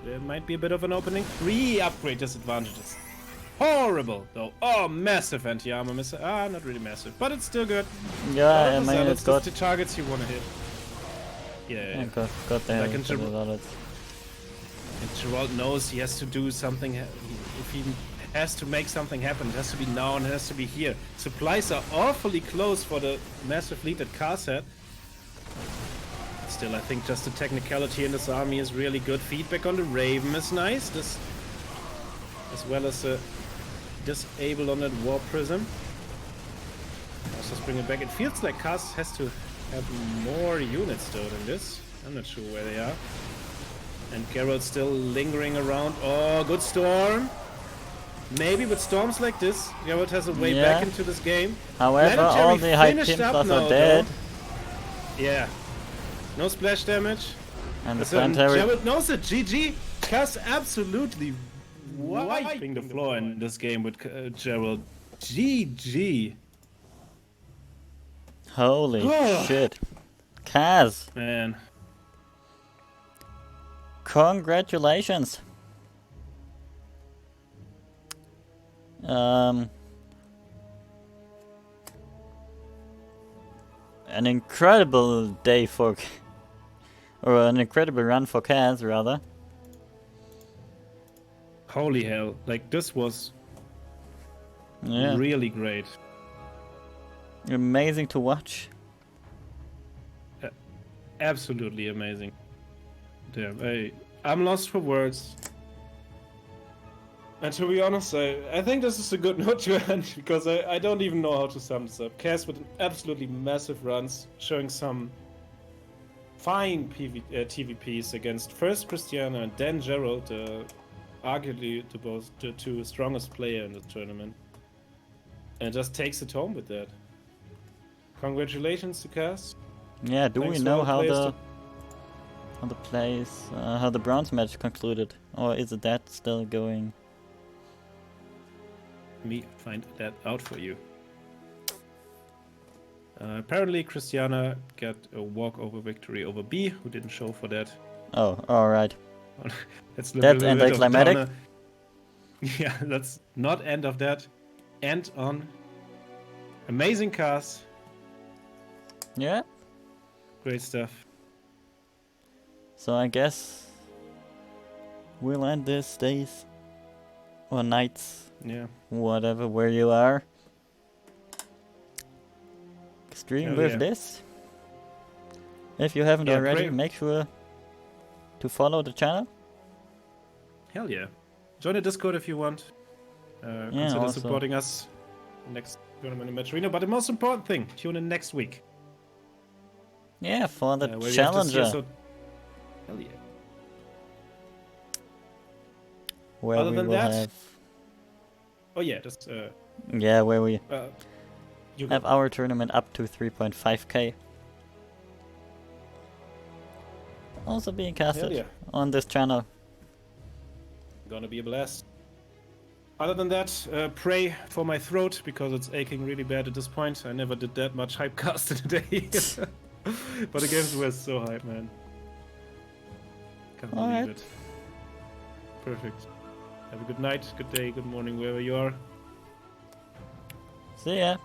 There might be a bit of an opening. 3 upgrade disadvantages. Horrible though. Oh, massive anti-armor miss. Not really massive, but it's still good. Yeah, I So mean, that's it's got the targets you want to hit. Yeah. got the Like in got the Gibral- bullets. And Gerald knows he has to do something. If he has to make something happen, it has to be now and it has to be here. Supplies are awfully close for the massive lead that Cars had. Still, I think just the technicality in this army is really good. Feedback on the Raven is nice. This, as well as disable on that War Prism. Let's just bring it back. It feels like Cars has to have more units though than this. I'm not sure where they are. And Geralt's still lingering around. Oh, good storm. Maybe with storms like this, Geralt has a way back into this game. However, Planetary all the high finished up Templars now, are dead. though. Yeah. No splash damage. And the So, planetary... Geralt knows it. GG. Cuz absolutely wiping the floor in this game with Geralt. GG. Holy shit. Kaz, Man. congratulations. An incredible day for... or an incredible run for Kaz, rather. Holy hell. Like, this was Yeah. really great. Amazing to watch. Absolutely amazing. Damn, I'm lost for words. And to be honest, I think this is a good note to end, because I don't even know how to sum this up. Cass with absolutely massive runs, showing some fine TVPs against first Christiana and then Gerald, arguably the two strongest player in the tournament. And just takes it home with that. Congratulations to Cass. Yeah, do Thanks we for know all how players how the bronze match concluded? Or is it that still going? Me find that out for you. Apparently Christiana got a walkover victory over B, who didn't show for that. Oh, alright. That's That's little bit of anticlimactic. downer. Yeah, that's not end of that. End on amazing cast. Yeah. Great stuff. So I guess we'll end this days or nights, Yeah. whatever, where you are. Stream Hell with yeah. this. If you haven't Yeah, already, pray- make sure to follow the channel. Hell yeah. Join the Discord if you want. Consider also. supporting us next tournament in Match Arena. But the most important thing, tune in next week. Yeah, for the where we have the challenger. CSO Hell yeah. Where Other we than will that- have... Oh yeah, just Yeah, where we you have our tournament up to 3.5k. Also being casted yeah. on this channel. Gonna be a blast. Other than that, pray for my throat because it's aching really bad at this point. I never did that much hypecast in a day. But the games were so hype, man. Can't believe Alright. it. Perfect. Have a good night, good day, good morning, wherever you are. See ya.